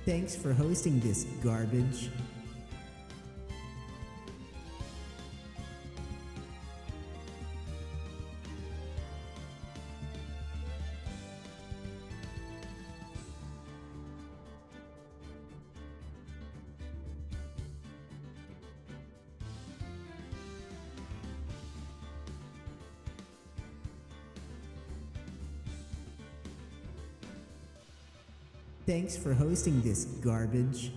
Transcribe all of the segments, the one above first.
Thanks for hosting this garbage. Thanks for hosting this garbage.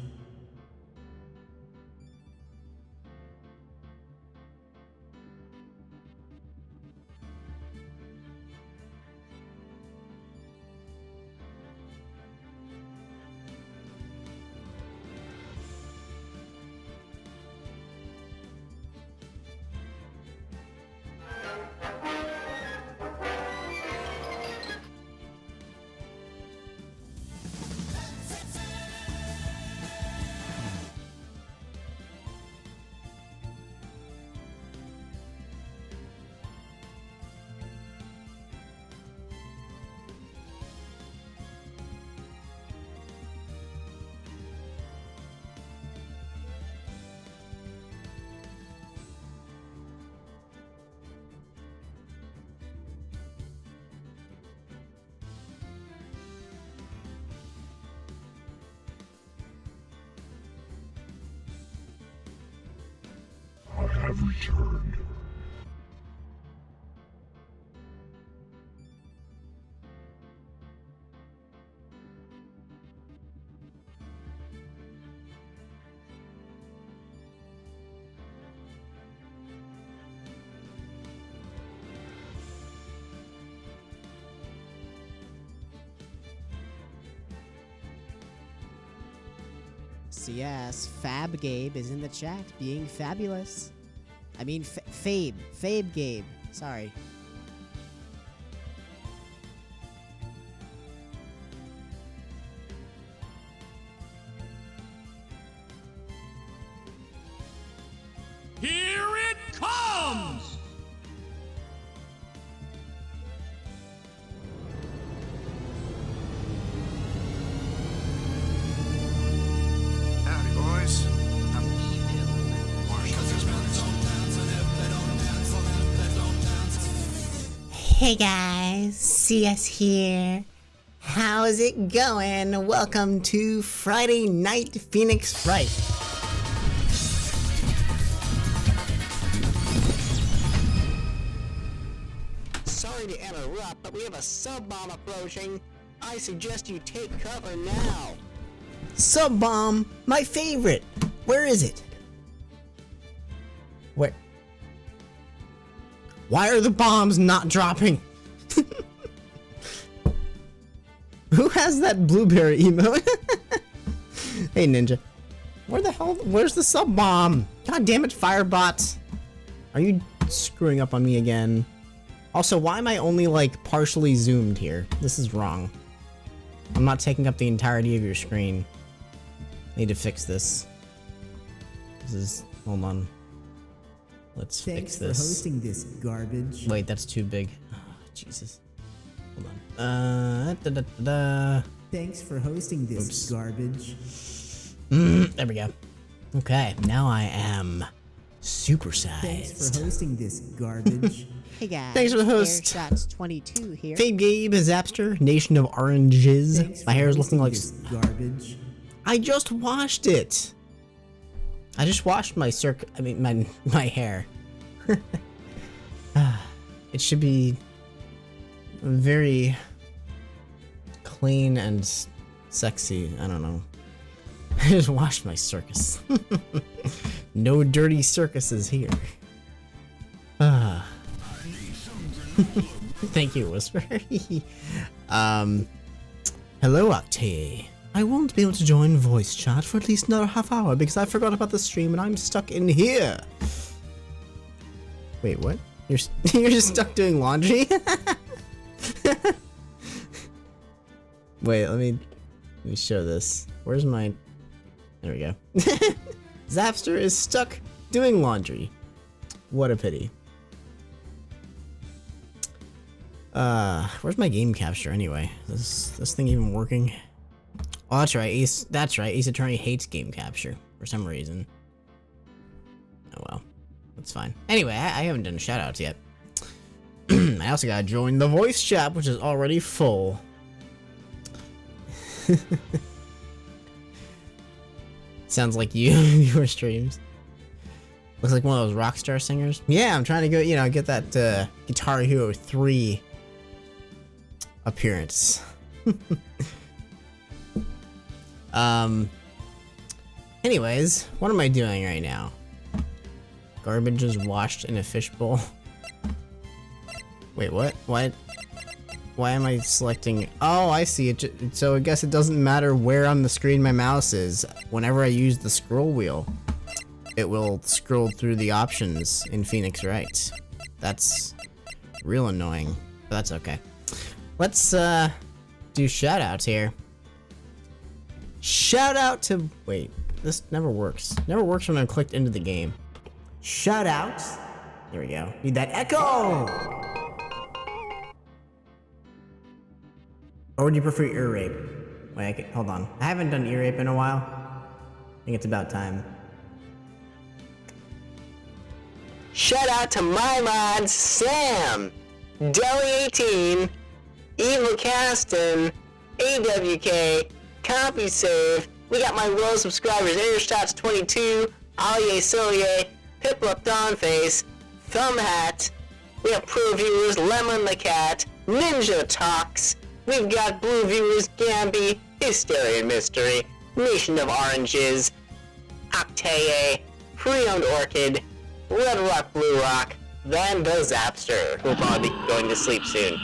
I have returned. CS, Fab Gabe is in the chat, being fabulous. I mean, Fabe Gabe. Sorry. Here it comes! Howdy, boys. I'm evil. Hey guys, CS here. How's it going? Welcome to Friday Night Phoenix Wright. Sorry to interrupt, but we have a sub-bomb approaching. I suggest you take cover now. Sub-bomb? My favorite! Where is it? Where? Why are the bombs not dropping? Who has that blueberry emote? Hey Ninja. Where's the sub bomb? God damn it, Firebot. Are you screwing up on me again? Also, why am I only like partially zoomed here? This is wrong. I'm not taking up the entirety of your screen. Need to fix this. Hold on. Let's Thanks fix this. for hosting this garbage. Wait, that's too big. Oh, Jesus. Hold on. Thanks for hosting this Oops. garbage. There we go. Okay, now I am supersized. Thanks for hosting this garbage. Hey guys. Thanks for the host. Airshots22 here. Fade Gabe, Zapster, Nation of Oranges. Thanks My for hair is looking hosting like this garbage. I just washed it. I just washed my my hair. It should be very clean and sexy. I don't know. I just washed my circus. No dirty circuses here. Thank you, Whisper. Hello, Octave. I won't be able to join voice chat for at least another half hour because I forgot about the stream and I'm stuck in here. Wait, what? You're just stuck doing laundry? Wait, let me show this. Where's my... There we go. Zapster is stuck doing laundry. What a pity. Where's my game capture anyway? Is this thing even working? Oh, that's right. That's right. Ace Attorney hates game capture for some reason. Oh well, that's fine. Anyway, I haven't done shoutouts yet. I also gotta join the voice chat, which is already full. Sounds like your streams. Looks like one of those Rockstar singers. Yeah, I'm trying to go, get that Guitar Hero 3 appearance. Anyways, what am I doing right now? Garbage is washed in a fishbowl. Wait, what? Why am I selecting? Oh, I see it. So I guess it doesn't matter where on the screen my mouse is. Whenever I use the scroll wheel, it will scroll through the options in Phoenix Wright. That's real annoying, but that's okay. Let's do shoutouts here. Shout out to wait. This never works. Never works when I'm clicked into the game. Shoutouts. There we go. Need that echo. Or would you prefer ear rape? Wait, hold on. I haven't done ear rape in a while. I think it's about time. Shout out to my mods, Sam, Deli18, Evil Caston, AWK, CompuSave. We got my royal subscribers, AirShots22, Alye Silye, Piplup Dawnface, Thumbhat. We have pro viewers, Lemon the Cat, Ninja Talks. We've got blue viewers, Gamby, Hysteria Mystery, Nation of Oranges, Octay, Pre-Owned Orchid, Red Rock Blue Rock, then the Zapster, who'll probably be going to sleep soon.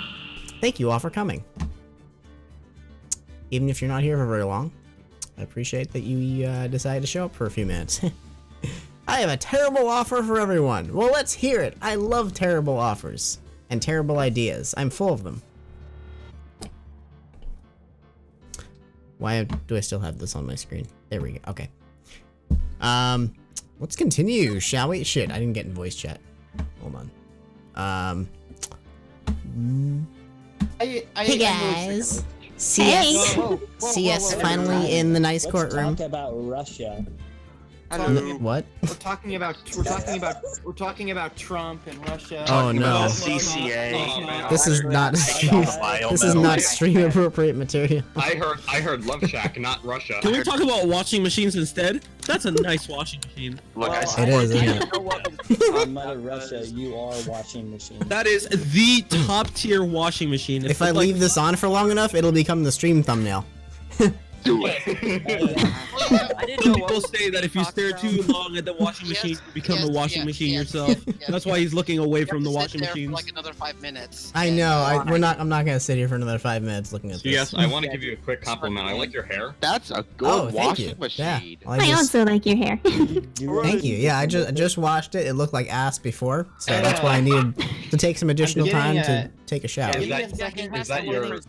Thank you all for coming. Even if you're not here for very long, I appreciate that you decided to show up for a few minutes. I have a terrible offer for everyone. Well, let's hear it. I love terrible offers and terrible ideas. I'm full of them. Why do I still have this on my screen? There we go. Okay. Let's continue, shall we? Shit, I didn't get in voice chat. Hold on. Hey guys. CS. CS finally in the nice courtroom. Talk about Russia. What? We're talking about Trump and Russia. Oh no. CCA. This is not this is not stream appropriate material. I heard Love Shack, not Russia. Can we talk about washing machines instead? That's a nice washing machine. Look, I It said is, isn't it? Mother Russia, you are washing machine. That is the top tier washing machine. If I leave this on for long enough, it'll become the stream thumbnail. do it. Some people say that if you stare too long at the washing machine, you become a washing machine yourself. That's why he's looking away from the washing machine. For like another 5 minutes. I know. I'm not gonna sit here for another 5 minutes looking at this. Yes, I want to give you a quick compliment. I like your hair. That's a good Oh, thank washing you. machine. Yeah. I also like your hair. Thank you. Yeah, I just washed it. It looked like ass before, so that's why I needed to take some additional time to take a shower. Give me a Is second. is that your-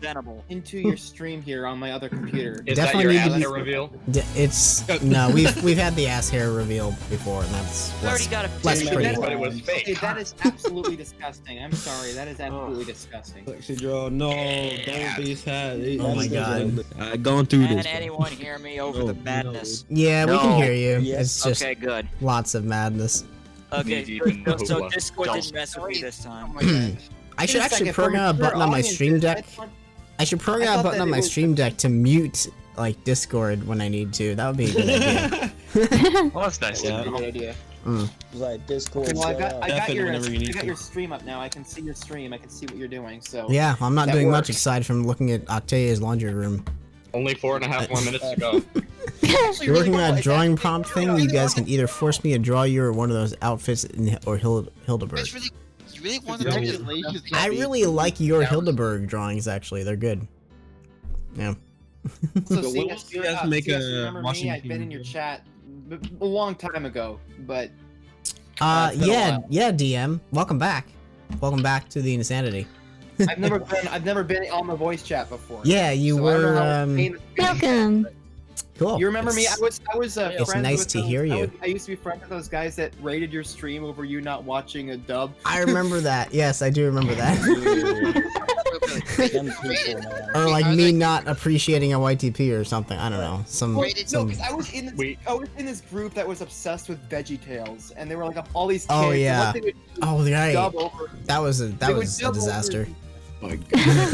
into your stream here on my other computer? Is Definitely that need your to ass be- hair reveal? It's no, we've had the ass hair reveal before, and that's less pretty. But it was Okay, fake. that is absolutely disgusting. I'm sorry, that is absolutely disgusting. Sexy girl, no, don't be sad. Oh my god. Going through this. anyone hear me over the madness? Yeah, we can No. hear you. Yes. It's just Okay, good. lots of madness. Okay, Knee deep in good. So hoopla. Discord Don't. didn't mess with me this time. I should Wait a actually second, program a for button on my audiences, stream deck. I should I program a thought button that on it my was- stream deck to mute like Discord when I need to. That would be a good idea. Well, that's nice. Yeah. to know. Good idea. Like Discord. Okay, well, I got Definitely your whenever you need to. stream up now. I can see your stream. I can see what you're doing. So Yeah, I'm not That doing much works. aside from looking at Octavia's laundry room. Only 4.5 more minutes to go. If you're working on a drawing prompt thing, you guys can either force me to draw you or one of those outfits or Hildeberg. You really want to I really like your Hildeberg drawings, actually. They're good. Yeah. So So see, when will you guys make a remember washing me? I've been in your chat a long time ago, but it's been a while. Yeah, DM. Welcome back. Welcome back to the insanity. I've never been on the voice chat before. Yeah, you So I don't know were, how pain- Welcome. Cool. You remember me? I It's- was It's friends nice with to those- hear you. I used to be friends with those guys that rated your stream over you not watching a dub. I remember that. Yes, I do remember that. Them people, man. Or like me not appreciating a YTP or something. I don't know. Some. No, some... because I was in this group that was obsessed with VeggieTales, and they were like all these kids. Oh and yeah. what they would do Oh is right. dub over- That was a they would dub over- disaster. My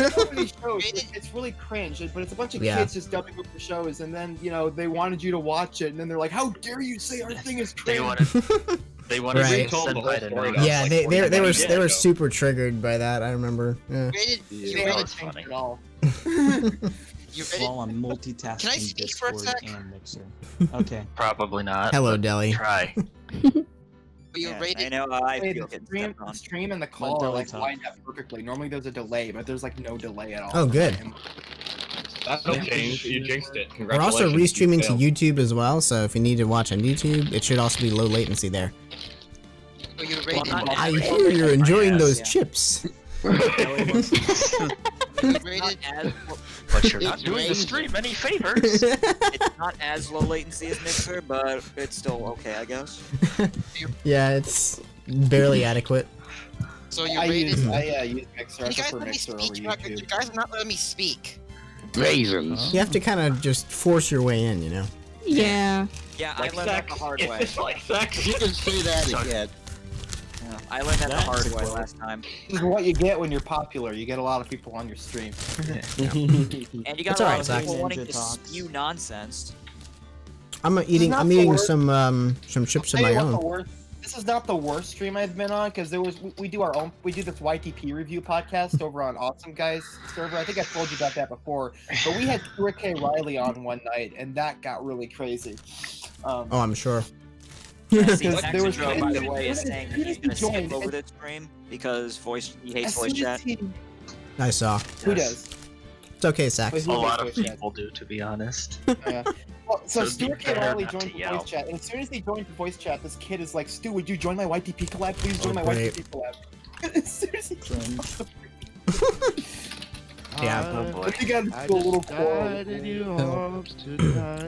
so many shows. It's really cringe, but it's a bunch of Yeah. kids just dubbing over shows, and then they wanted you to watch it, and then they're like, "How dare you say our thing is They cringe?" wanted. They wanted Right. to send by to know. Yeah, like they 40 were minutes they were ago. super triggered by that. I remember. Yeah. They Yeah, haven't that's changed funny. at all. You ready? While I'm multitasking Can I speak for a Discord sec? and Mixer. Okay. Probably not. Hello, but Deli. Try. Are you Yeah, ready? I know how I Hey, feel the getting stream, stepped on. stream and the call are Deli like talk. lined up perfectly. Normally there's a delay, but there's like no delay at all. Oh, good. That'll change. You jinxed it. We're also Congratulations. restreaming to YouTube as well, so if you need to watch on YouTube, it should also be low latency there. Are you ready? I hear you're enjoying those Yeah. chips. Are you ready? But you're not doing the stream any favors. It's not as low latency as Mixer, but it's still okay, I guess. Yeah, it's barely adequate. So you I ready? use Mixer. I You guys prefer let me Mixer over speak. You YouTube. guys are not letting me speak. Raisins. You have to kind of just force your way in, you know. Yeah. Yeah, Like I learned that sex. the hard way. It's like sex. You can say that again. Yeah, I learned that the hard way last time. This is what you get when you're popular. You get a lot of people on your stream. And you That's got a alright, lot Zach. of people wanting to Ninja talks. spew nonsense. I'm eating not I'm the eating worst. some chips of Tell my you what, the own. worst- This is not the worst stream I've been on because we do this YTP review podcast over on Awesome Guys server. I think I told you about that before, but we had Rick K. Riley on one night and that got really crazy. Oh, I'm sure. See, Because there was- Joe, by the way, is as saying that soon he's as gonna he skip joined, over this stream because he hates As voice soon as chat. he- I saw. Who Yes. does? It's okay, Zach. Wait, A who does lot of voice chat? people do, to be honest. Yeah. Well, so So Stuart be K. better Riley not joined to the yell. voice chat, and as soon as he joined the voice chat, this kid is like, "Stu, would you join my YTP collab? Please join Oh, my great. YTP collab." As soon as he Cringe. Yeah. Oh boy. I think I had to do a little quarrel.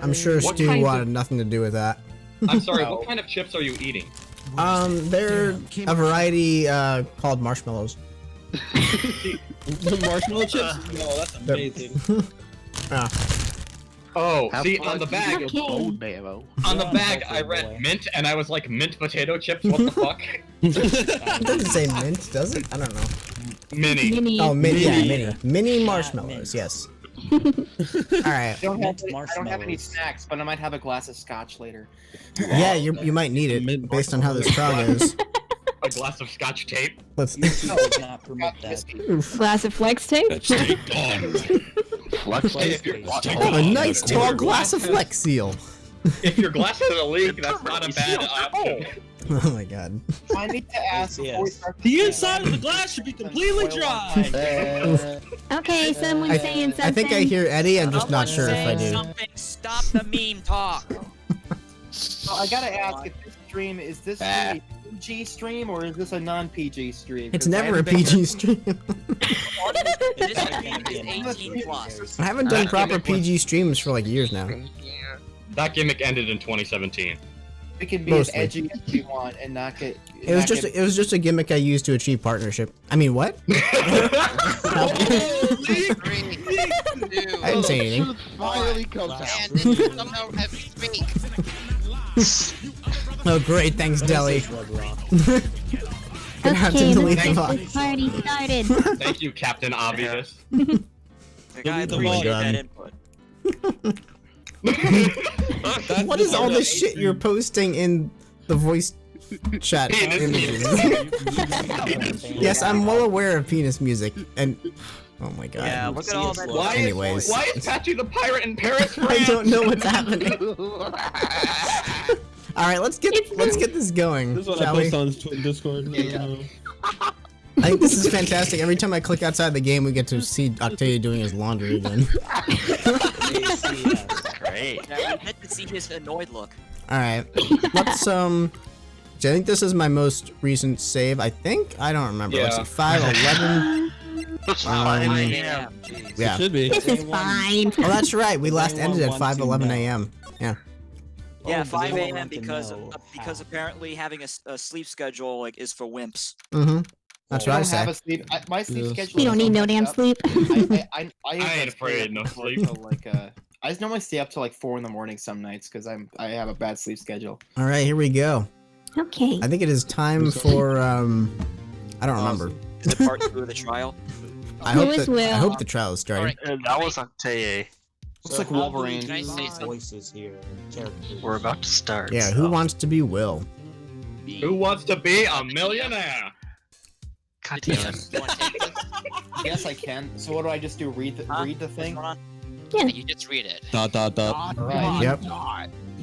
I'm sure What Stu kind of- wanted nothing to do with that. I'm sorry. No. What kind of chips are you eating? They're a variety called marshmallows. The marshmallow chips? No, that's amazing. Oh, Have see fun on the bag. Okay. Old Bavo. On the Yeah, bag, hopefully, I boy. read mint, and I was like, mint potato chips. What the fuck? It doesn't say mint, does it? I don't know. Mini. Mini. Oh, mini, yeah, Mini. mini. Mini marshmallows, yes. Alright. I don't Mint have any marshmallows. snacks, but I might have a glass of scotch later. Yeah, you might need it Mint based on how this trial goes. A glass of scotch tape. Let's. YouTube does not permit Got that. whiskey. Glass of flex tape. Flex Hey, if your Oh, a nice tall glass of Flex Seal. If your glass has a leak, that's not a bad option. Oh my god. I need to ask before we Yes. start. The inside of the glass should be completely dry. Okay, someone's saying something. I think I hear Eddie, I'm just not sure if I do. Something. Stop the meme talk. So I gotta ask if this stream is this stream a PG stream or is this a non-PG stream? It's 'Cause I never a haven't been- PG stream. This stream is 18 plus. I haven't done proper PG streams for like years now. That gimmick ended in 2017. We can be Mostly. as edgy as we want and not get. It was just a gimmick I used to achieve partnership. I mean, what? I didn't say anything. Finally comes out. And then you somehow have speak. Oh great, thanks Deli. Rug Gonna have to Okay, delete let's the get VOD. this party started. Thank you, Captain Obvious. The guy the appreciate volume. that input. What is all this shit you're posting in the voice chat Penis images? rock. Yes, I'm well aware of penis music, and oh my god. Yeah, look at all that. Why Anyways. is Patchy the pirate in Paris, I France? don't know what's happening. All right, let's get this going, This is what I shall we? post on Discord. I think this is fantastic. Every time I click outside the game, we get to see Octavia doing his laundry again. Great. Yeah, we get to see his annoyed look. All right, let's I think this is my most recent save. I think I don't remember. Let's see, Yeah. 5:11. 5 Um, a.m. Jeez. Yeah. Should be. This is fine. Oh, that's right. We last ended at anyone want to 5:11 know? a.m. Yeah. Yeah, Oh, 5 they a.m. want to because know because how. apparently having a sleep schedule like is for wimps. Mm-hmm. That's I what I don't say. have a sleep. My sleep Yes. schedule. You don't is need no so damn messed up. sleep. I ain't afraid of no sleep. I just normally stay up till like 4 in the morning some nights because I have a bad sleep schedule. All right, here we go. Okay. I think it is time for I don't remember. Is it part 2 of the trial? I hope Who is that Will? I hope the trial is starting. That was Octay. Looks like Wolverine. Can I say voices here? Characters. We're about to start. Yeah, so. who wants to be Will? Who wants to be a millionaire? God damn it. You wanna take this? Yes, I can. So what do I just do? Read the thing? What's Yeah. You just read it. Dot. Alright. Yep.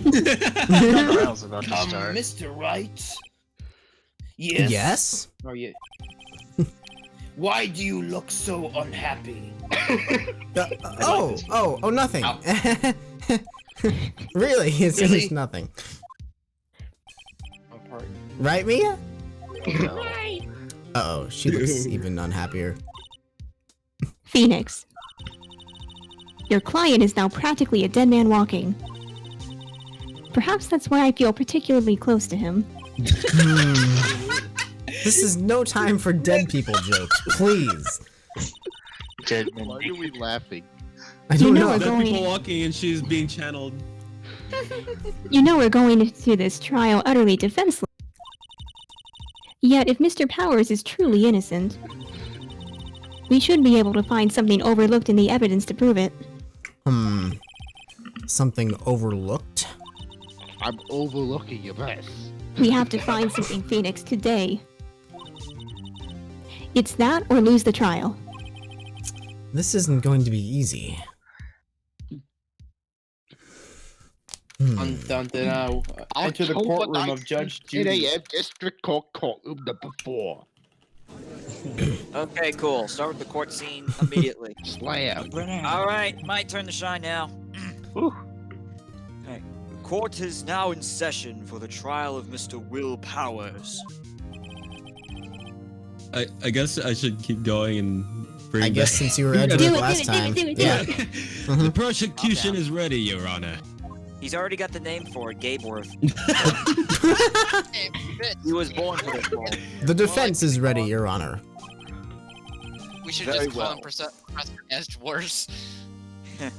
The trial's about to start. Mr. Wright. Yes. Yes. Or you. Why do you look so unhappy? Nothing. Really? It's Really? just nothing. Oh, pardon. Right, Mia? No. Uh-oh, she looks even unhappier. Phoenix. Your client is now practically a dead man walking. Perhaps that's why I feel particularly close to him. This is no time for dead people jokes, please. Dead Why are we laughing? I You don't know know. we're Dead going. people walking and she's being channeled. You know we're going into this trial utterly defenseless. Yet, if Mr. Powers is truly innocent, we should be able to find something overlooked in the evidence to prove it. Something overlooked? I'm overlooking your best. We have to find something, Phoenix, today. It's that or lose the trial. This isn't going to be easy. Enter the courtroom of Judge 10 Judy. a.m. District Court courtroom number 4. Okay, cool. Start with the court scene immediately. Slam. Alright, my turn to shine now. Okay. The court is now in session for the trial of Mr. Will Powers. I guess I should keep going and bring I guess back- since you were edited last time. Yeah. The prosecution is ready, Your Honor. He's already got the name for it, Gabeworth. He was born for this role. The defense is ready, Your Honor. We should Very just call well. him Professor Edgeworth. Yeah,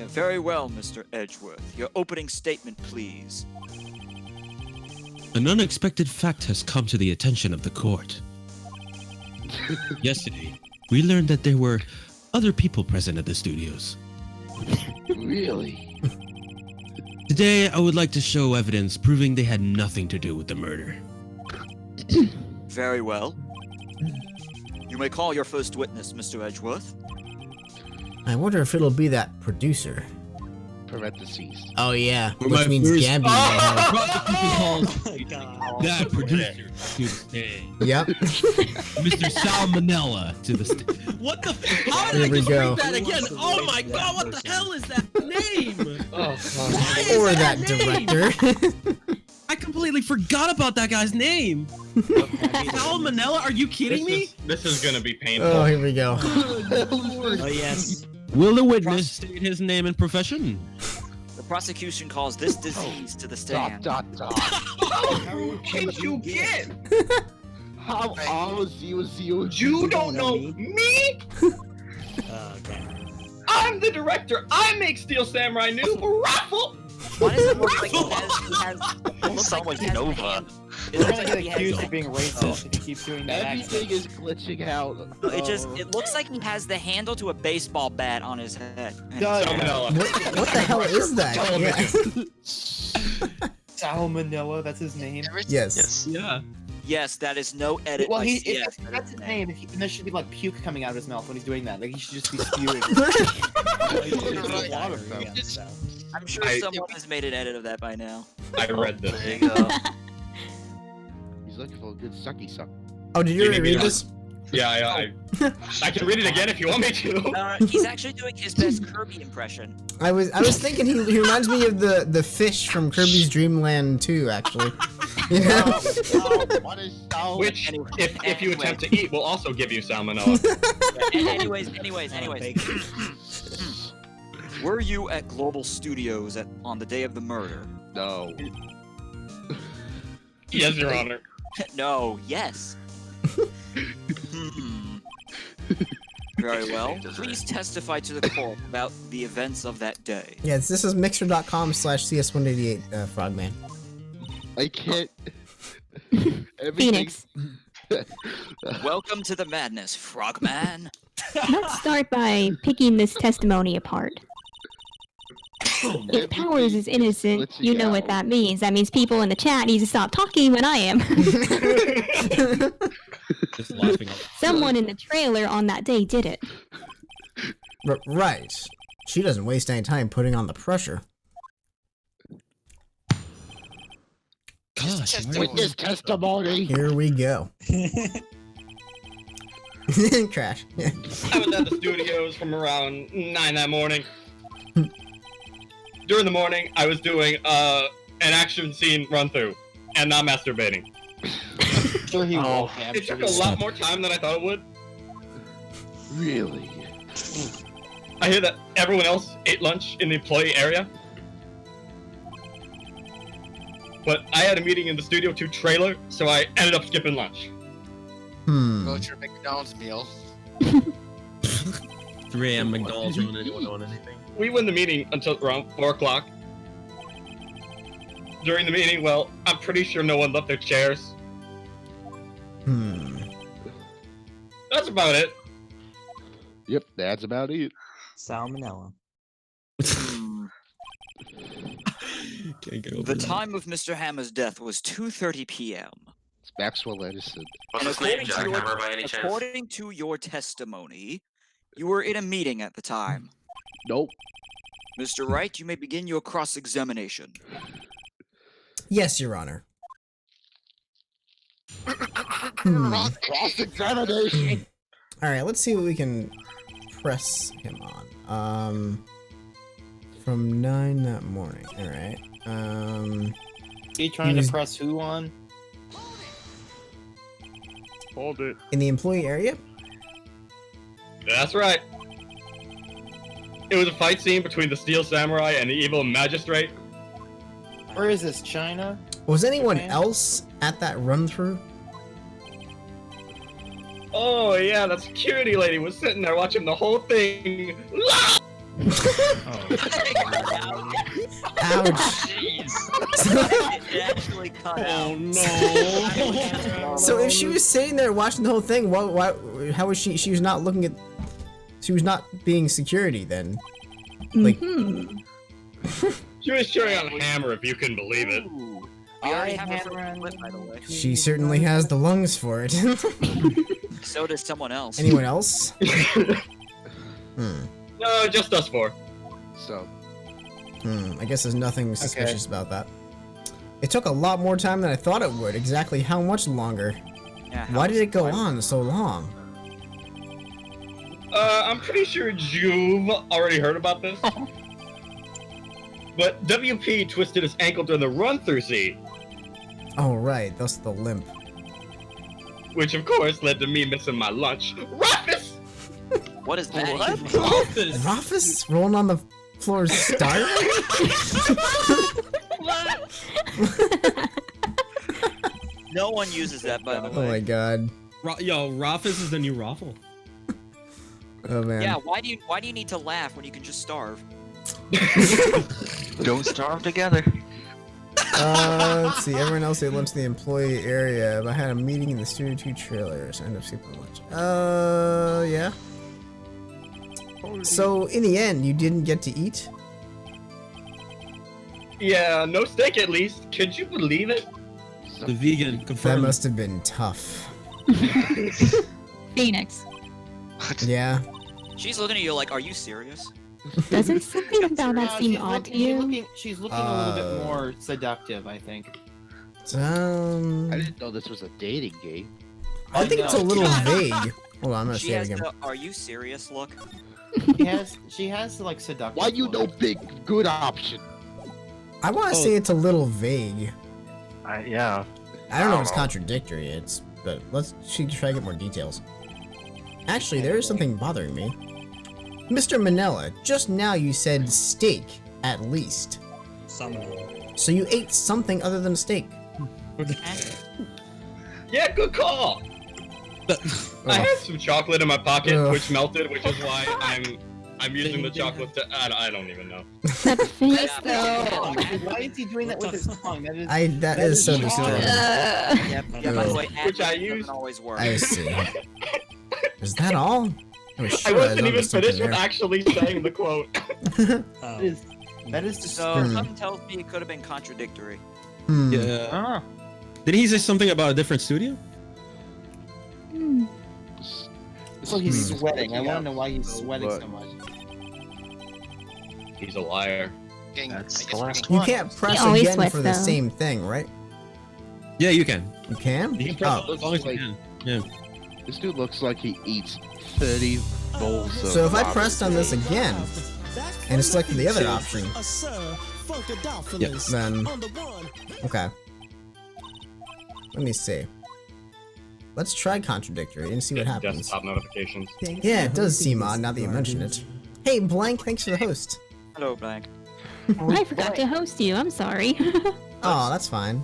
very well, Mr. Edgeworth. Your opening statement, please. An unexpected fact has come to the attention of the court. Yesterday, we learned that there were other people present at the studios. Really? Today, I would like to show evidence proving they had nothing to do with the murder. Very well. You may call your first witness, Mr. Edgeworth. I wonder if it'll be that producer. Parentheses. Oh yeah, For which my means first- Gambino. Oh, prosecution calls that producer to the stand. Yep. Mr. Salmonella to the stand. What the? How did Here I we just go. read that again? Oh my god! What the hell is that name? Why is Or that name? director. I completely forgot about that guy's name. Salmonella? Are you kidding me? This is gonna be painful. Oh, here we go. Oh, yes. Will the witness state his name and profession? The prosecution calls this disease to the stand. Dot. How can you get? How are You don't know me? I'm the director. I make Steel Samurai new raffle. Why does it look like he has it looks Sound like he has the Nova. hand- It You're looks gonna like get he accused has of being racist if you keep doing that Everything accent. is glitching out. it looks like he has the handle to a baseball bat on his head. Salmonella. What the hell is that? Salmonella, that's his name. Yes. Yeah. Yes, that is no edit. Well, by he, CS, if that that's is his an name, and there should be like puke coming out of his mouth when he's doing that. Like he should just be spewing. I'm sure someone has made an edit of that by now. I read this. There you go. He's looking for a good sucky suck. Oh, did you already read this? Yeah, I can read it again if you want me to. He's actually doing his best Kirby impression. I was thinking he reminds me of the fish from Kirby's Dream Land 2, actually. You know? Which, if you attempt to eat, will also give you salmonella. Anyways. Were you at Global Studios on the day of the murder? No. Yes, Your Honor. No, yes. Very well. Please testify to the court about the events of that day. Yes, this is mixer.com/CS188 Frogman. I can't. Phoenix. Welcome to the madness, Frogman. Let's start by picking this testimony apart. If Powers is innocent, you know what that means. That means people in the chat need to stop talking when I am. Just laughing. Someone in the trailer on that day did it. Right. She doesn't waste any time putting on the pressure. Gosh, Witness testimony. Here we go. Crash. Yeah. I was at the studios from around 9 that morning. During the morning, I was doing an action scene run through and not masturbating. Sure he will. It took a lot more time than I thought it would. Really? I hear that everyone else ate lunch in the employee area. But I had a meeting in the Studio 2 trailer, so I ended up skipping lunch. Go to your McDonald's meal. 3 a.m. McDonald's ruin anyone on anything. We win the meeting until around 4 o'clock. During the meeting, well, I'm pretty sure no one left their chairs. That's about it. Yep, that's about it. Salmonella. Can't get over The that. time of Mr. Hammer's death was 2:30 p.m. It's Maxwell Edison. And according to your testimony, you were in a meeting at the time. Nope. Mr. Wright, you may begin your cross-examination. Yes, Your Honor. Cross-examination. Alright, let's see what we can press him on. From 9 that morning. Alright. You trying to press who on? Hold it. In the employee area? That's right. It was a fight scene between the Steel Samurai and the evil magistrate. Where is this, China? Was anyone else at that run-through? Oh yeah, that security lady was sitting there watching the whole thing. Ouch. It actually cut out. Oh no. So if she was sitting there watching the whole thing, how was she was not looking at, she was not being security then? Like, She was cheering on Hammer, if you can believe it. We already have a split, by the way. she certainly has the lungs for it. So does someone else. Anyone else? No, just us four. So. I guess there's nothing suspicious about that. It took a lot more time than I thought it would. Exactly how much longer? Yeah, Why did it go on so long? I'm pretty sure you've already heard about this. But WP twisted his ankle during the run-through scene. Oh right, that's the limp. Which of course led to me missing my lunch. Rufus! What is that? Rufus! Rufus rolling on the floor starving? No one uses that, by the way. Oh my god. Yo, Rufus is the new Raffle. Oh man. Yeah, why do you need to laugh when you can just starve? Don't starve together. Let's see. Everyone else ate lunch in the employee area. I had a meeting in the Studio 2 trailer, so I ended up skipping lunch. Yeah. So, in the end, you didn't get to eat? Yeah, no steak at least. Could you believe it? The vegan That confirmed. must have been tough. Phoenix. Yeah. She's looking at you like, are you serious? Doesn't something about that seem odd to you? She's looking a little bit more seductive, I think. I didn't know this was a dating game. I think it's a little vague. Hold on, I'm gonna She say it has again. the, are you serious look? She has like seductive. Why you no big good option? I want to say it's a little vague. Yeah. I don't know if it's contradictory, but she can try to get more details. Actually, there is something bothering me. Mr. Manella, just now you said steak, at least. So you ate something other than steak. Yeah, good call. I had some chocolate in my pocket, Ugh. which melted, which is why I'm using the chocolate to. I don't even know. That face No. Why is he doing that with his tongue? That is so disturbing. Yeah, by the way, Which I admin use. doesn't always work. I see. Is that all? I wasn't even finished with actually saying the quote. That is So something tells me it could have been contradictory. Yeah. Did he say something about a different studio? So he's sweating. I want to know why he's sweating so much. He's a liar. That's the last You can't press always again sweats, for the though. same thing, right? Yeah, you can. You can? You can press Oh. as long as you can. Yeah. This dude looks like he eats 30 bowls of So if I ramen. pressed on this again and selected the other option, Yep. then okay. Let me see. Let's try contradictory and see what happens. Desktop notifications. Yeah, it does seem odd now that you mention it. Hey, Blank, thanks for the host. Hello, Blank. I forgot to host you. I'm sorry. Oh, that's fine.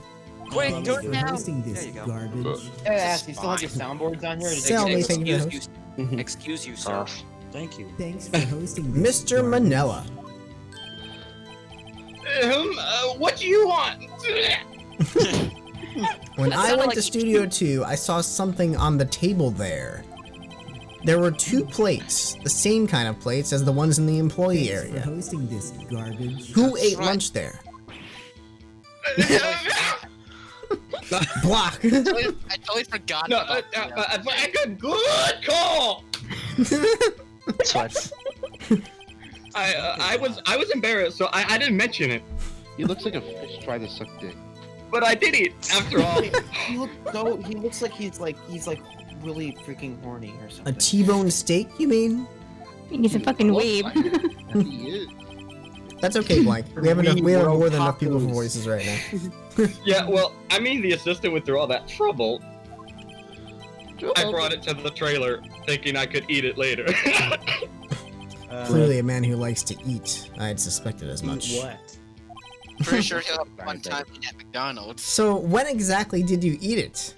Quick, do it now. Hosting There this you go. garbage. Hey, ask, you still have your soundboards on here? Or Sell me, thank you. Excuse you, excuse you, sir. Thank you. Thanks for hosting this. Mr. Manella. What do you want? When That I sounded went like to Studio 2, I saw something on the table there. There were 2 plates, the same kind of plates as the ones in the employee Thanks for area. hosting this garbage. Who ate lunch there? Block. I totally forgot No, about good call. Sweats. I was embarrassed, so I didn't mention it. He looks like a fish trying to suck dick. But I did eat after all. He looks like he's really freaking horny or A something. T-bone steak, you mean? He's a fucking weeb. He is. That's okay, Blank. We have more than enough people for voices right now. Yeah, well, I mean, the assistant went through all that trouble. I brought it to the trailer, thinking I could eat it later. Clearly a man who likes to eat. I had suspected as much. What? Pretty sure he'll have one time eating at McDonald's. So when exactly did you eat it?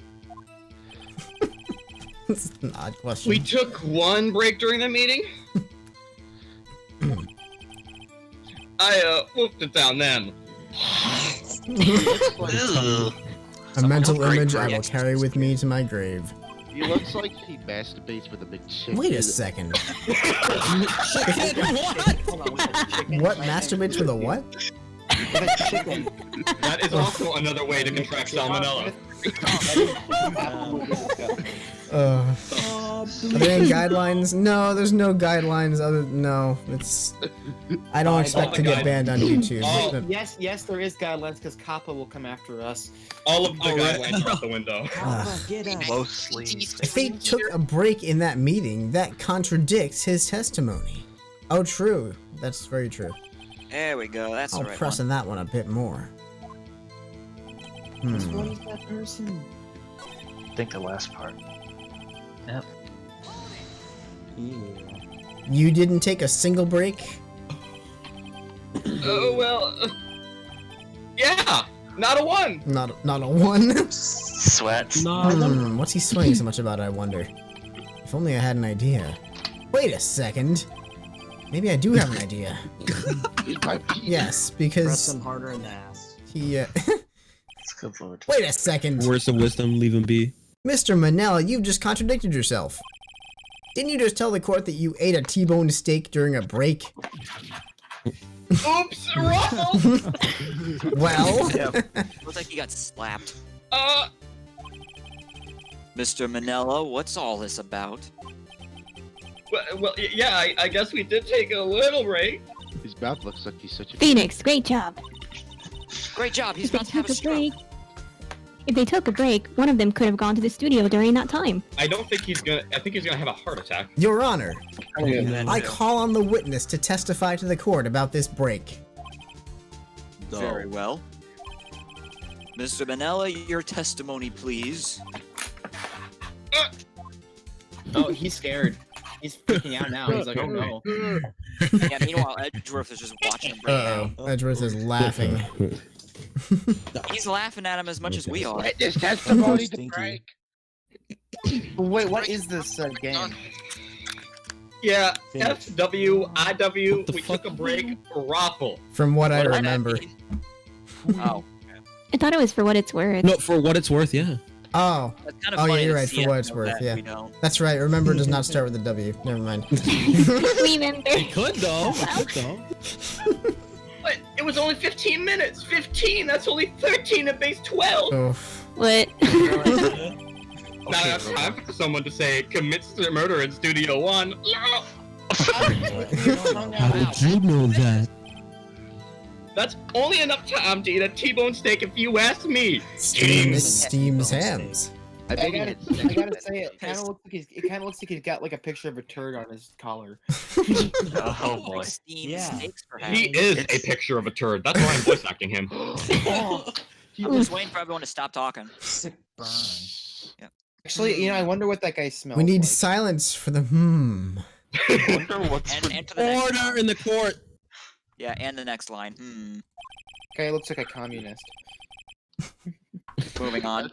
This is an odd question. We took one break during the meeting. I wolfed it down then. A mental image I will carry with me to my grave. He looks like he masturbates with a big chicken. Wait a second. Chicken. What masturbates with a what? Chicken. That is also another way to contract salmonella. Are there any guidelines? No, there's no guidelines. I don't expect to get banned on YouTube. Yes, there is guidelines because Kappa will come after us. All of the guidelines are out the window. Mostly. If they took a break in that meeting, that contradicts his testimony. Oh, true. That's very true. There we go. That's I'll the right press one. on that one a bit more. What is that person? I think the last part. Yep. You didn't take a single break? Oh, well. Yeah, not a one. Not a one? Sweats. What's he sweating so much about, I wonder? If only I had an idea. Wait a second. Maybe I do have an idea. Yes, because... Press him harder in the ass. He, Good lord. Wait a second. Words of wisdom, leave him be. Mr. Manella, you've just contradicted yourself. Didn't you just tell the court that you ate a T-bone steak during a break? Oops, Ruffles. Well... Looks like he got slapped. Uh... Mr. Manella, what's all this about? Well, yeah, I guess we did take a little break. His mouth looks like he's such a... Phoenix, great job. Great job, he's If they about to have took a stroke. If they took a break, one of them could have gone to the studio during that time. I don't think he's gonna. I think he's gonna have a heart attack. Your Honor, I call on the witness to testify to the court about this break. Very well. Mr. Manella, your testimony, please. Oh, he's scared. He's freaking out now. He's like, oh no. Yeah, meanwhile, Edgeworth is just watching him break down. Edgeworth is laughing. He's laughing at him as much as we are. Witness testimony to break. Wait, what is this game? Yeah, FW, IW, we took a break for Raffle. From what I remember. Oh. I thought it was for what it's worth. No, for what it's worth, yeah. Oh. That's kind of Oh, yeah, funny you're to right. see For what it, it's know worth, that yeah. we don't. That's right. Remember does not start with a W. Never mind. Remember. It could though. It could though. But it was only 15 minutes. 15. That's only 13 at base 12. Oof. What? Now that's time for someone to say commits to murder in Studio One. How did you know that? That's only enough time to eat a T-bone steak if you ask me. Steams hams. I gotta say, it kind of looks like he's got like a picture of a turd on his collar. Oh boy. Steaks, He is a picture of a turd. That's why I'm voice acting him. I'm just waiting for everyone to stop talking. Sick burn. Yeah. Actually, I wonder what that guy smells. We need like. silence for the hmm. I wonder what's And for the next Order line. in the court. Yeah, and the next line. Hmm. Guy looks like a communist. Moving on.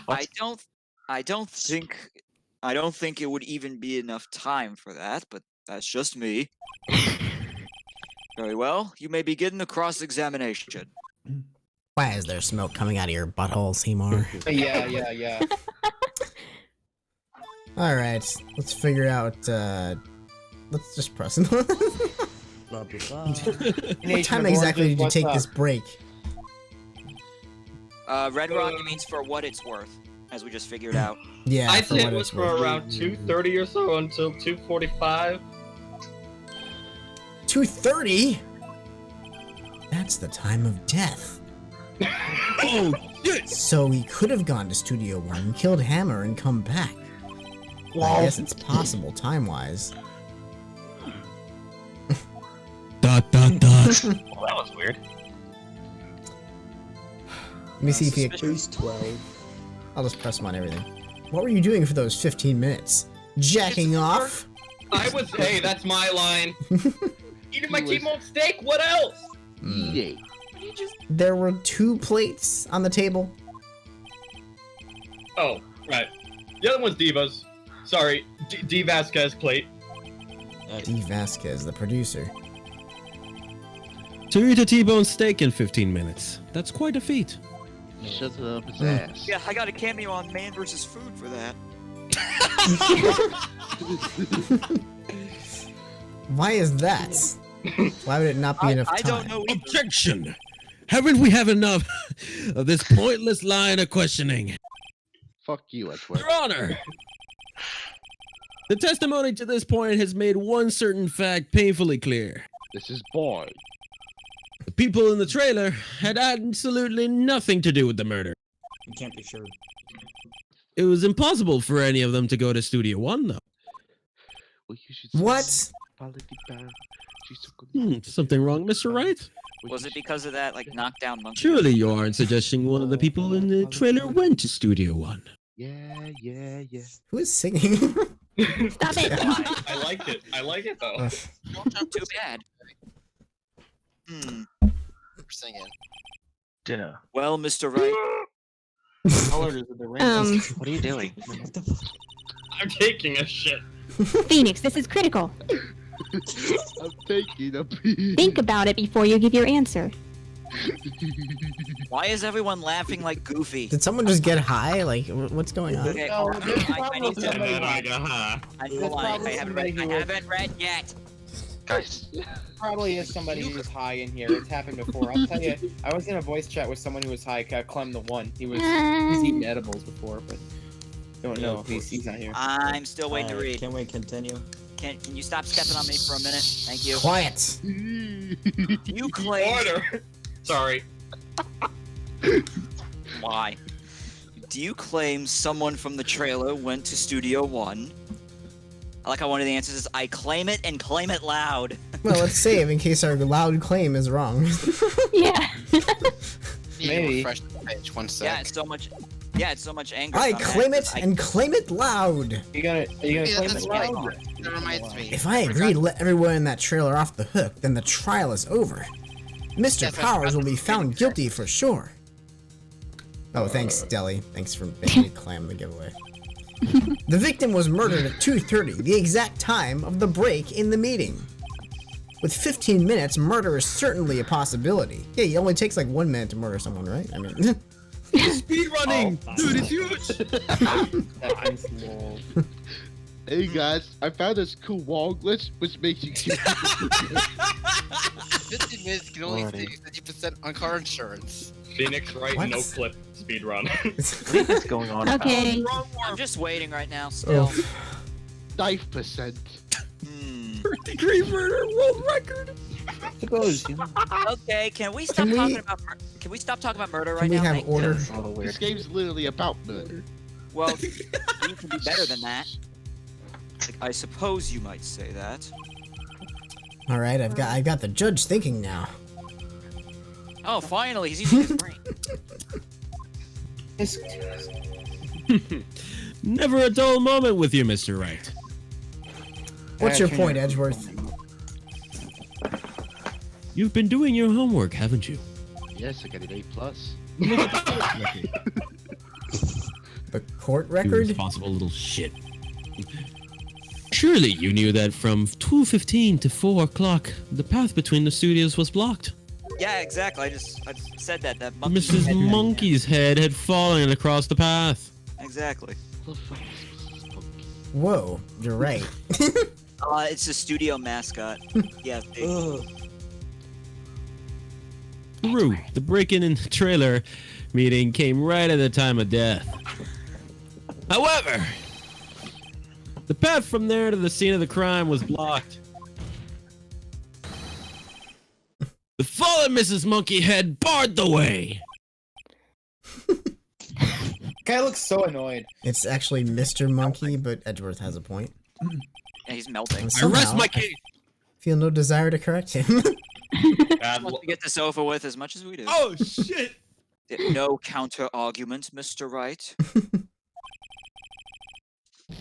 I don't think it would even be enough time for that, but that's just me. Very well. You may begin the cross-examination. Why is there smoke coming out of your butthole, Seymour? Yeah. Alright, let's figure out, let's just press him. Blah, blah, blah. What time exactly did you take this break? Red Rocket means for what it's worth, as we just figured out. Yeah, I'd for say what it was it's from worth. around 2:30 or so until 2:45. 2:30? That's the time of death. Oh shit! So he could have gone to Studio One, killed Hammer, and come back. I guess it's possible, time-wise. Dot. Well, that was weird. Let me see if he... Base 12. I'll just press him on everything. What were you doing for those 15 minutes? Jacking off? Hey, that's my line. Eating my T-bone steak. What else? Eat There were 2 plates on the table. Oh, right. The other one's Diva's. Sorry, D. Vasquez plate. D. Vasquez, the producer. To eat a T-bone steak in 15 minutes. That's quite a feat. Shut up his ass. Yeah, I got a cameo on Man vs. Food for that. Why is that? Why would it not be enough time? I don't know. Objection! Haven't we had enough of this pointless line of questioning? Fuck you, Edgeworth. Your Honor! The testimony to this point has made one certain fact painfully clear. This is boy. The people in the trailer had absolutely nothing to do with the murder. You can't be sure. It was impossible for any of them to go to Studio One, though. Well, you should What? Something wrong, Mr. Wright? Was it because of that, like, knockdown monkey? Surely you aren't suggesting one of the people in the trailer went to Studio One. Yeah. Who is singing? Stop it. I liked it. I like it though. Not too bad. Singing. Dinner. Well, Mr. Wright. What are you doing? I'm taking a shit. Phoenix, this is critical. I'm taking a pee. Think about it before you give your answer. Why is everyone laughing like Goofy? Did someone just get high? Like, what's going on? Okay, No, there's I need probably to. And then I got high. I haven't read yet. Guys. Probably is somebody who's high in here. It's happened before. I'll tell you. I was in a voice chat with someone who was high. Clem the One. He's eaten edibles before, but don't know if he's not here. I'm still waiting to read. Can we continue? Can you stop stepping on me for a minute? Thank you. Quiet. You claim. Order. Sorry. Why? Do you claim someone from the trailer went to Studio One? I like how one of the answers is I claim it and claim it loud. Well, let's save in case our loud claim is wrong. Yeah. Maybe. Refresh the page. 1 sec. Yeah, it's so much. Yeah, it's so much anger. I on that, claim it 'cause and claim it loud. Are you gonna Yeah, claim that's it right. loud? That reminds me. If I agree to let everyone in that trailer off the hook, then the trial is over. Mr. Yes, Powers will be found guilty for sure. Oh, thanks, Deli. Thanks for making me clam the giveaway. The victim was murdered at 2:30, the exact time of the break in the meeting. With 15 minutes, murder is certainly a possibility. Yeah, it only takes like 1 minute to murder someone, right? I mean, Speed running, dude, it's huge. Hey guys, I found this cool wall glitch which makes you 15 minutes can only save 50% on car insurance. Phoenix Wright What? no clip speed run. What is going on? Okay. I'm just waiting right now. Still. 9%. 3rd-degree murder world record. Suppose, you know. Okay, can we stop talking about? Can we stop talking about murder right can we now? have Thank you. order? This game's literally about murder. Well, we can be better than that. I suppose you might say that. All right, I've got the judge thinking now. Oh, finally, he's using his brain. Never a dull moment with you, Mr. Wright. What's your point, Edgeworth? You've been doing your homework, haven't you? Yes, I got an A+. The court You record? responsible little shit. Surely you knew that from 2:15 to 4 o'clock, the path between the studios was blocked. Yeah, exactly. I said that. That monkey. Mrs. Monkey's head had fallen across the path. Exactly. Whoa, you're right. It's the studio mascot. Yeah. True, the break-in and trailer meeting came right at the time of death. However, the path from there to the scene of the crime was blocked. The fallen Mrs. Monkeyhead barred the way. Guy looks so annoyed. It's actually Mr. Monkey, but Edgeworth has a point. Yeah, he's melting. And I rest somehow my case. Feel no desire to correct him. Just wants to get this over with as much as we do. Oh shit! No counter argument, Mr. Wright.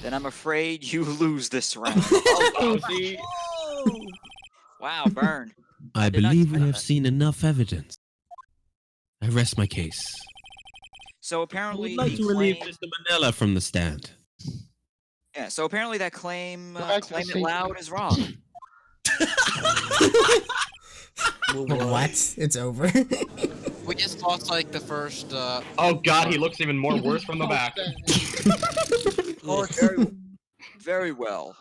Then I'm afraid you lose this round. Wow, burn. I did not believe we expect have that. seen enough evidence. I rest my case. So I apparently, would like to the relieve claim, Mr. Manila from the stand. yeah. So apparently, that claim, back to claim the it scene. loud, is wrong. What? It's over. We just lost like the first. Oh god, he looks even more worse from the back. Oh, very, very well.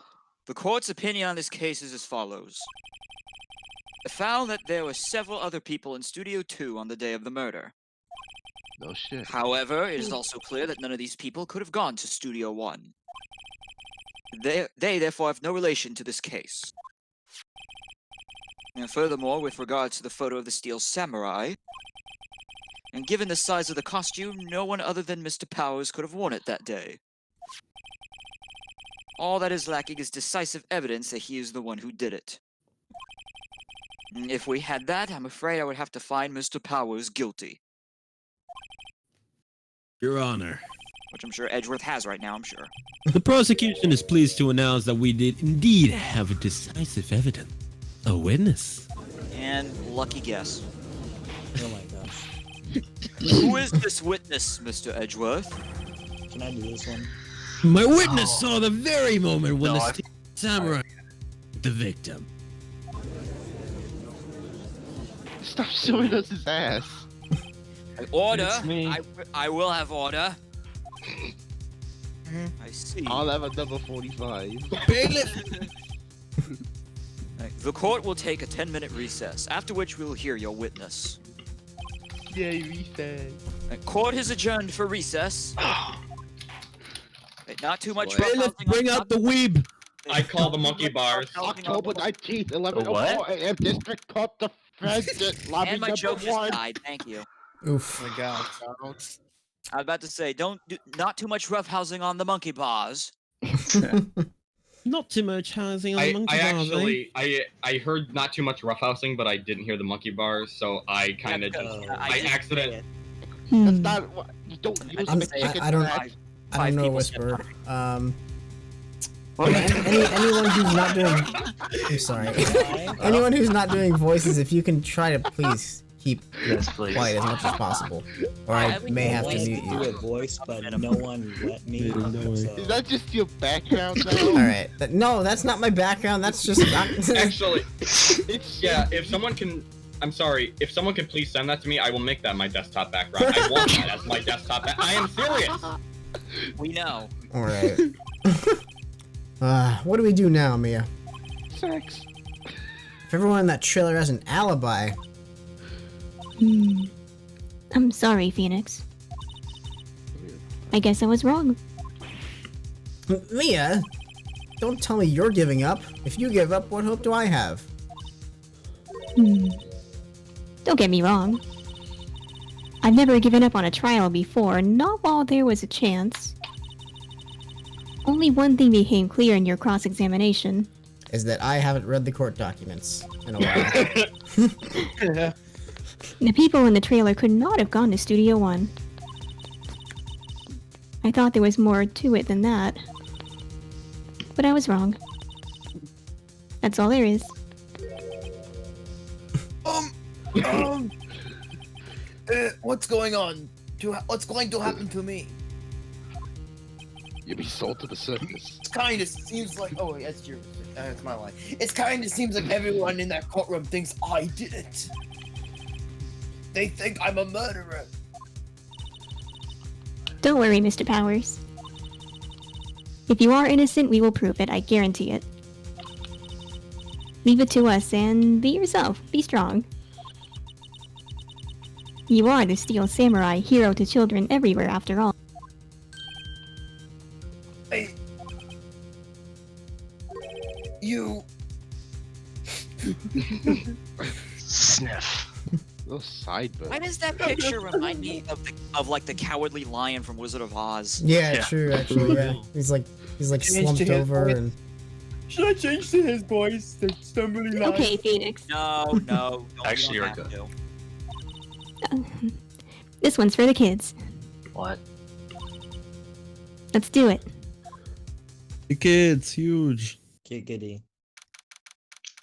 The court's opinion on this case is as follows. It found that there were several other people in Studio 2 on the day of the murder. No shit. However, it is also clear that none of these people could have gone to Studio 1. They therefore have no relation to this case. And furthermore, with regards to the photo of the Steel Samurai, and given the size of the costume, no one other than Mr. Powers could have worn it that day. All that is lacking is decisive evidence that he is the one who did it. If we had that, I'm afraid I would have to find Mr. Powers guilty. Your Honor. Which I'm sure Edgeworth has right now, I'm sure. The prosecution is pleased to announce that we did indeed have a decisive evidence. A witness. And lucky guess. Oh my gosh. Who is this witness, Mr. Edgeworth? Can I do this one? My witness saw the very moment when No, the I- Steel Samurai the victim. Stop showing us his ass. Order! It's me. I will have order. I see. I'll have a number 45. The court will take a 10-minute recess, after which we will hear your witness. Yay, recess. Court is adjourned for recess. Not too much Hey, let's bring out the weeb. I call the monkey bars. October 19th, 11:04 What? a.m. District Court Defendant Lobby And my number joke just 1. died, thank you. Oof. Oh my god. I was about to say, not too much roughhousing on the monkey bars. Not too much housing on the monkey I bars, actually, I heard not too much roughhousing, but I didn't hear the monkey bars, so I kind of just, I accident. That's not what you don't use I'm- the chicken I don't- flag. I don't know people Whisper. Anyone who's not doing... I'm sorry. Anyone who's not doing voices, if you can try to please keep Yes, please. quiet as much as possible, or I may have to mute do you. a voice, but no one let me. So. Is that just your background now? All right. No, that's not my background. That's just. Actually, yeah. If someone can, I'm sorry. If someone can please send that to me, I will make that my desktop background. I want that as my desktop. I am serious. We know. All right. What do we do now, Mia? Sex. If everyone in that trailer has an alibi. I'm sorry, Phoenix. I guess I was wrong. Mia, don't tell me you're giving up. If you give up, what hope do I have? Don't get me wrong. I've never given up on a trial before, not while there was a chance. Only one thing became clear in your cross-examination. Is that I haven't read the court documents in a while. The people in the trailer could not have gone to Studio One. I thought there was more to it than that. But I was wrong. That's all there is. What's going on? What's going to happen to me? You'll be sold to the circus. It kind of seems like. Oh, that's your. That's my line. It kind of seems like everyone in that courtroom thinks I did it. They think I'm a murderer. Don't worry, Mr. Powers. If you are innocent, we will prove it, I guarantee it. Leave it to us and be yourself. Be strong. You are the Steel Samurai, hero to children everywhere after all. Hey. You. Sniff. Little sideburn. Why does that picture remind me of like the Cowardly Lion from Wizard of Oz? Yeah, true, actually, yeah. He's like slumped over and... Should I change to his voice? The stumbling line. Okay, Phoenix. No. Don't, Actually, you you're don't have good. to. This one's for the kids. What? Let's do it. The kids, huge. Giggity.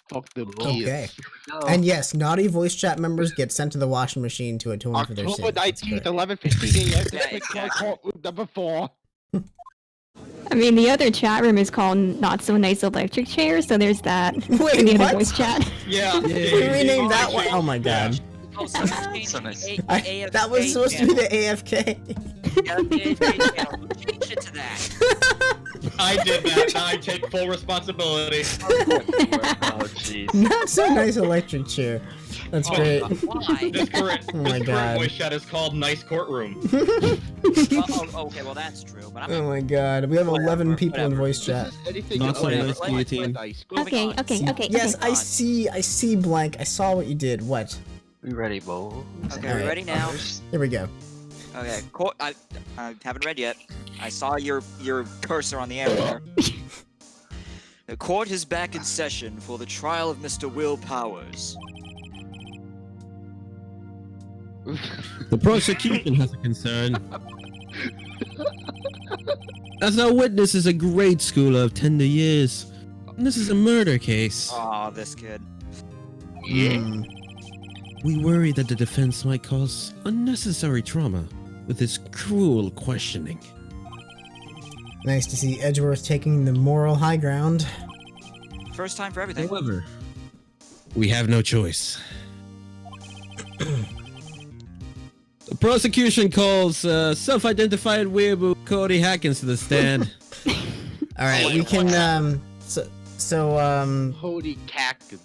Fuck them Okay. kids. And yes, naughty voice chat members get sent to the washing machine to atone for their sins. October That's 19th, correct. 11:15 a.m. Yeah, exactly. Courtroom number 4. I mean, the other chat room is called Not So Nice Electric Chair, so there's that. Wait, in the what? other voice chat. Yeah. We renamed that one. Oh my god. Oh, so change So nice. the That was supposed to be the AFK. Change it to that. I did that. I take full responsibility. Oh, jeez. Not so nice electric chair. That's great. Why? This current, Oh my this current god. voice chat is called Nice Courtroom. Okay, well that's true, but I'm Oh my god. We have 11 people in whatever. voice chat. Anything Not so else? nice guillotine. Okay, okay. Yes, I see Blank. I saw what you did. What? We ready, Bo? Okay, Alright. we're ready now. Here we go. Okay, court. I haven't read yet. I saw your cursor on the air there. The court is back in session for the trial of Mr. Will Powers. The prosecution has a concern. As our witness is a grade schooler of tender years, and this is a murder case. Aw, this kid. Hmm. We worry that the defense might cause unnecessary trauma with this cruel questioning. Nice to see Edgeworth taking the moral high ground. First time for everything. However, we have no choice. The prosecution calls self-identified weeaboo Cody Hackins to the stand. Alright, we can, Holy cactus.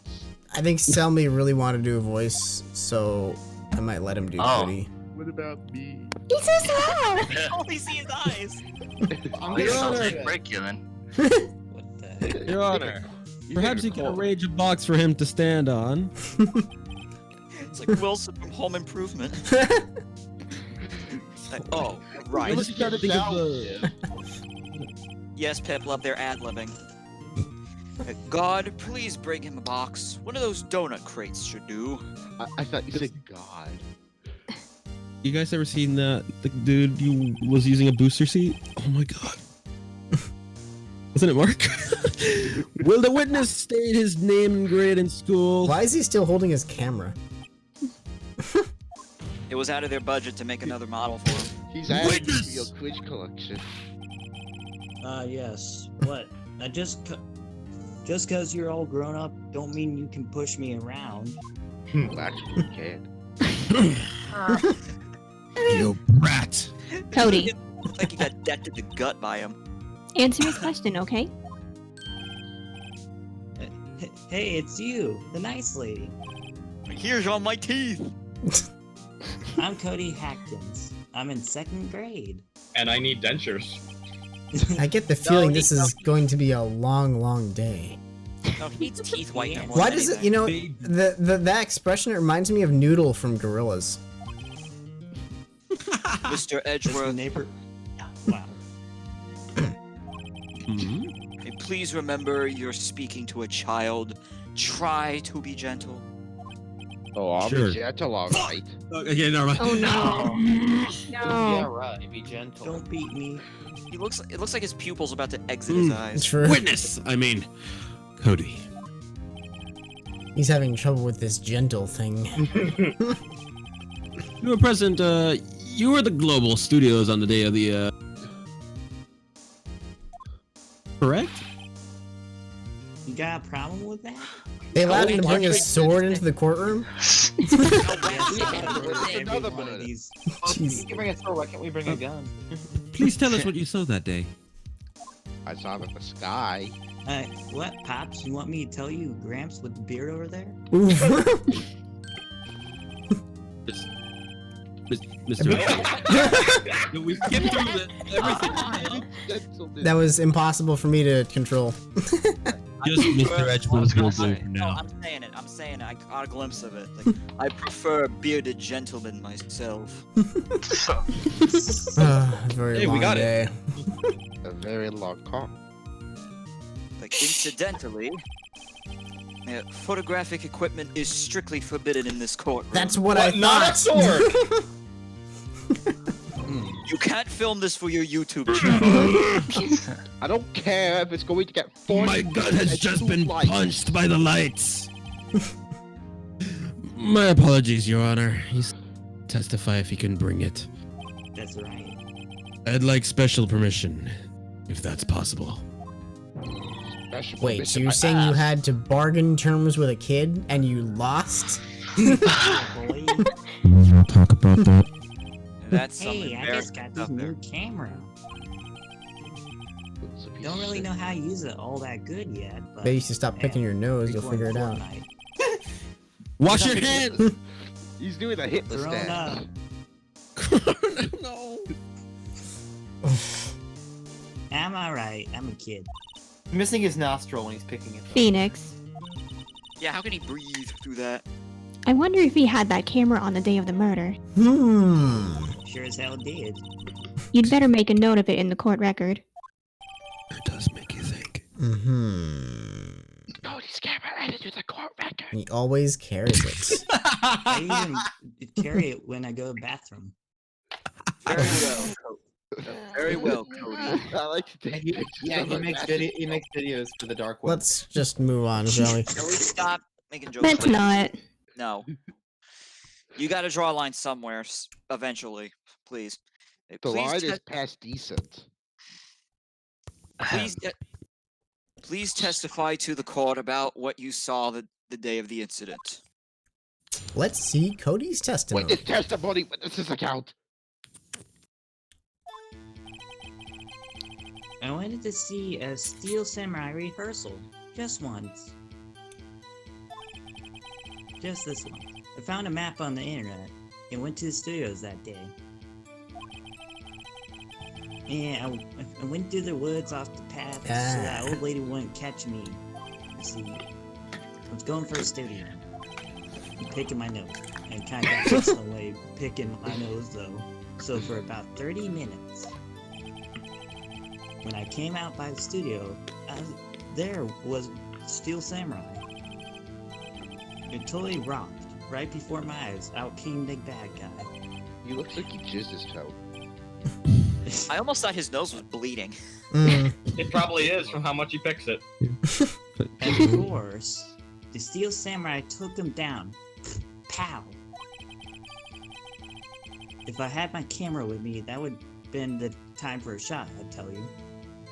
I think Selmy really wanted to do a voice, so I might let him do Cody. What about me? He's so sad! I only see his eyes. Oh, it sounds like break you then. What the heck? Your Honor, perhaps you can arrange a box for him to stand on. It's like Wilson from Home Improvement. Like, oh, right. Let's try to think of the... Yes, Pip, love their ad-libbing. God, please bring him a box. One of those donut crates should do. I thought you said God. You guys ever seen the dude who was using a booster seat? Oh my god. Wasn't it Mark? Will the witness state his name and grade in school? Why is he still holding his camera? It was out of their budget to make another model for him. He's adding to your quiz collection. Yes. What? Just cause you're all grown up, don't mean you can push me around. Well, actually, you can. You brat. Cody, Looks like he got decked in the gut by him. answer his question, okay? Hey, it's you, the nice lady. Here's all my teeth. I'm Cody Hackins. I'm in 2nd grade. And I need dentures. I get the feeling this is going to be a long, long day. No, he needs teeth whitening. more Why than does it, anything. you know, that expression it reminds me of Noodle from Gorillaz. Mr. Edgeworth. Neighbor. Wow. Hey, please remember you're speaking to a child. Try to be gentle. Oh, I'll Sure. be gentle, alright. Okay, never mind. Oh no. Yeah, No. right. Be gentle. Don't beat me. It looks like his pupil's about to exit his eyes. True. Witness. I mean, Cody. He's having trouble with this gentle thing. You were present. You were at the Global Studios on the day of the. Correct. You got a problem with that? They allowed him to bring a sword into the courtroom? Yes, another one of one. these. Jeez. You can bring a sword. Why can't we bring a gun? Please tell us what you saw that day. I saw him in the sky. What, Pops? You want me to tell you Gramps with the beard over there? Mr. We skipped through everything. That was impossible for me to control. Just Mr. Edgeworth will do for No, now. I'm saying it. I caught a glimpse of it. Like, I prefer a bearded gentleman myself. Very Hey, we long got day. A very long call. Like, incidentally, photographic equipment is strictly forbidden in this courtroom. That's what I Not a thought. sword! You can't film this for your YouTube channel. I don't care if it's going to get forced. My gun has just been punched by the lights. My apologies, Your Honor. He's testify if he can bring it. That's right. I'd like special permission, if that's possible. Wait, so you're saying you had to bargain terms with a kid and you lost? We'll talk about that. That's some Hey, I just got this embarrassing new camera. Don't really know how to use it all that good yet, but... They used to stop picking your nose, you'll figure it out. Wash your hands! He's doing a Hitler Grown stand. up. No. I'm alright. I'm a kid. Missing his nostril when he's picking it. Phoenix, Yeah, how can he breathe through that? I wonder if he had that camera on the day of the murder. Sure as hell did. You'd better make a note of it in the court record. It does make you think. Cody's camera added to the court record. He always carries it. I even carry it when I go to the bathroom. Very well, very well, Cody. I like to take pictures. Yeah, of he my makes messages. he makes videos for the dark web. Let's just move on, shall we? Can we stop making jokes? Let's like not. No. You gotta draw a line somewhere eventually, please. The Please line te- is past decent. please testify to the court about what you saw the day of the incident. Let's see Cody's testimony. Witness testimony, witness's account. I wanted to see a Steel Samurai rehearsal. Just once. Just this one. I found a map on the internet and went to the studios that day. Yeah, I went through the woods off the path so that old lady wouldn't catch me. You see, I was going for a studio. I'm picking my nose. And kind of got chased away picking my nose though. So for about 30 minutes. When I came out by the studio, there was Steel Samurai. It totally rocked. Right before my eyes, out came the bad guy. He looks like he jizzed his toe. I almost thought his nose was bleeding. It probably is from how much he picks it. And of course, the Steel Samurai took him down. Pow! If I had my camera with me, that would been the time for a shot. I'd tell you.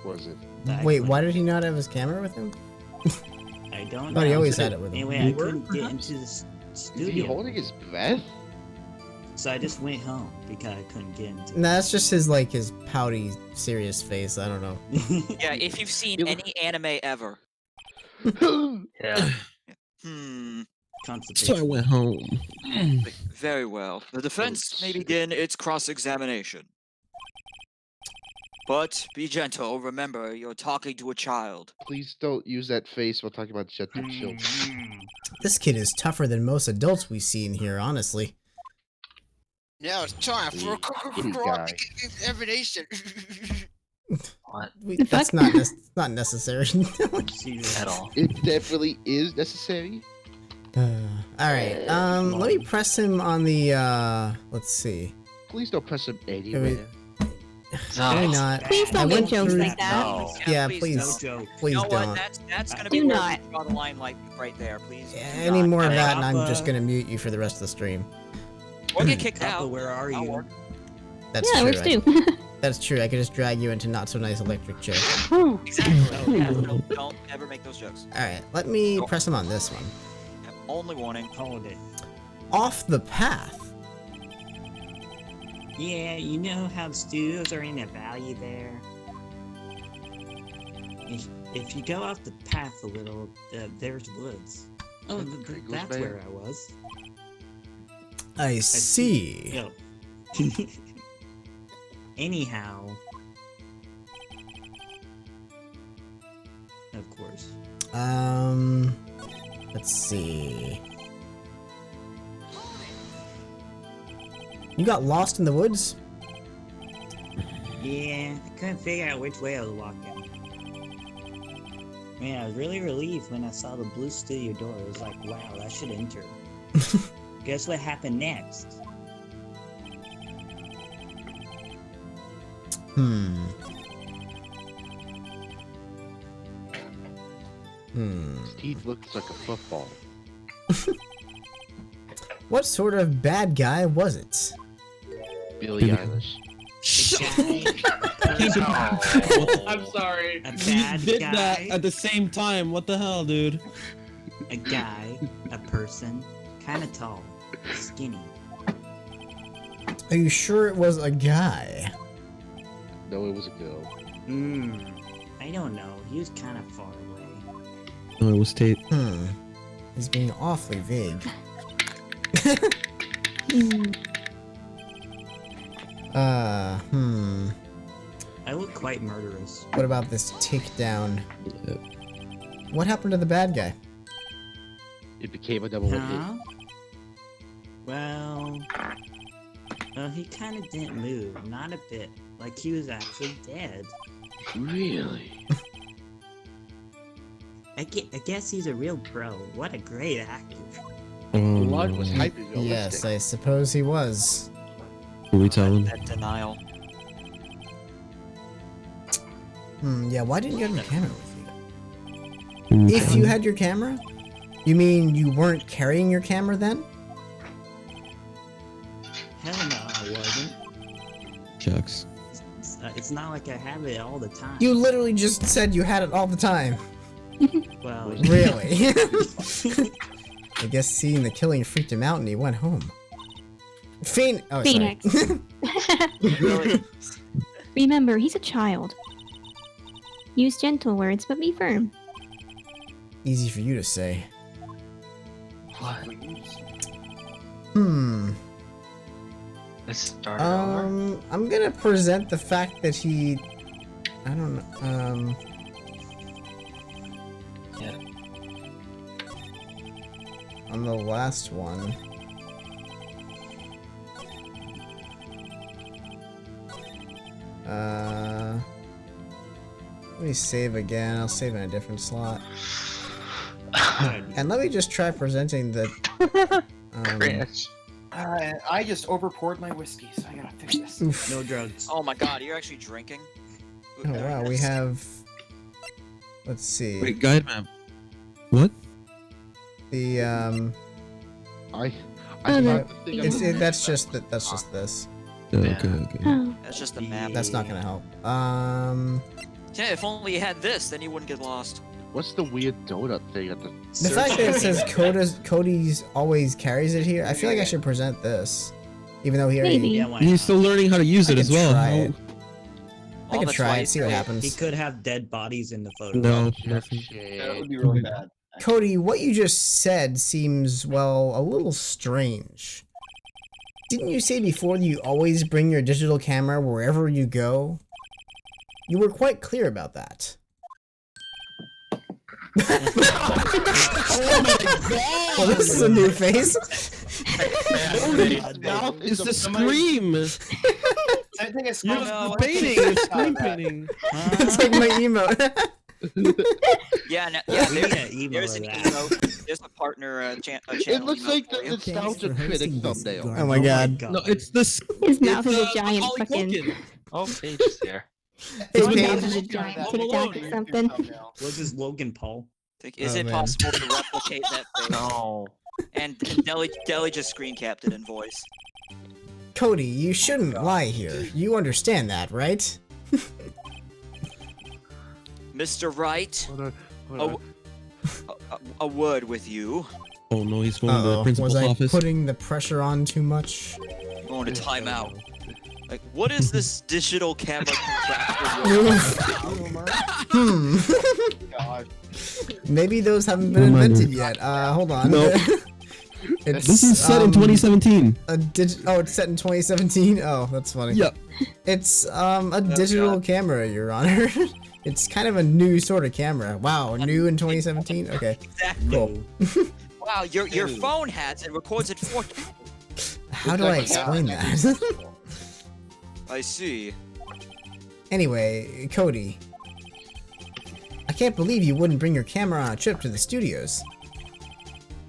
Was it? But I Wait, couldn't. why did he not have his camera with him? I don't Thought he know. always had it with him. Anyway, I couldn't get into the Is he studio, holding his breath? so I just went home because I couldn't get into. Nah, that's just his like his pouty, serious face. I don't know. Yeah, if you've seen any anime ever. Yeah. So I went home. Very well. The defense may begin its cross-examination. But be gentle. Remember, you're talking to a child. Please don't use that face while talking about gentle children. This kid is tougher than most adults we see in here, honestly. Now it's time for a guy. examination. What? That's not necessary. At all. It definitely is necessary. All right. Let me press him on the. Let's see. Please don't press him anywhere. Why not? Please don't I make went jokes through- like that. No. Yeah, please, please, no joke. please You know don't. what? That's gonna Do be where not. we draw the line, like right there. Please. Any more of that, and I'm Papa. just gonna mute you for the rest of the stream. Or get kicked Papa, out. where are That'll you? work. That's Yeah, true. works too. That's true. I could just drag you into not so nice electric chair. Exactly. Yeah, don't ever make those jokes. All right. Let me press him on this one. Only warning. Hold it. Off the path. Yeah, you know how the studios are in a valley there. If you go off the path a little, there's woods. Oh, that's where I was. I see. Yo. Anyhow. Of course. Let's see. You got lost in the woods? Yeah, I couldn't figure out which way I was walking. Man, I was really relieved when I saw the blue studio door. I was like, wow, I should enter. Guess what happened next? His teeth looks like a football. What sort of bad guy was it? Billie Eilish. I'm sorry. A You bad did guy, that at the same time. What the hell, dude? a guy, a person, kind of tall, skinny. Are you sure it was a guy? No, it was a girl. I don't know. He was kind of far away. Oh, it was Tate. He's being awfully vague. I look quite murderous. What about this takedown? What happened to the bad guy? It became a double hit. Huh? Well, he kind of didn't move, not a bit. Like he was actually dead. Really? I guess he's a real pro. What a great actor. Blood was hyper realistic. Yes, I suppose he was. What we tell him? That denial. Yeah, why didn't you have your camera with you? If you had your camera? You mean you weren't carrying your camera then? Hell no, I wasn't. Shucks. It's not like I have it all the time. You literally just said you had it all the time. Well, Really? I guess seeing the killing freaked him out and he went home. Oh, Phoenix. Sorry. Remember, he's a child. Use gentle words, but be firm. Easy for you to say. What? Let's start it over. I'm gonna present the fact that he... I don't know, Yeah. on the last one... Let me save again. I'll save in a different slot. And let me just try presenting the... Crash. I just overpoured my whiskey, so I gotta fix this. Oof. no drugs. Oh my god, you're actually drinking? Oh wow, we have... Let's see. Wait, guide map. What? The I Oh, thought the thing that's just this. Okay. Oh. That's just the map. That's not gonna help. Yeah, if only you had this, then you wouldn't get lost. What's the weird donut thing at the? The fact that it says Cody's always carries it here, I feel like I should present this, even though he already. Maybe. Yeah, why He's not? still learning how to use it I as could well. try it. I Oh, could that's try why it, see what He happens. could have dead bodies in the photo. No. That would be really bad. Cody, what you just said seems, well, a little strange. Didn't you say before that you always bring your digital camera wherever you go? You were quite clear about that. Oh my god! Well, this is a new face. It's the scream! I think it's You're the painting! The scream painting! It's like my emote. Yeah, no, We yeah. need There's, an emo there's of an that. emote. There's a partner channel. It looks like the for you. nostalgia critic thumbnail. Oh my god. No, it's this. His mouth is a it's, giant Macaulay fucking. Culkin. Oh, Paige is there. Hey, His mouth Paige. is a giant Home Tic Alone. Tac or something. Was this Logan Paul? Is Oh, it man. possible to replicate that face? No. And Deli just screen capped it in voice. Cody, you shouldn't lie here. You understand that, right? Mr. Wright, Hold on. a word with you. Oh no, he's going to the Uh-oh. principal's Was I office. putting the pressure on too much? I'm going to time out. Like, what is this digital camera contraption? Hmm. God. Maybe those haven't been invented yet. Hold on. Nope. It's, This is set in 2017. Oh, it's set in 2017? Oh, that's funny. Yep. It's a digital camera, Your Honor. It's kind of a new sort of camera. Wow, new in 2017? Okay, Exactly. cool. Wow, your phone has it, records it for you. How do I explain that? I see. Anyway, Cody. I can't believe you wouldn't bring your camera on a trip to the studios.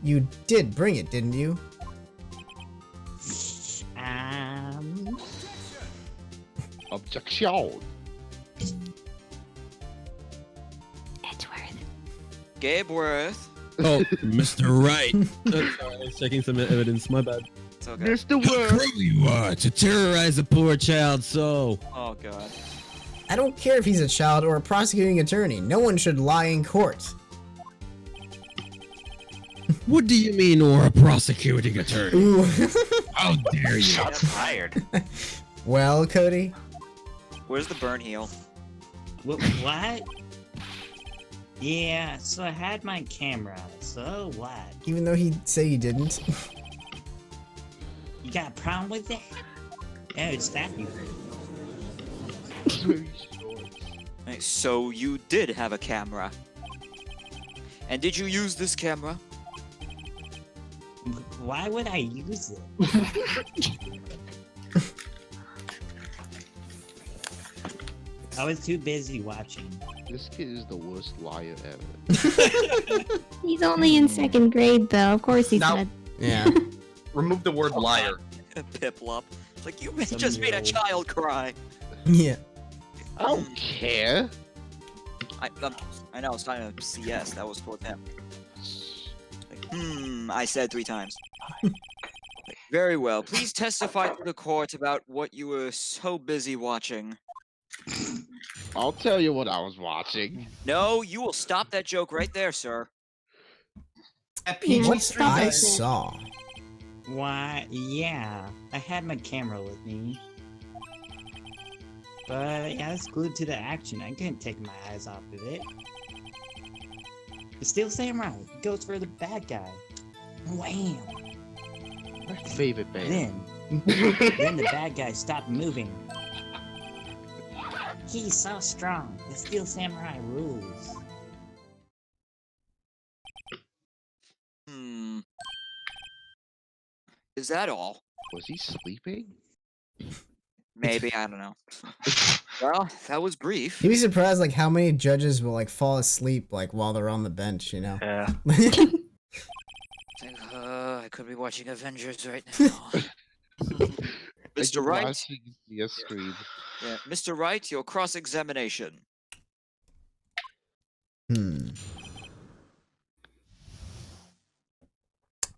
You did bring it, didn't you? Objection. Gabe Worth. Oh, Mr. Wright. Sorry, I was checking some evidence. My bad. It's okay. Mr. How Word. cruel you are to terrorize a poor child so. Oh god. I don't care if he's a child or a prosecuting attorney. No one should lie in court. What do you mean, or a prosecuting attorney? Ooh. How dare you? Shots fired. Well, Cody? Where's the burn heel? What? Yeah, so I had my camera, so what? Even though he'd say he didn't. You got a problem with that? Yeah, it's that you. Hey, so you did have a camera. And did you use this camera? Why would I use it? I was too busy watching. This kid is the worst liar ever. He's only in second grade, though. Of course he's Now- gonna. Yeah. Remove the word liar. Piplup. It's like, you just made a child cry. Yeah. I don't care. I know, it's not a CS. That was for them. Like, I said 3 times. Very well. Please testify to the court about what you were so busy watching. I'll tell you what I was watching. No, you will stop that joke right there, sir. What I saw. Why, yeah, I had my camera with me. But yeah, I was glued to the action. I couldn't take my eyes off of it. It's still Samurai. He goes for the bad guy. Wham! My favorite band. Then the bad guy stopped moving. He's so strong. The Steel Samurai rules. Is that all? Was he sleeping? Maybe, I don't know. Well, that was brief. You'd be surprised like how many judges will like fall asleep like while they're on the bench, you know? Yeah. I could be watching Avengers right now. Mr. Wright? Watching the screen. Yeah, Mr. Wright, your cross-examination.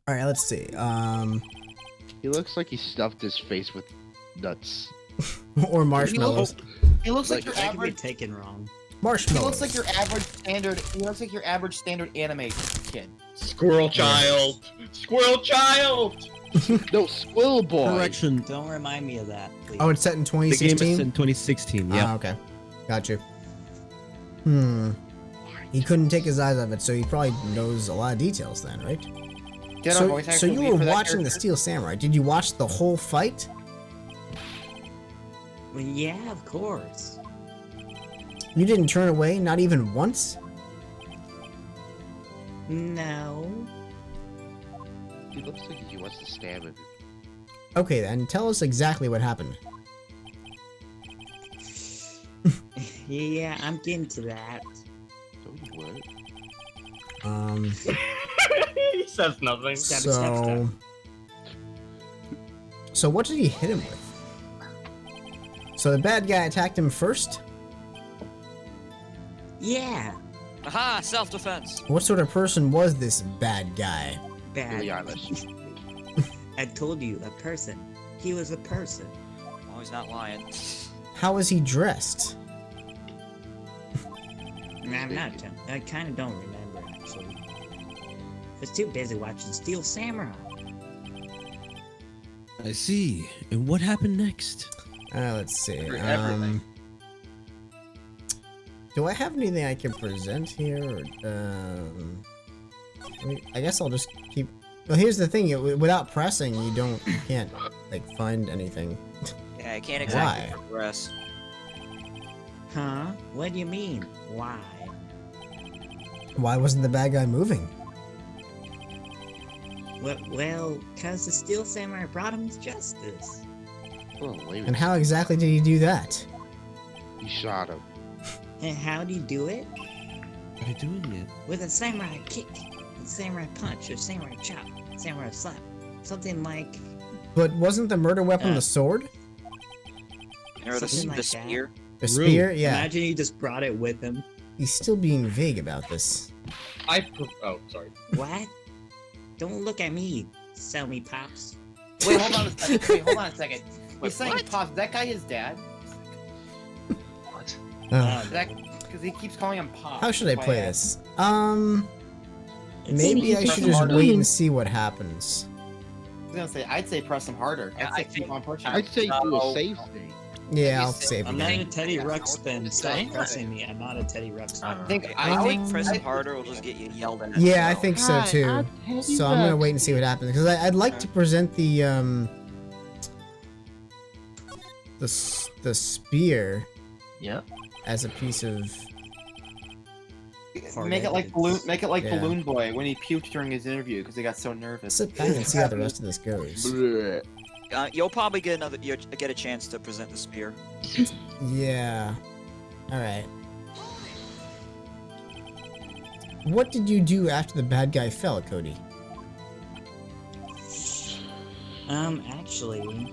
Alright, let's see. He looks like he stuffed his face with nuts. Or marshmallows. He looks like your That could be average. taken wrong. He Marshmallows. looks like your average standard. He looks like your average standard anime kid. Squirrel child. Squirrel child. No, Squill Boy. Correction. Don't remind me of that, please. Oh, it's set in The game is 2016? in 2016. Yeah. Ah, okay. Got you. He couldn't take his eyes off it, so he probably knows a lot of details then, right? Did our voice So actor you leave were for that watching the character? Steel Samurai. Did you watch the whole fight? Well, yeah, of course. You didn't turn away, not even once? No. He looks like he wants to stab him. Okay then, tell us exactly what happened. Yeah, I'm getting to that. Don't what? He says nothing. So what did he hit him with? So the bad guy attacked him first? Yeah, Aha! Self-defense. What sort of person was this bad guy? bad. Billie Eilish. I told you, a person. He was a person. Oh, he's not lying. How was he dressed? I'm not. I kind of don't remember, actually. I was too busy watching Steel Samurai. I see. And what happened next? Let's see. Everything. Do I have anything I can present here? Or, I guess I'll just keep. Well, here's the thing. Without pressing, you can't like find anything. Yeah, I can't exactly Why? progress. Huh? What do you mean? Why? Why wasn't the bad guy moving? Well, cause the Steel Samurai brought him justice. Oh, wait. And how exactly did he do that? He shot him. And how do you do it? What are you doing it? With a samurai kick, a samurai punch, or samurai chop, samurai slap. Something like... But wasn't the murder weapon the sword? Or the Something like that. spear. The spear? Yeah. Imagine he just brought it with him. He's still being vague about this. Oh, sorry. What? Don't look at me, sell me pops. Wait, hold on a second. Wait, hold on a second. He's saying Pops. That guy his dad? What? Because he keeps calling him Pops. How should I That's play why I this? It's- Maybe I press should him just harder. wait and see what happens. was gonna say, I'd say press him harder. I'd say keep on pushing. I'd say do a safe thing. Yeah, I'll save I'm again. not a Teddy Ruxpin. Stop pressing me. I'm not a Teddy Ruxpin. I think pressing harder will just get you yelled at. Yeah, I think so too. So I'm gonna wait and see what happens because I'd like to present the spear. Yep. As a piece of. Make it like balloon. Make it like Yeah. Balloon Boy when he puked during his interview because he got so nervous. Sit back and see how the rest of this goes. You'll probably get get a chance to present the spear. Yeah. All right. What did you do after the bad guy fell, Cody? Actually,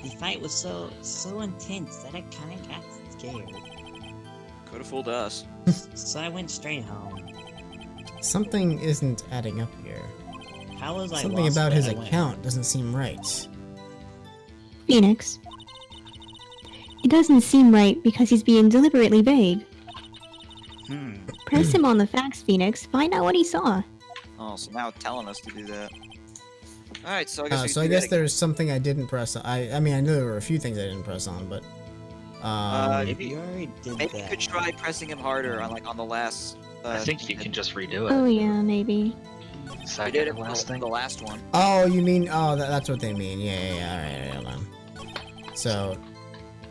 the fight was so intense that I kind of got scared. Could have fooled us. So I went straight home. Something isn't adding up here. How was I Something lost about when his I went account doesn't seem right. Phoenix. It doesn't seem right because he's being deliberately vague. Press him on the facts, Phoenix. Find out what he saw. Oh, so now telling us to do that. All right, so I guess. So I guess there's something I didn't press on. I mean, I know there were a few things I didn't press on, but. Maybe you already did maybe you that. could try pressing him harder on the last. I think you can just redo it. Oh yeah, maybe. We Second did to it last thing. the last one. Oh, you mean? Oh, that's what they mean. Yeah. Alright, hold on. So,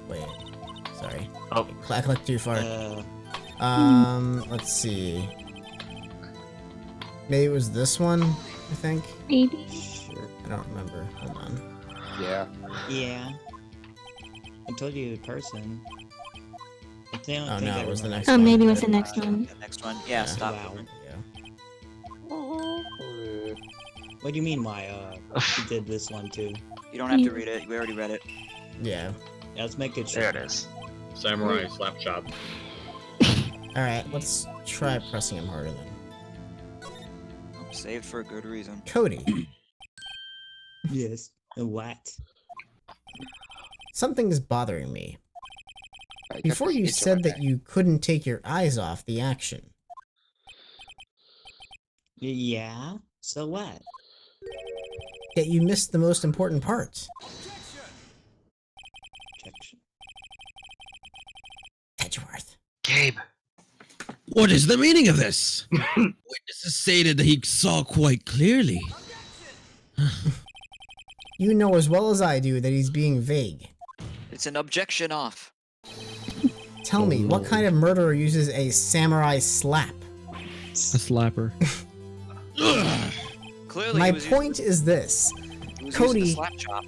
wait. Sorry. Oh. I clicked too far. Let's see. Maybe it was this one, I think. Maybe. I don't remember. Hold on. Yeah. Yeah. I told you in person. It's the only Oh, thing no, I it was the remember. next Oh, one. maybe it was the next one. The next one. Yeah, stop. What do you mean why you did this one too? You don't have to read it. We already read it. Yeah. Yeah, let's make it sure. There it is. Samurai slap chop. Alright, let's try pressing him harder then. Saved for a good reason. Cody. Yes. What? Something's bothering me. I got Before this you itch on said my that back. you couldn't take your eyes off the action. Yeah? So what? Yet you missed the most important part. Objection. Edgeworth. Gabe. What is the meaning of this? Witnesses stated that he saw quite clearly. You know as well as I do that he's being vague. It's an objection off. Tell me, what kind of murderer uses a samurai slap? A slapper. Clearly, My he was point is this. he was Cody, using the slap chop.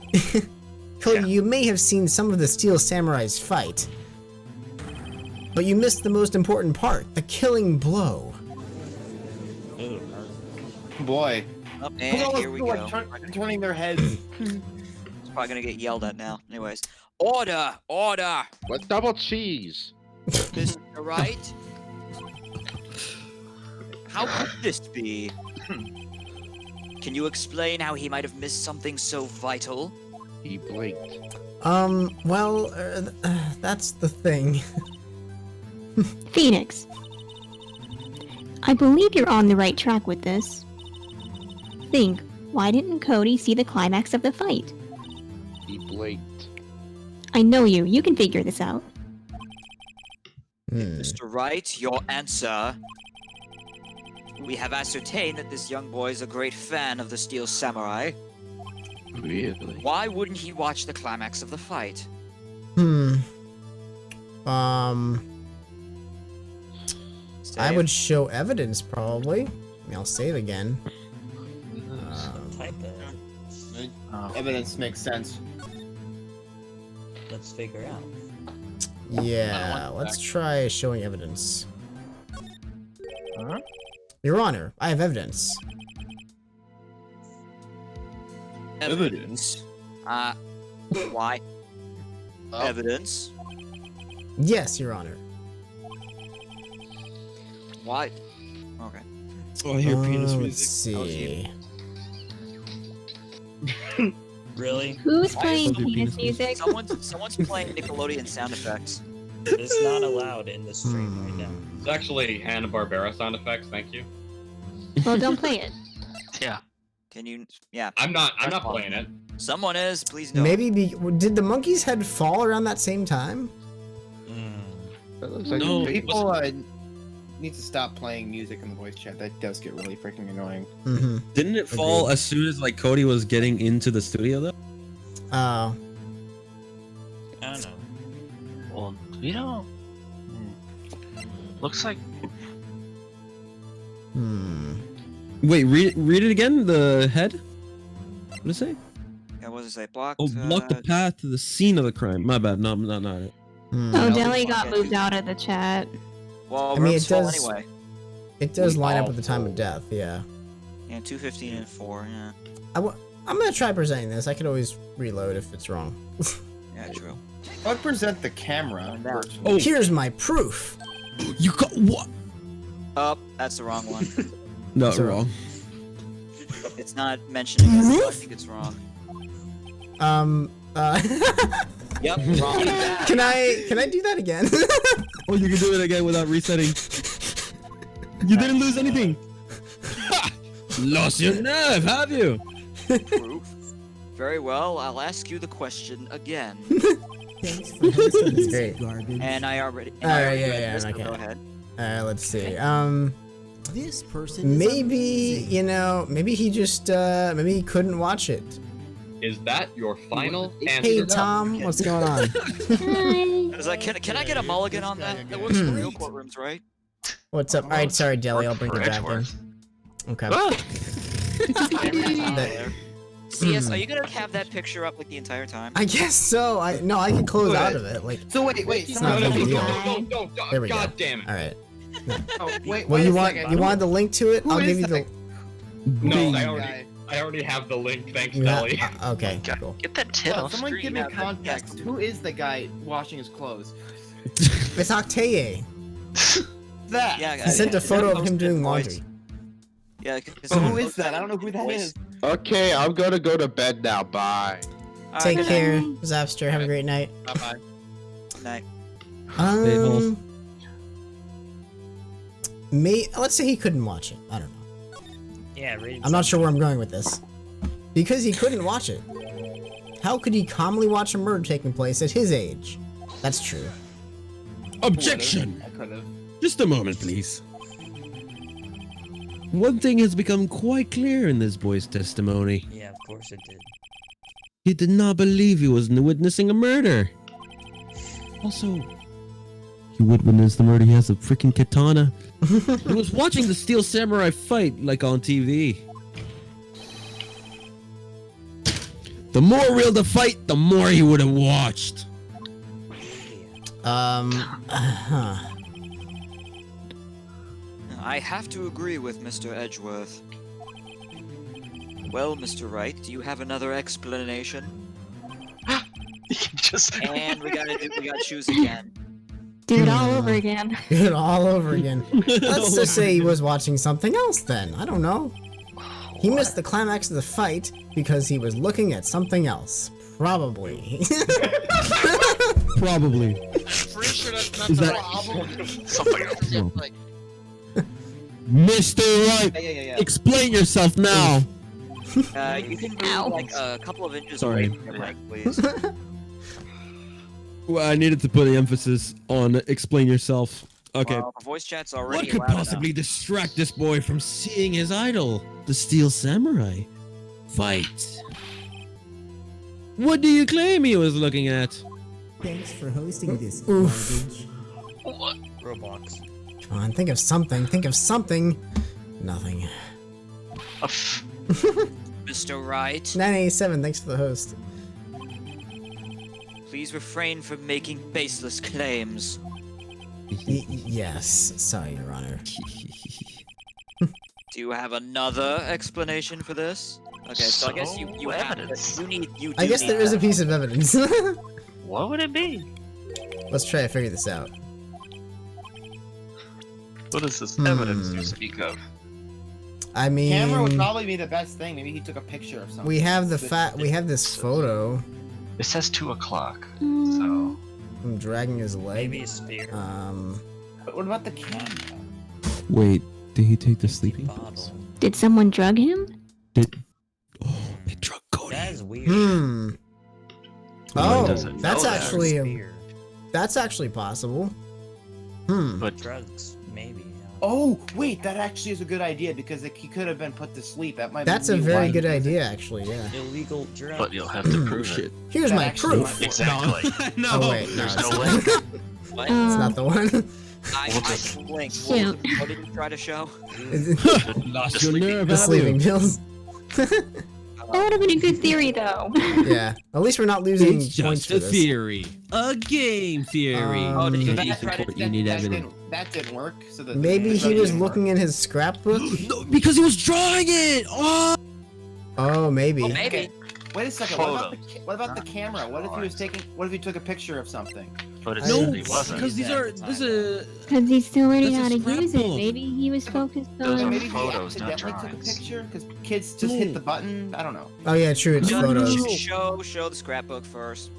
Cody, you may have seen some of the Steel Samurais fight, but you missed the most important part, the killing blow. Ooh, Boy. Up, Look at and all those here we people, go. like, turning their heads. It's probably gonna get yelled at now. Anyways, order, order. What double cheese? Mr. Wright. How could this be? Can you explain how he might have missed something so vital? He blinked. Well, that's the thing. Phoenix. I believe you're on the right track with this. Think, why didn't Cody see the climax of the fight? He blinked. I know you. You can figure this out. Mr. Wright, your answer. We have ascertained that this young boy is a great fan of the Steel Samurai. Really? Why wouldn't he watch the climax of the fight? I would show evidence, probably. I mean, I'll save again. Type it. Evidence makes sense. Let's figure out. Yeah, let's try showing evidence. Huh? Your Honor, I have evidence. Evidence? Why? Evidence? Yes, Your Honor. Why? Okay. Oh, I hear penis Let's music. see. Really? Who's Why playing is there penis penis music? Someone's playing Nickelodeon sound effects. It's not allowed in the stream right now. It's actually Hanna-Barbera sound effects, thank you. Well, don't play it. Yeah. Can you? Yeah. I'm not playing it. Someone is. Please don't. Maybe did the monkey's head fall around that same time? That looks like No. People need to stop playing music in the voice chat. That does get really freaking annoying. Mm-hmm. Didn't it fall as soon as like Cody was getting into the studio though? Oh. I don't know. Well, we don't. Looks like. Wait, read it again. The head. What did it say? Yeah, what does it say? Block. Oh, block the path to the scene of the crime. My bad. No, not it. Oh, Deli got moved out of the chat. Well, I mean, room's it full does. anyway. It does We line up all with the time of full. death. Yeah. Yeah, 2:15 and 4. Yeah. I'm gonna try presenting this. I could always reload if it's wrong. Yeah, true. I would present the camera. Oh, Here's my proof. you got what? Oh, that's the wrong one. No, Sorry. wrong. It's not mentioning it, so I think it's wrong. Yep, wrong. Can I do that again? Oh, you can do it again without resetting. You didn't lose anything. Lost your nerve, have you? Proof. Very well, I'll ask you the question again. Thanks for hosting That's this great. garbage. And I already. Alright, read yeah, this, so okay. Go ahead. Let's see. This person is Maybe amazing. you know, maybe he just maybe he couldn't watch it. Is that your final answer? Hey Tom, what's going on? Is that, can I get a mulligan on that? That works for real courtrooms, right? What's up? All right, sorry, Deli. I'll bring you back in. Okay. That- CS, are you gonna have that picture up like the entire time? I guess so. I can close out of it. Like So wait, it's not a big deal. Don't, There we go. God damn it. All right. Oh, wait, Well, wait you a want second. you wanted the link to it? Who I'll is give you that? the. No, Guy. I already have the link. Thanks, You have- Nelly. Okay, cool. Get that tit Well, off someone screen. give me context. Who is the guy washing his clothes? It's Octeye. That. Yeah, He sent a photo of him posted doing voice. laundry. Yeah, So who is that? I don't know who that is. Okay, I'm gonna go to bed now. Bye. Take good care, Zapster. Have a great night. Bye-bye. night. Um, let's say he couldn't watch it. I don't know. Yeah, rated I'm not sure where I'm going with this. Because he couldn't watch it. How could he calmly watch a murder taking place at his age? That's true. Objection! I could have. Just a moment, please. One thing has become quite clear in this boy's testimony. Yeah, of course it did. He did not believe he was witnessing a murder. Also, he would witness the murder. He has a freaking katana. He was watching the Steel Samurai fight, like on TV. The more real the fight, the more he would have watched. I have to agree with Mr. Edgeworth. Well, Mr. Wright, do you have another explanation? And we gotta choose again. Do it all over again. Do it all over again. Let's just say he was watching something else then. I don't know. He missed the climax of the fight because he was looking at something else. Probably. Probably. Pretty sure that's not Is the that- problem. Something else. Oh. Like, Mr. Wright, Yeah. explain yourself now. You can move like a couple of inches Sorry. away from your mic, please. Well, I needed to put the emphasis on explain yourself. Okay. Well, the voice chat's already What could loud possibly distract this boy from seeing his idol, the Steel Samurai, fight? What do you claim he was looking at? Thanks for hosting this Oof. garbage. Roblox. Come on, think of something. Think of something. Nothing. Mr. Wright, 987, thanks for the host. please refrain from making baseless claims. Yes, sorry, Your Honor. Do you have another explanation for this? Okay, so I guess you have evidence. you I do guess need there is a that. piece of evidence. What would it be? Let's try to figure this out. What is this evidence you speak of? I mean, Camera would probably be the best thing. Maybe he took a picture of something. we have we have this photo. It says 2 o'clock. Mm, I'm dragging his leg. Maybe a spear. But what about the camera? Wait, did he take the sleeping pills? Bottle. did someone drug him? They drug Cody. That is weird. Oh, doesn't know that's that. actually Spear. that's actually possible. But Drugs, maybe. Oh, wait, that actually is a good idea because he could have been put to sleep. That might That's be a very why good he was- idea, actually. Yeah. Illegal drugs. but you'll have to prove it. Here's That my actually proof. might work. Exactly. No. Oh wait, no, There's it's no not. way. What? It's not the one. I blinked. Shoot. What did you try to show? Lost The your sleeping nerve, The have sleeping you? pills. That would have been a good theory, though. Yeah. At least we're not losing It's points just for a this. theory. A game theory. Oh, did you In that Eastern try to- Court, you need evidence. That didn't work. So Maybe he was looking in his scrapbook. No, because he was drawing it. Oh. Oh, maybe. Well, maybe. Wait a second. What about the camera? What if he was taking? What if he took a picture of something? But it No, said he wasn't. because these are this is Because he's still learning That's how a to use it. scrapbook. Maybe he was focused Those are on. Maybe he photos, not accidentally took a drawings. picture because kids just hit the button. I don't know. Oh yeah, true. It's No, photos. Show the scrapbook first.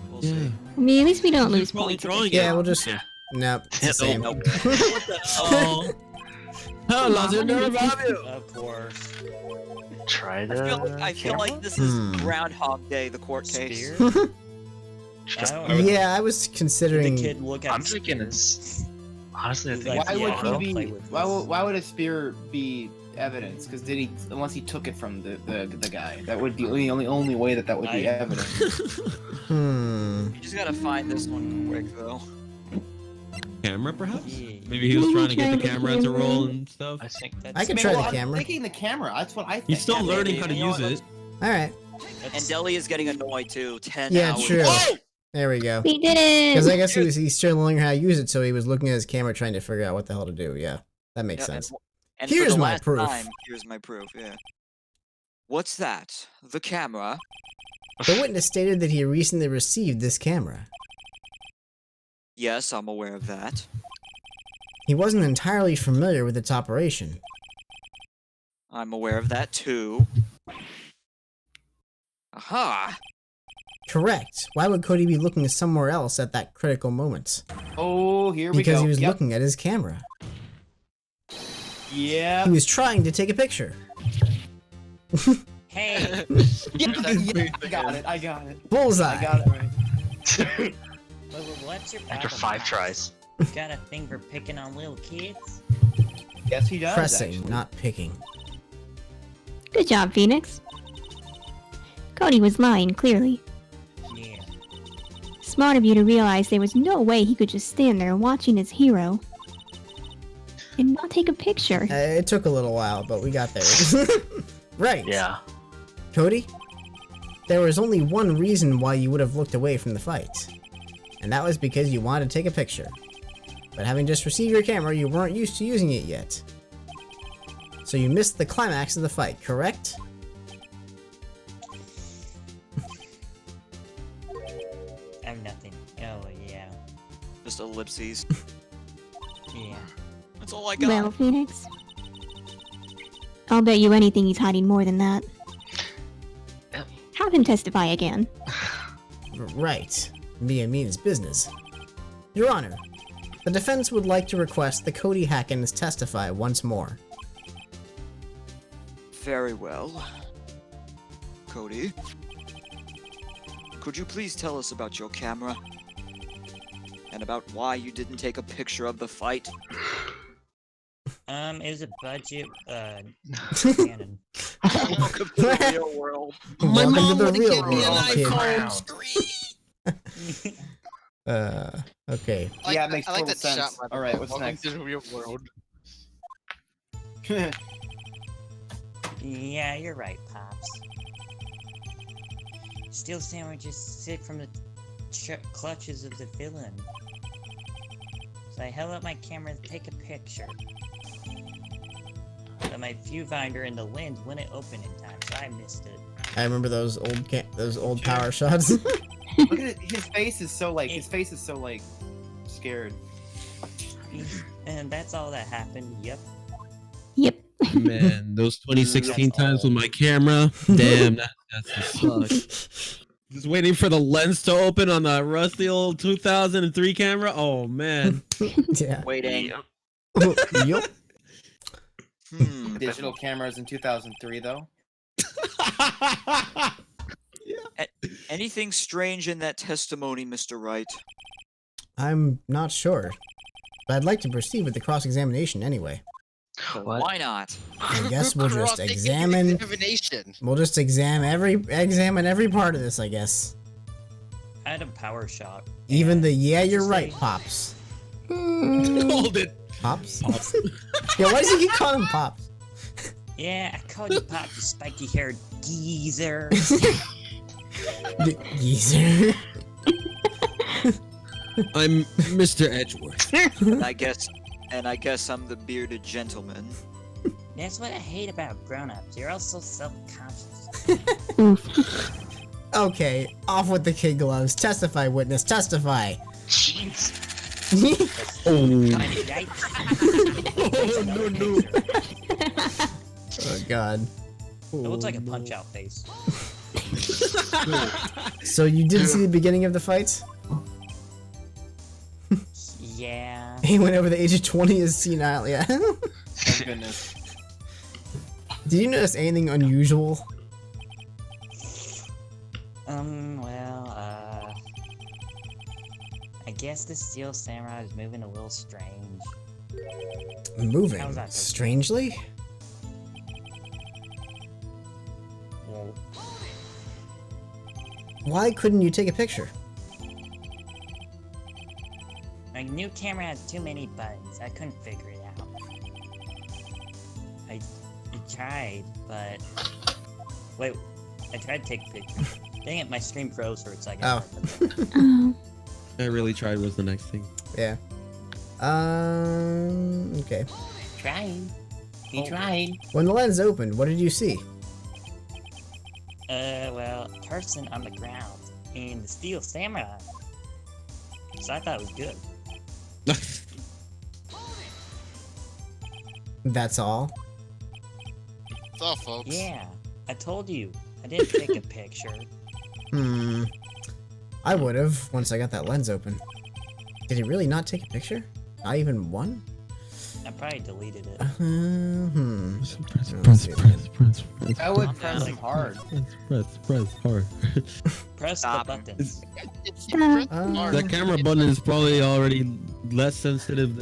We'll see. yeah. I mean, at least we don't He's lose probably points. drawing Yeah, it. we'll just. Yeah. Nope. It's the Nope. same. Nope. Oh. How lost your nerve, have you? Of course. Try I the feel like camera? this is Groundhog Day, the court case. Spear? I don't know. Yeah, I was Did considering. the kid look at I'm thinking it's honestly I He's think like, Why it's would yeah, he I'll be? play with Why would a spear be evidence? Because did he? Unless he took it from the guy, that would be the only way that would be evidence. Hmm. You just gotta find this one quick, though. Camera, perhaps? Yeah. Maybe he was trying to get the camera to roll and stuff. I think I could try the I'm camera. thinking the camera. That's what I think. He's still Yeah, learning maybe. how to You know use what, it. All right. And Deli is getting annoyed too. 10 Yeah, hours. true. Whoa! There we go. We did it! Because I guess he's still learning how to use it, so he was looking at his camera trying to figure out what the hell to do. Yeah, that makes Yeah, sense. And Here's for the my last proof. Time, here's my proof. Yeah. What's that? The camera. The witness stated that he recently received this camera. Yes, I'm aware of that. He wasn't entirely familiar with its operation. I'm aware of that too. Aha! Correct. Why would Cody be looking somewhere else at that critical moment? Oh, here we go. Because he was looking at his camera. Yeah. He was trying to take a picture. Hey! I got it. Bullseye. I got it right. What's your After problem, 5 Pops? tries. You got a thing for picking on little kids? Yes, he does. Pressing, actually. not picking. Good job, Phoenix. Cody was lying, clearly. Yeah. Smart of you to realize there was no way he could just stand there watching his hero and not take a picture. It took a little while, but we got there. Right. Yeah. Cody, there was only one reason why you would have looked away from the fight. And that was because you wanted to take a picture. But having just received your camera, you weren't used to using it yet. So you missed the climax of the fight, correct? I'm nothing. Oh, yeah. Just ellipses. Yeah. That's all I got. Well, Phoenix, I'll bet you anything he's hiding more than that. Have him testify again. Right. Mia means business. Your Honor, the defense would like to request that Cody Hackins testify once more. Very well. Cody, could you please tell us about your camera? And about why you didn't take a picture of the fight? It was a budget, Canon. Welcome to the real world. Welcome to the real world, kid. Okay. Yeah, it makes I like total that sense. shot, by the All right, way. what's Welcome next? to the real world. Yeah, you're right, Pops. Steel sandwiches sick from the clutches of the villain. So I held up my camera to take a picture. But my viewfinder and the lens wouldn't open in time, so I missed it. I remember those old power shots. Look at it. His face is so like scared. And that's all that happened. Yep. Yep. Man, those 2016 times with my camera. Damn, that's sucks. Just waiting for the lens to open on the rusty old 2003 camera. Oh man. Yeah. Waiting. Yup. Digital cameras in 2003, though. Anything strange in that testimony, Mr. Wright? I'm not sure. But I'd like to proceed with the cross-examination anyway. Why not? I guess we'll just examine. We'll just examine every part of this, I guess. I had a power shot. Even the you're right, Pops. Hold it. Pops? Yeah, why does he keep calling him Pops? Yeah, I called you Pop, you spiky-haired geezer. Geezer. I'm Mr. Edgeworth. And I guess I'm the bearded gentleman. That's what I hate about grown-ups. You're all so self-conscious. Okay, off with the kid gloves. Testify, witness, testify. Jeez. Oh. No. Oh god. It looks like a punch-out face. So you did see the beginning of the fight? Yeah. Anyone over the age of 20 is senile, yeah. Thank goodness. Did you notice anything unusual? Well, I guess the steel samurai is moving a little strange. Moving? How's that? Strangely? Well, Why couldn't you take a picture? my new camera has too many buttons. I couldn't figure it out. I tried, but... Wait, I tried to take a picture. Dang it, my stream froze for a second. Oh. I really tried was the next thing. Yeah. Okay. Trying. He tried. When the lens opened, what did you see? Well, a person on the ground and the steel samurai. So I thought it was good. That's all? That's all, folks. Yeah, I told you. I didn't take a picture. I would have once I got that lens open. Did he really not take a picture? Not even one? I probably deleted it. Press. I would press him hard. Press hard. Press the buttons. That camera button is probably already less sensitive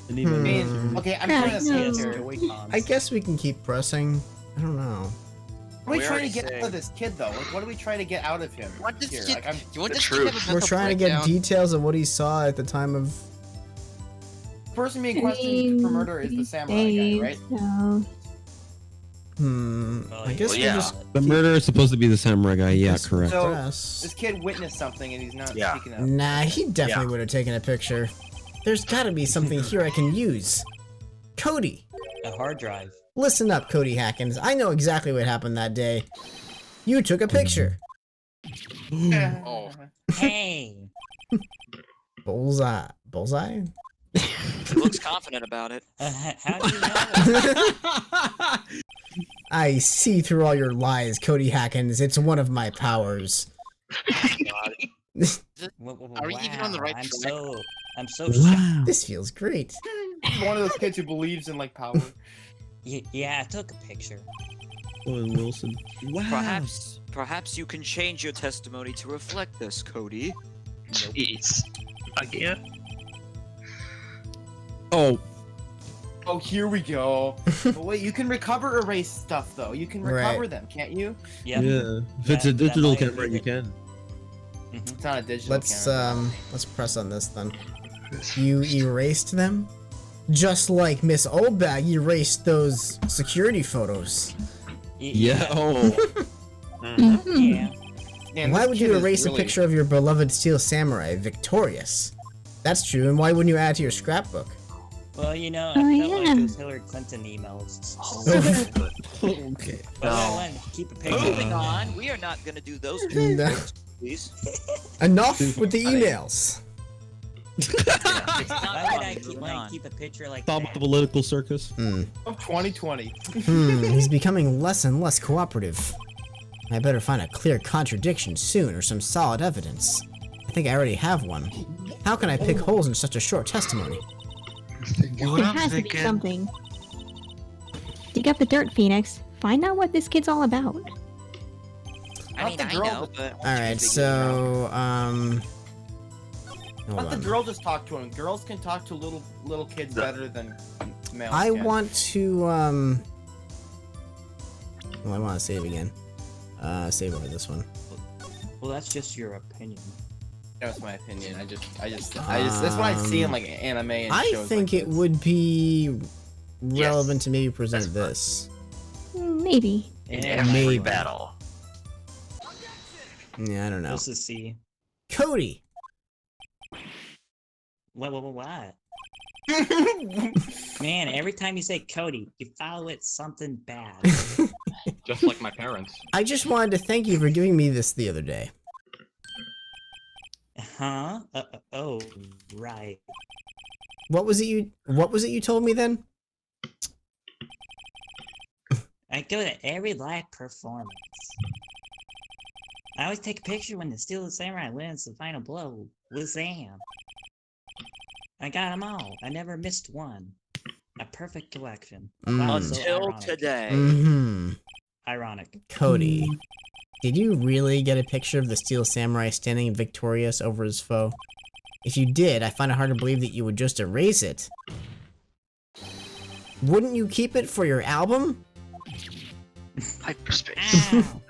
than even. Okay, I'm trying to see it here. I guess we can keep pressing. I don't know. What are we trying to get out of this kid, though? Like, what are we trying to get out of him? What does here? kid? Like, I'm You want the this kid to have a We're mental trying to get breakdown? details of what he saw at the time of. The person being questioned for murder is the samurai guy, right? I guess we're just. The murderer is supposed to be the samurai guy. Yeah, correct. So Press. this kid witnessed something and he's not speaking up. Nah, he definitely would have taken a picture. There's gotta be something here I can use. Cody! A hard drive. Listen up, Cody Hackins. I know exactly what happened that day. You took a picture. Oh. Hey! Bullseye. Bullseye? He looks confident about it. How do you know? I see through all your lies, Cody Hackins. It's one of my powers. Are we even on the right track? I'm so shocked. This feels great. One of those kids who believes in like power. Yeah, I took a picture. Owen Wilson. Wow. Perhaps you can change your testimony to reflect this, Cody. Jeez. Again? Oh. Oh, here we go. But wait, you can recover erased stuff though. You can recover Right. them, can't you? Yep. Yeah. If it's a digital camera, you can. It's not a digital Let's camera. let's press on this then. You erased them? Just like Miss Oldbag erased those security photos. Yeah. Oh. Yeah. Man, Why this would kid you is erase really- a picture of your beloved steel samurai, victorious? That's true, and why wouldn't you add it to your scrapbook? Well, you know, Oh, I felt like yeah. those Hillary Clinton emails. Okay. But I wanted to keep a picture. Moving on, we are not going to do those Nah. please. Enough with the emails. Why would I want to keep a picture like Stop that? the political circus. Of 2020. He's becoming less and less cooperative. I better find a clear contradiction soon or some solid evidence. I think I already have one. How can I pick holes in such a short testimony? There has to be something. Dig up the dirt, Phoenix. Find out what this kid's all about. I mean, I know, but Alright, so, hold Let the on. girl just talk to him. Girls can talk to little kids better than males I can. want to, well, I want to save again. Save over this one. Well, that's just your opinion. That's my opinion. I just that's what I see in like anime and I shows. think like it would be relevant to maybe present this. Maybe. In every Maybe. battle. Yeah, I don't know. Let's just see. Cody! What? Man, every time you say Cody, you follow it something bad. Just like my parents. I just wanted to thank you for giving me this the other day. Huh? Oh, right. What was it you told me then? I go to every live performance. I always take a picture when the Steel Samurai wins the final blow with Sam. I got them all. I never missed one. A perfect collection. Wow, so until ironic. today. Mm-hmm. Ironic. Cody, did you really get a picture of the Steel Samurai standing victorious over his foe? If you did, I find it hard to believe that you would just erase it. Wouldn't you keep it for your album? Hyperspace. Ow.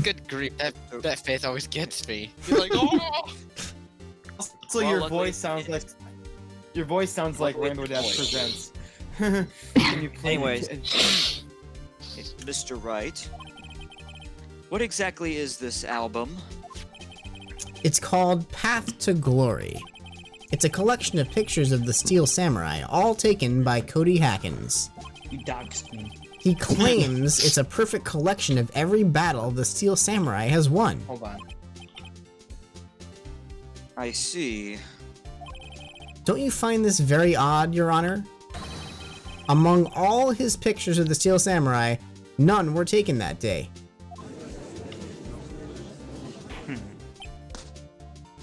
Good grief, that face always gets me. You're like, oh! So Well, your luckily- voice sounds like Rainbow Dash presents. Can you play Anyways, Mr. Wright, what exactly is this album? It's called Path to Glory. It's a collection of pictures of the Steel Samurai, all taken by Cody Hackins. You doxed me. He claims it's a perfect collection of every battle the Steel Samurai has won. Hold on. I see. Don't you find this very odd, Your Honor? Among all his pictures of the Steel Samurai, none were taken that day.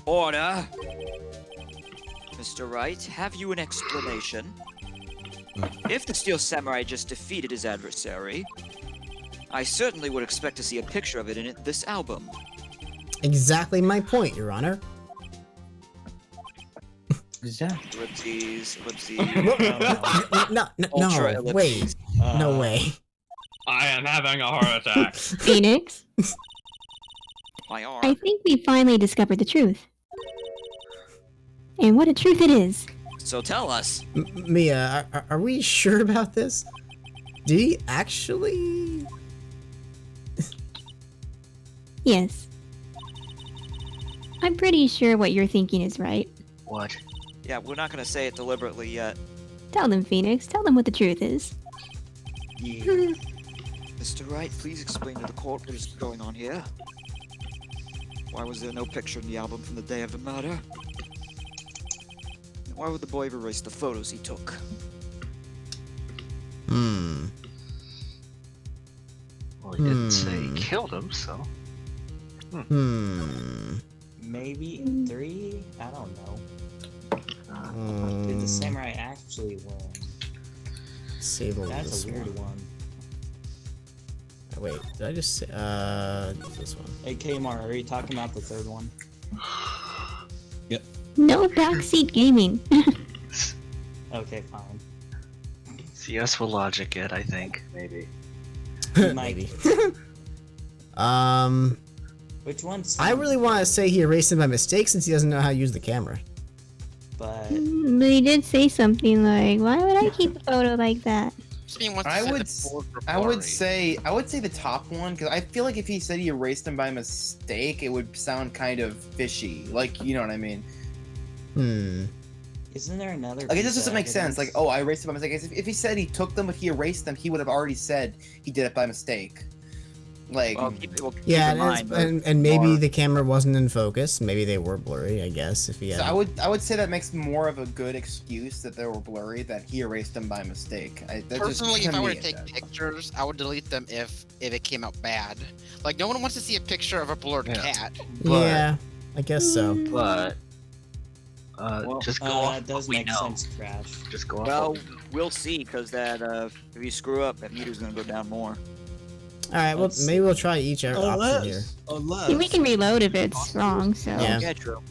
Order. Mr. Wright, have you an explanation? If the Steel Samurai just defeated his adversary, I certainly would expect to see a picture of it in this album. Exactly my point, Your Honor. Ellipses. No, wait. No way. I am having a heart attack. Phoenix, My arm. I think we finally discovered the truth. And what a truth it is. So tell us. Mia, are we sure about this? Did he actually? Yes. I'm pretty sure what you're thinking is right. What? Yeah, we're not gonna say it deliberately yet. Tell them, Phoenix. Tell them what the truth is. Yeah. Mr. Wright, please explain to the court what is going on here. Why was there no picture in the album from the day of the murder? And why would the boy have erased the photos he took? Hmm. Well, he didn't say he killed him, so. Maybe 3? I don't know. Did the samurai actually win? Sable That's this a weird one. Wait, did I just say, this one? Hey, Kmart, are you talking about the third one? Yep. No backseat gaming. Okay, fine. CS will logic it, I think. Maybe. Maybe. Which one's? I really want to say he erased him by mistake since he doesn't know how to use the camera. But But he did say something like, "Why would I keep a photo like that?" I would say the top one, because I feel like if he said he erased him by mistake, it would sound kind of fishy. Like, you know what I mean? Isn't there another? Like, it just piece of doesn't make sense. Like, evidence? oh, I erased him by mistake. If he said he took them but he erased them, he would have already said he did it by mistake. Like, Yeah, and maybe the camera wasn't in focus. Maybe they were blurry. I guess if he had. so I would say that makes more of a good excuse that they were blurry, that he erased them by mistake. Personally, if I were to take pictures, I would delete them if it came out bad. Like, no one wants to see a picture of a blurred cat. Yeah, I guess so. But just go off It does what we make know. sense, Crash. Just go off. Well, we'll see, because that if you screw up, that meter's gonna go down more. All right, well maybe we'll try each option here. We can reload if it's wrong. So. Yeah. True.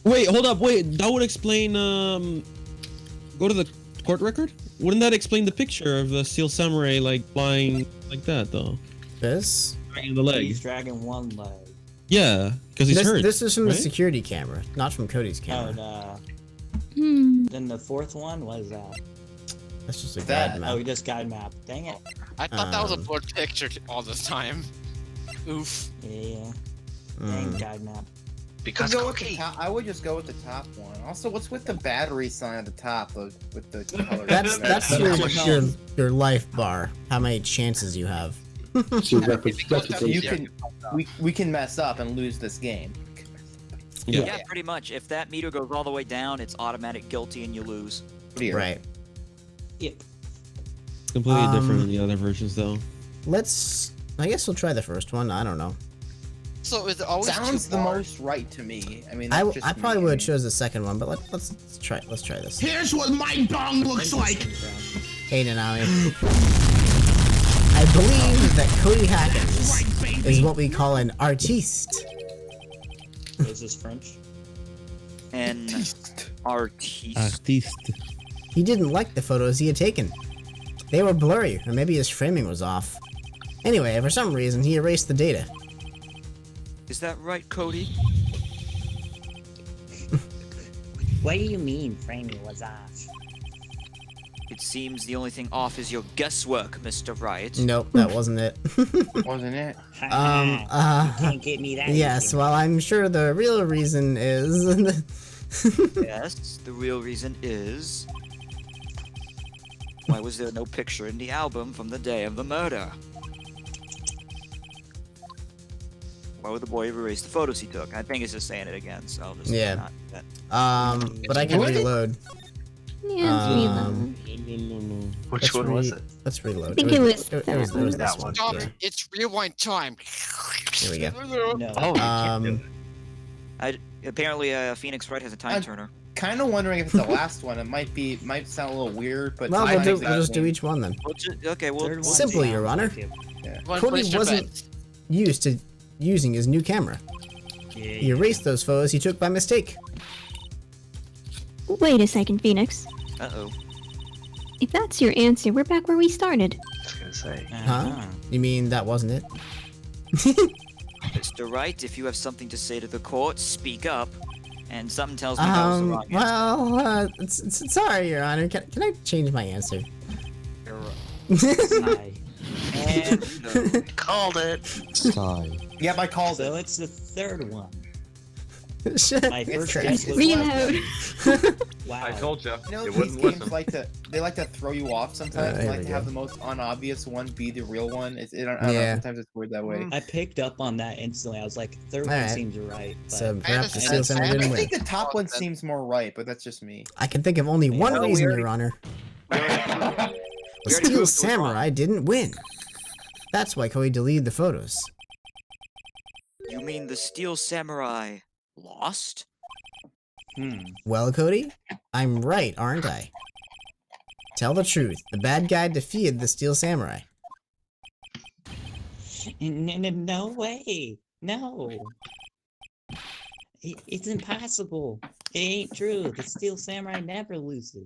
Wait, hold up, wait. That would explain. Go to the court record. Wouldn't that explain the picture of the Steel Samurai like flying like that though? This? Dragging the leg. He's dragging one leg. Yeah, because he's hurt. This is from right? the security camera, not from Cody's camera. Then the fourth one, what is that? That's just a guide map. Oh, just guide map. Dang it. I thought that was a blurred picture all this time. Oof. Yeah. Dang guide map. Because I would just go with the top one. Also, what's with the battery sign at the top with the color? That's your life bar. How many chances you have? You can we can mess up and lose this game. Yeah, pretty much. If that meter goes all the way down, it's automatic guilty and you lose. Right. Yep. Completely different than the other versions though. I guess we'll try the first one. I don't know. So is it always sounds the most right to me? I mean, I that's just probably me. would have chose the second one, but let's try this. Here's what my bong looks like. Hey Nanawi. I believe that Cody Hackins is what we call an artiste. Is this French? An artiste. Artiste. He didn't like the photos he had taken. They were blurry, or maybe his framing was off. Anyway, for some reason, he erased the data. Is that right, Cody? What do you mean framing was off? It seems the only thing off is your guesswork, Mr. Wright. Nope, that wasn't it. Wasn't it? You can't get me that Yes, easy. well, I'm sure the real reason is... Yes, the real reason is... Why was there no picture in the album from the day of the murder? Why would the boy have erased the photos he took? I think it's just saying it again, so I'll just not do that. but I can reload. Yeah, reload. Which one was it? Let's reload. I think it was it was this that one. one. Stop Yeah. it! It's rewind time. Here we go. No. Oh, you can't do it. Apparently, Phoenix Wright has a time turner. Kind of wondering if it's the last one. It might sound a little weird, but Well, I we'll think just do each one then. Okay, well, Simply, Your Honor. Yeah. Cody wasn't used to using his new camera. He erased those photos he took by mistake. Wait a second, Phoenix. Uh-oh. If that's your answer, we're back where we started. I was gonna say. Huh? You mean that wasn't it? Mr. Wright, if you have something to say to the court, speak up. And something tells me that was the wrong answer. Well, sorry, Your Honor. Can I change my answer? And Called it. Sigh. Yep, I called So it. it's the third one. Shit. My first It's guess was Reload. wow. I told you. You know, It these wouldn't games listen. like to throw you off sometimes. They here like we to have go. the most unobvious one be the real one. I don't know. Yeah. Sometimes it's weird that way. I picked up on that instantly. I was like, third one Alright. seems right. But So I had perhaps the to Steel say- Samurai I didn't win. think the top one seems more right, but that's just me. I can think of only one well, we reason, already- Your Honor. We The already Steel proved it was Samurai didn't win. That's why Cody deleted the photos. You mean the Steel Samurai lost? Well, Cody, I'm right, aren't I? Tell the truth. The bad guy defeated the Steel Samurai. No way. No. It's impossible. It ain't true. The Steel Samurai never loses.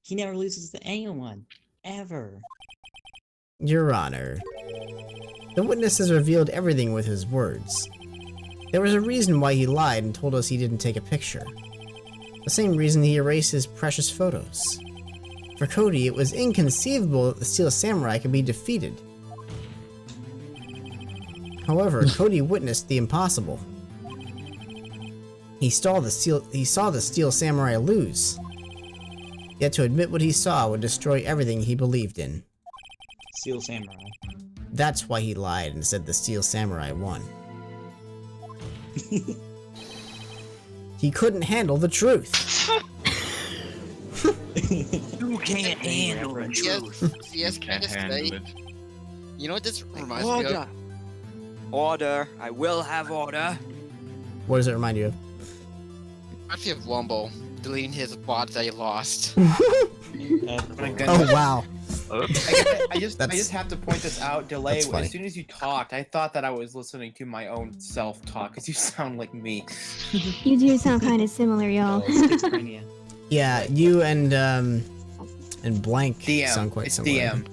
He never loses to anyone. Ever. Your Honor, the witnesses revealed everything with his words. There was a reason why he lied and told us he didn't take a picture. The same reason he erased his precious photos. For Cody, it was inconceivable that the Steel Samurai could be defeated. However, Cody witnessed the impossible. He saw the Steel Samurai lose. Yet to admit what he saw would destroy everything he believed in. Steel Samurai. That's why he lied and said the Steel Samurai won. He couldn't handle the truth. You can't handle the truth. Yes, can I just say? You know what this reminds me Order. of? Order. I will have order. What does it remind you of? Reminds me of Wumble deleting his quads that he lost. Oh my goodness. Oh wow. I just have to point this out. Delay. That's funny. As soon as you talked, I thought that I was listening to my own self talk because you sound like me. You do sound kind of similar, y'all. Schizophrenia. Yeah, you and blank DM. sound quite It's similar. DM.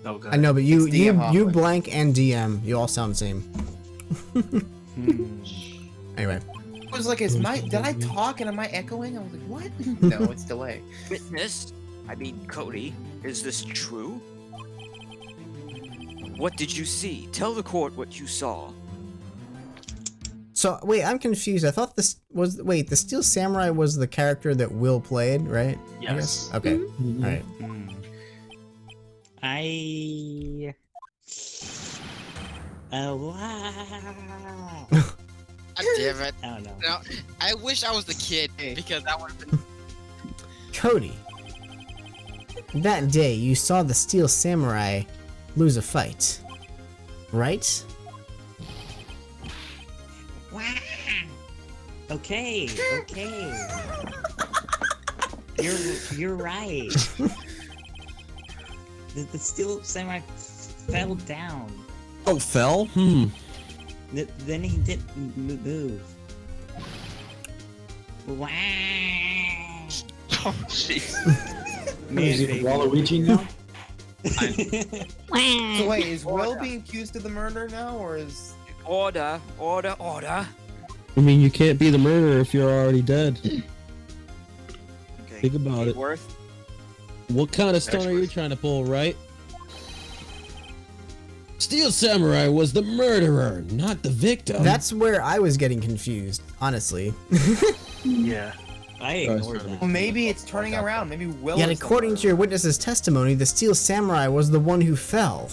Oh, God. I know, but you It's DM Hoffman. blank and DM, you all sound the same. Anyway, It was like, did I talk and am I echoing? I was like, what? No, it's delay. Witness. I mean, Cody. Is this true? What did you see? Tell the court what you saw. so wait, I'm confused. I thought this was the Steel Samurai was the character that Will played, right? I Yes. guess? Okay. Mm-hmm. All right. Wow. God damn it. I don't know. Now, I wish I was the kid because that would have been. Cody, that day you saw the Steel Samurai lose a fight, right? Wow. Okay. You're right. The Steel Samurai fell down. Oh, fell? Then he didn't move. Wow. Oh, jeez. Man, baby. Waluigi now? So wait, is Will being accused of the murder now, or is? Order. Order. I mean, you can't be the murderer if you're already dead. Okay. Think about it. Worth. What kind of stunt are you trying to pull, right? Steel Samurai was the murderer, not the victim. That's where I was getting confused, honestly. Yeah. I ignored that. Well, maybe it's turning around. Maybe Will. Yet is the according to murderer. your witness's testimony, the Steel Samurai was the one who fell.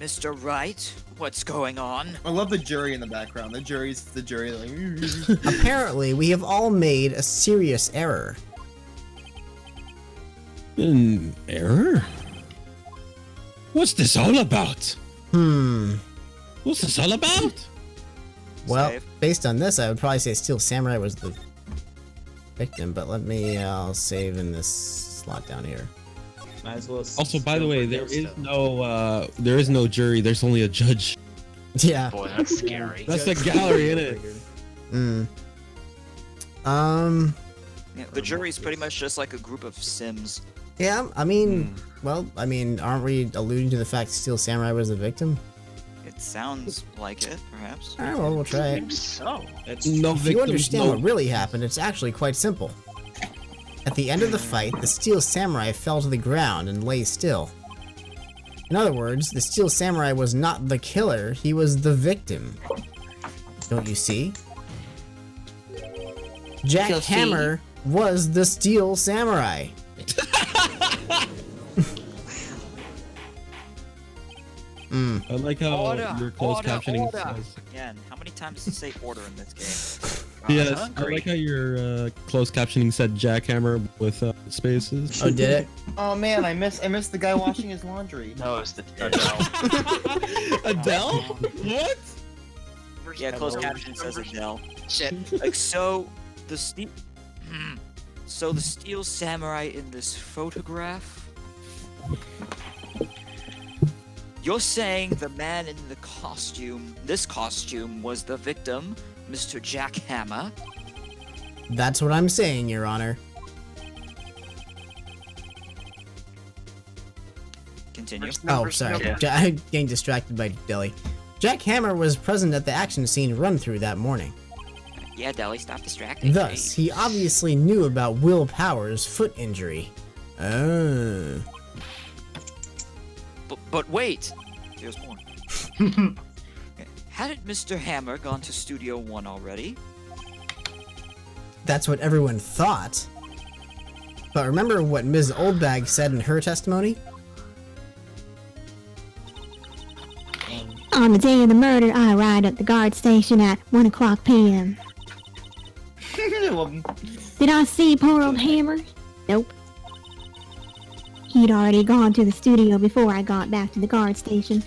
Mr. Wright, what's going on? I love the jury in the background. The jury. Like, Apparently, we have all made a serious error. An error? What's this all about? What's this all about? Well, Save. based on this, I would probably say Steel Samurai was the victim, but let me, I'll save in this slot down here. Might as well. Also, by the way, there still is no jury. There's only a judge. Yeah. Boy, that's scary. That's the gallery, isn't it? Yeah, the jury's pretty much just like a group of Sims. Yeah, I mean, well, I mean, aren't we alluding to the fact Steel Samurai was the victim? It sounds like it, perhaps. Alright, well, we'll try it. So. That's No If you victims, understand no. what really happened, it's actually quite simple. At the end of the fight, the Steel Samurai fell to the ground and lay still. In other words, the Steel Samurai was not the killer, he was the victim. Don't you see? Jack You'll see. Hammer was the Steel Samurai. I like how Order, your closed order, captioning order. says. Again, how many times does it say order in this game? Yes, I like how your closed captioning said jackhammer with spaces. Oh, did it? Oh man, I missed the guy washing his laundry. No, it's the Adele? What? Yeah, closed caption says Adele. Shit. Like, so the Steel Samurai in this photograph. You're saying the man in the costume, this costume, was the victim, Mr. Jack Hammer? That's what I'm saying, Your Honor. Continue. Oh, sorry. I'm getting distracted by Deli. Jack Hammer was present at the action scene run-through that morning. Yeah, Deli, stop distracting me. Thus, he obviously knew about Will Power's foot injury. Oh. But wait! There's more. Hadn't Mr. Hammer gone to Studio 1 already? That's what everyone thought. But remember what Ms. Oldbag said in her testimony? On the day of the murder, I arrived at the guard station at 1 o'clock p.m. Did I see poor old Hammer? Nope. He'd already gone to the studio before I got back to the guard station.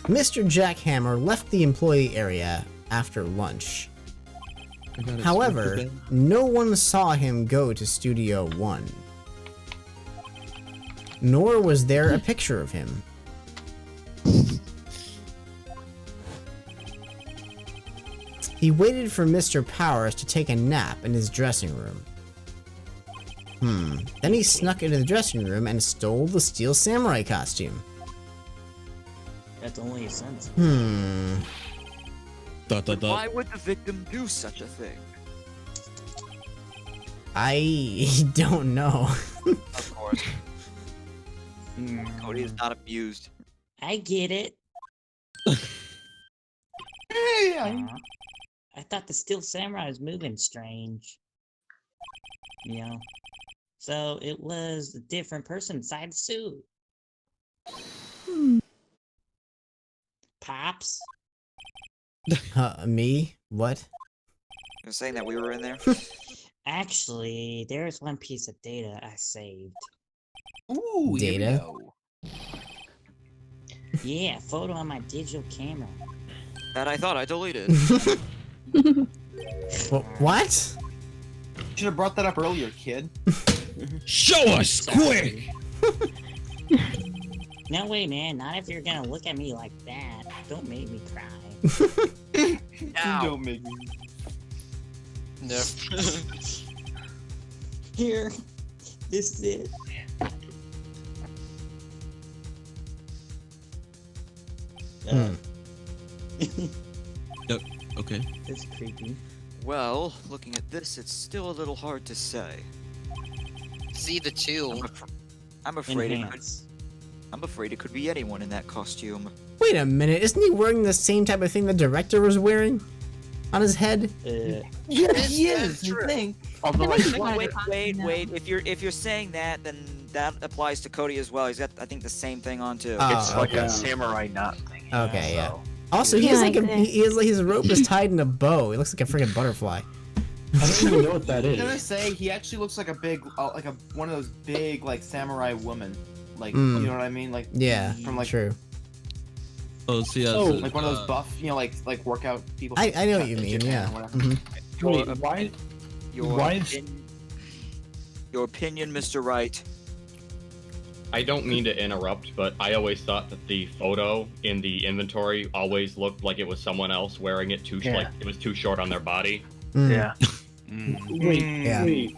Mr. Jack Hammer left the employee area after lunch. However, no one saw him go to Studio 1. Nor was there a picture of him. He waited for Mr. Powers to take a nap in his dressing room. Then he snuck into the dressing room and stole the Steel Samurai costume. That's only a sense. Why would the victim do such a thing? I don't know. Of course. Cody is not amused. I get it. I thought the Steel Samurai was moving strange. You know? So it was a different person inside the suit. Pops? Me? What? You're saying that we were in there? Actually, there's one piece of data I saved. Ooh, Data? Yeah, photo on my digital camera. That I thought I deleted. What? Should have brought that up earlier, kid. Show us quick! No way, man. Not if you're gonna look at me like that. Don't make me cry. Don't make me. No. Here. This is it. Okay. That's creepy. Well, looking at this, it's still a little hard to say. See the two. I'm afraid it could. Enhance. I'm afraid it could be anyone in that costume. Wait a minute, isn't he wearing the same type of thing the director was wearing? On his head? Yeah, he is. You think? Although I think Wait. If you're saying that, then that applies to Cody as well. He's got, I think, the same thing on too. it's like okay. a samurai knot thing. Okay, yeah. So. Also, he has like a, he has like his rope is tied in a bow. He looks like a freaking butterfly. I don't even know what that I was gonna is. say he actually looks like a big, one of those big like samurai women, like Mm. you know what I mean, like Yeah, from like true. Oh, see, like one of those buff, like workout people. I know what you in mean. Japan Yeah. or whatever. Mhm. Wait, why? Your opinion, Mr. Wright. I don't mean to interrupt, but I always thought that the photo in the inventory always looked like it was someone else wearing it too, like it was too short on their body. Yeah. Wait.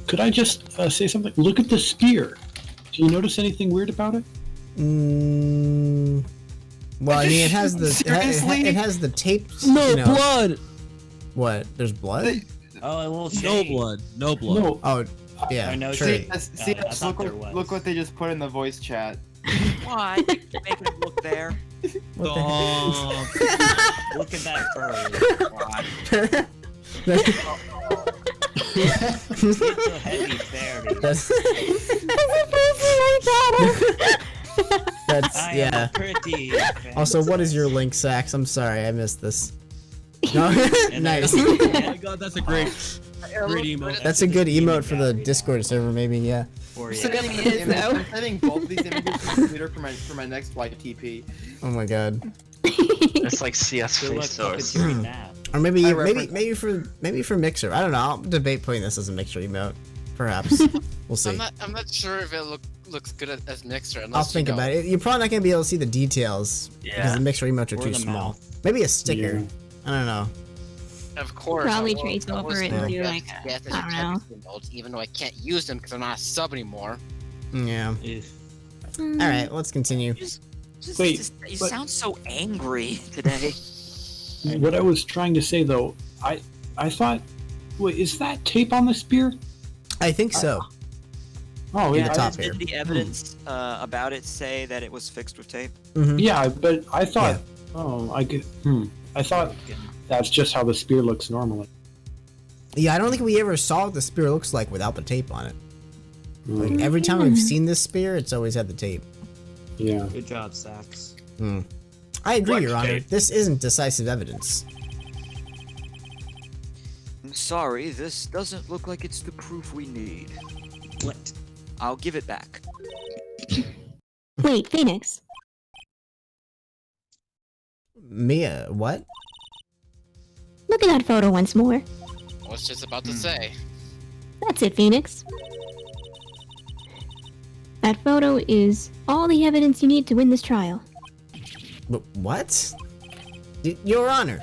Could I just say something? Look at the spear. Do you notice anything weird about it? Well, I mean, it has the Seriously? it has the tape. No you know. blood. What? There's blood? Oh, a little No shade. blood. No blood. No. Oh, yeah. I know. True. See, I thought there was. look what they just put in the voice chat. Why? You're making him look there. Oh. Look at that fur. It's so heavy, fairy. That's I yeah. am pretty. Also, what is your link, Sax? I'm sorry, I missed this. No? Nice. Oh my god, that's a great emote. That's a good emote for the Discord server, maybe. Yeah. I'm sending both of these images to Twitter for my next YTP. Oh my god. It's like CS face source. Or maybe for Mixer. I don't know. I'll debate putting this as a Mixer emote. Perhaps. We'll see. I'm not sure if it looks good as Mixer. Unless I'll think about it. You're probably not gonna be able to see the details because the Mixer emotes are Or too the small. mouth. Maybe a sticker. I don't know. Of course. Probably I will- trace I will over it and still do get- like get the I don't know. technical notes, even though I can't use them because I'm not a sub anymore. Yeah. Mm. All right. Let's continue. Wait, You but- sound so angry today. What I was trying to say though, I thought, wait, is that tape on the spear? I think so. Oh, yeah. Did the evidence about it say that it was fixed with tape? Yeah, but I thought, I thought that's just how the spear looks normally. Yeah, I don't think we ever saw what the spear looks like without the tape on it. Like every time we've seen this spear, it's always had the tape. Yeah. Good job, Sax. I agree, What Your Honor. tape? This isn't decisive evidence. I'm sorry, this doesn't look like it's the proof we need. What? I'll give it back. Wait, Phoenix. Mia, what? Look at that photo once more. I was just about to say. That's it, Phoenix. That photo is all the evidence you need to win this trial. What? Your Honor,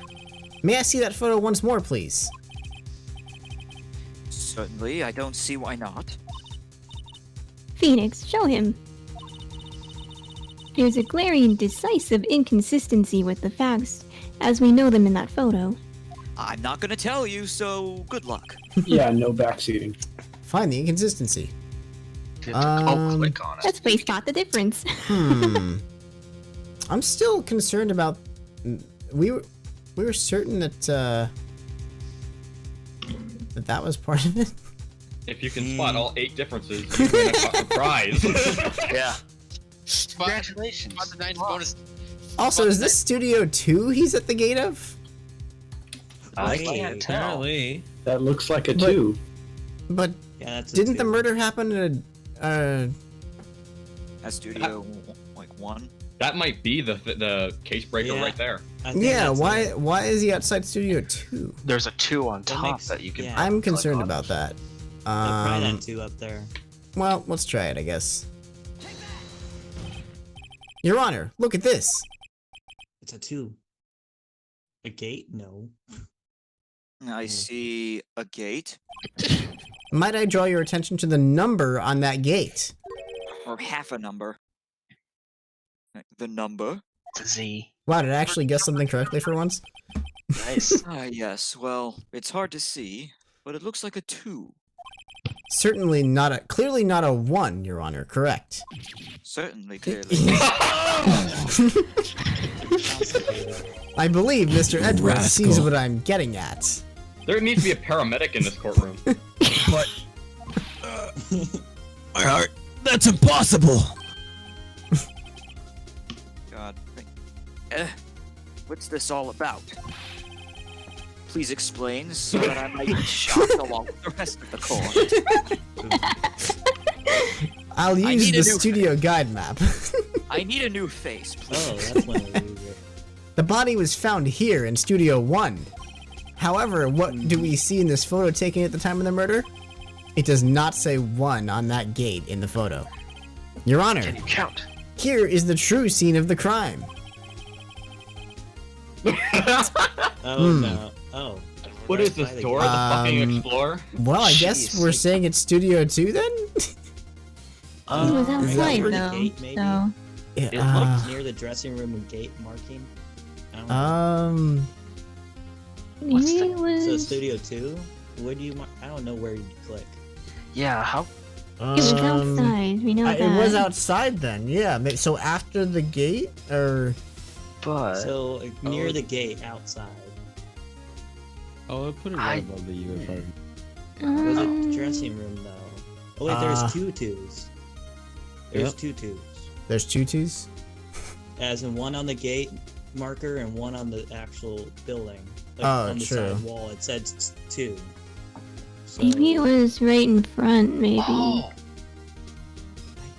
may I see that photo once more, please? Certainly, I don't see why not. Phoenix, show him. There's a glaring, decisive inconsistency with the facts as we know them in that photo. I'm not gonna tell you, so good luck. Yeah, no backseating. Find the inconsistency. click on it. That's where you spot the difference. I'm still concerned about. We were certain that that was part of it. If you can spot all 8 differences, you win a fucking prize. Yeah. Congratulations. Bonus. Also, is this Studio 2 he's at the gate of? I can't tell. Apparently. That looks like a 2. But Yeah, that's a didn't the 2. murder happen at At Studio like 1. That might be the case breaker Yeah. right there. I think Yeah, that's why is he outside Studio 2? There's a 2 on That top makes- that you can. yeah. I'm click concerned on. about that. Probably that 2 up there. Well, let's try it, I guess. Your Honor, look at this. It's a 2. A gate? No. I see a gate. Might I draw your attention to the number on that gate? Or half a number. The number? It's a Z. Wow, did I actually guess something correctly for once? Nice. Yes, well, it's hard to see, but it looks like a 2. Certainly not a, clearly not a 1, Your Honor, correct. Certainly, clearly. I believe Mr. Edwards sees what I'm getting at. There needs to be a paramedic in this courtroom. But my heart, that's impossible. God. What's this all about? please explain so that I might be shocked along with the rest of the court? I'll I use need the a new studio guide map. I need a new face, please. Oh, that's when we use it. The body was found here in Studio 1. However, what do we see in this photo taken at the time of the murder? It does not say 1 on that gate in the photo. Your Honor, Can you count? here is the true scene of the crime. Oh no. Oh. What is this door? The fucking Explorer? Well, I guess we're saying it's Studio 2 then? It was outside Near the though, gate, maybe? so It Yeah, looks near the dressing room and gate marking. I don't know. maybe it was. So Studio 2? Where do you mark? I don't know where you click. Yeah, how? It was outside. We know that. It was outside then, yeah. So after the gate, or? But So near the gate outside. Oh, I put it right above the UFO. Was it the dressing room though? Oh wait, there's 2 twos. There's Yep. 2 twos. There's 2 twos? As in one on the gate marker and one on the actual building. Like Oh, on the true. side wall, it said 2. So Maybe it was right in front. Maybe. I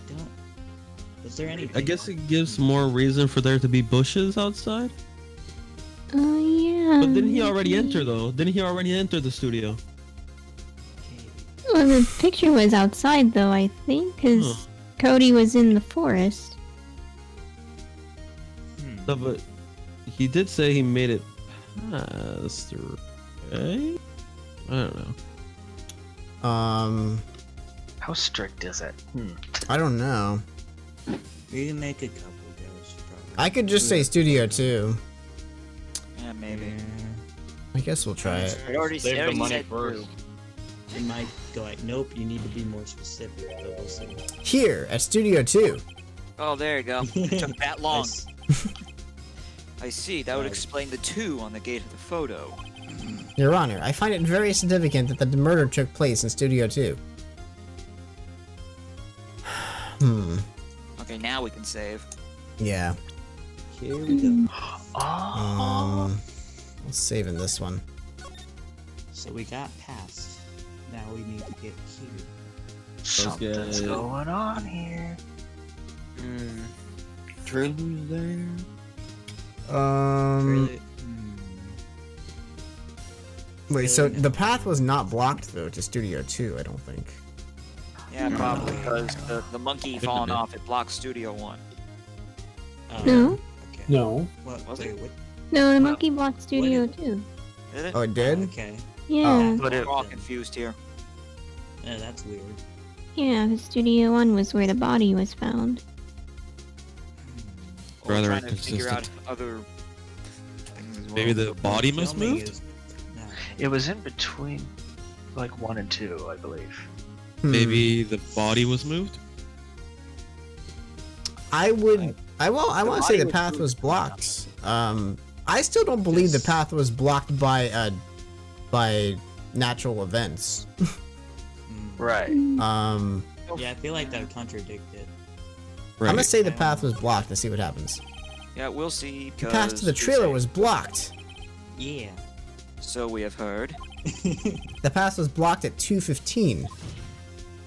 don't. Was there any? I guess it gives more reason for there to be bushes outside. Oh yeah. But didn't he already enter though? Didn't he already enter the studio? Well, the picture was outside though. I think because Huh. Cody was in the forest. No, but he did say he made it past, right? I don't know. how strict is it? I don't know. We can make a couple goes. Probably. I could just say Studio 2. Yeah, maybe. I guess we'll try it. I already, Save I the already money said first. It might go like, nope. You need to be more specific. But we'll see. Here, at Studio 2. Oh, there you go. It took that long. Nice. I see. That would explain the 2 on the gate of the photo. Your Honor, I find it very significant that the murder took place in Studio 2. Okay, now we can save. Yeah. Here we go. Let's save in this one. So we got past. Now we need to get here. Something's get- going on here. Trailer's there. Really? Wait, so the path was not blocked though to Studio 2, I don't think. Yeah, probably because the monkey falling off, it blocks Studio 1. No. Okay. No. What? Was Wait, it? what? No, the monkey blocked Studio too. Did it? Oh, it did? Okay. Yeah. But it, We're all confused here. Yeah, that's weird. Yeah, the Studio 1 was where the body was found. We're Rather trying to figure out inconsistent. other things as well. Maybe the body must Filming move. is- no. it was in between, like 1 and 2, I believe. Maybe the body was moved. I want to say body the was path moved. was blocked. I still don't believe the path was blocked by natural events. Right. Yeah, I feel like that would contradict it. Right. I'm gonna say the path was blocked and see what happens. Yeah, we'll see. The path to the trailer was blocked. Yeah. So we have heard. The path was blocked at 2:15.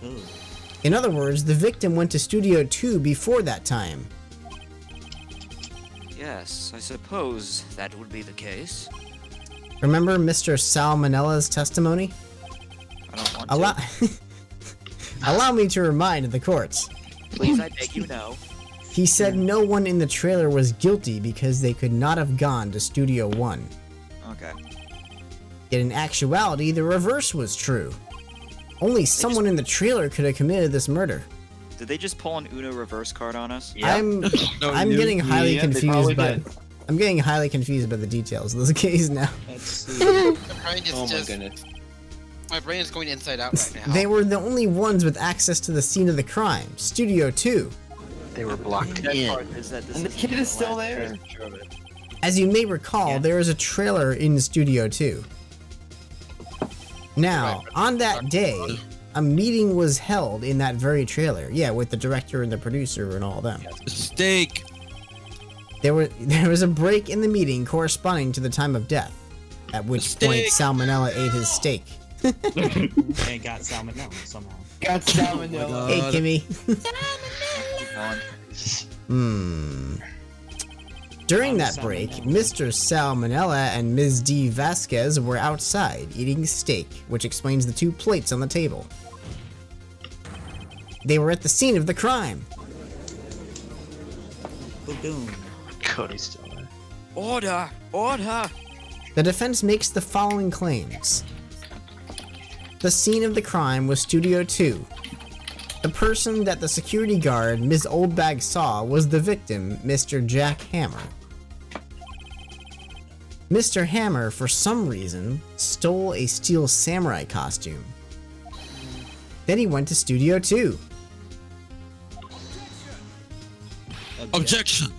Ooh. In other words, the victim went to Studio 2 before that time. Yes, I suppose that would be the case. Remember Mr. Salmonella's testimony? I don't want Allow to. Allow me to remind the courts. Please, I beg you, no. He said no one in the trailer was guilty because they could not have gone to Studio 1. Okay. Yet in actuality, the reverse was true. Only someone in the trailer could have committed this murder. Did they just pull an Uno reverse card on us? I'm getting highly confused by I'm getting highly confused by the details of this case now. Let's see. Oh my goodness. My brain is going inside out right now. They were the only ones with access to the scene of the crime, Studio 2. They were blocked That in. part is that this And the is kid is still last there. picture of it. As you may recall, there is a trailer in Studio 2. Now, on that day, a meeting was held in that very trailer. Yeah, with the director and the producer and all them. Steak. There was a break in the meeting corresponding to the time of death. At which point, Salmonella ate his steak. And got salmonella somehow. Got salmonella. Hey, Kimmy. During that break, Mr. Salmonella and Ms. D. Vasquez were outside eating steak, which explains the 2 plates on the table. They were at the scene of the crime. Boom. Cody's still there. Order! Order! The defense makes the following claims. The scene of the crime was Studio 2. The person that the security guard, Ms. Oldbag, saw was the victim, Mr. Jack Hammer. Mr. Hammer, for some reason, stole a steel samurai costume. Then he went to Studio 2. Objection!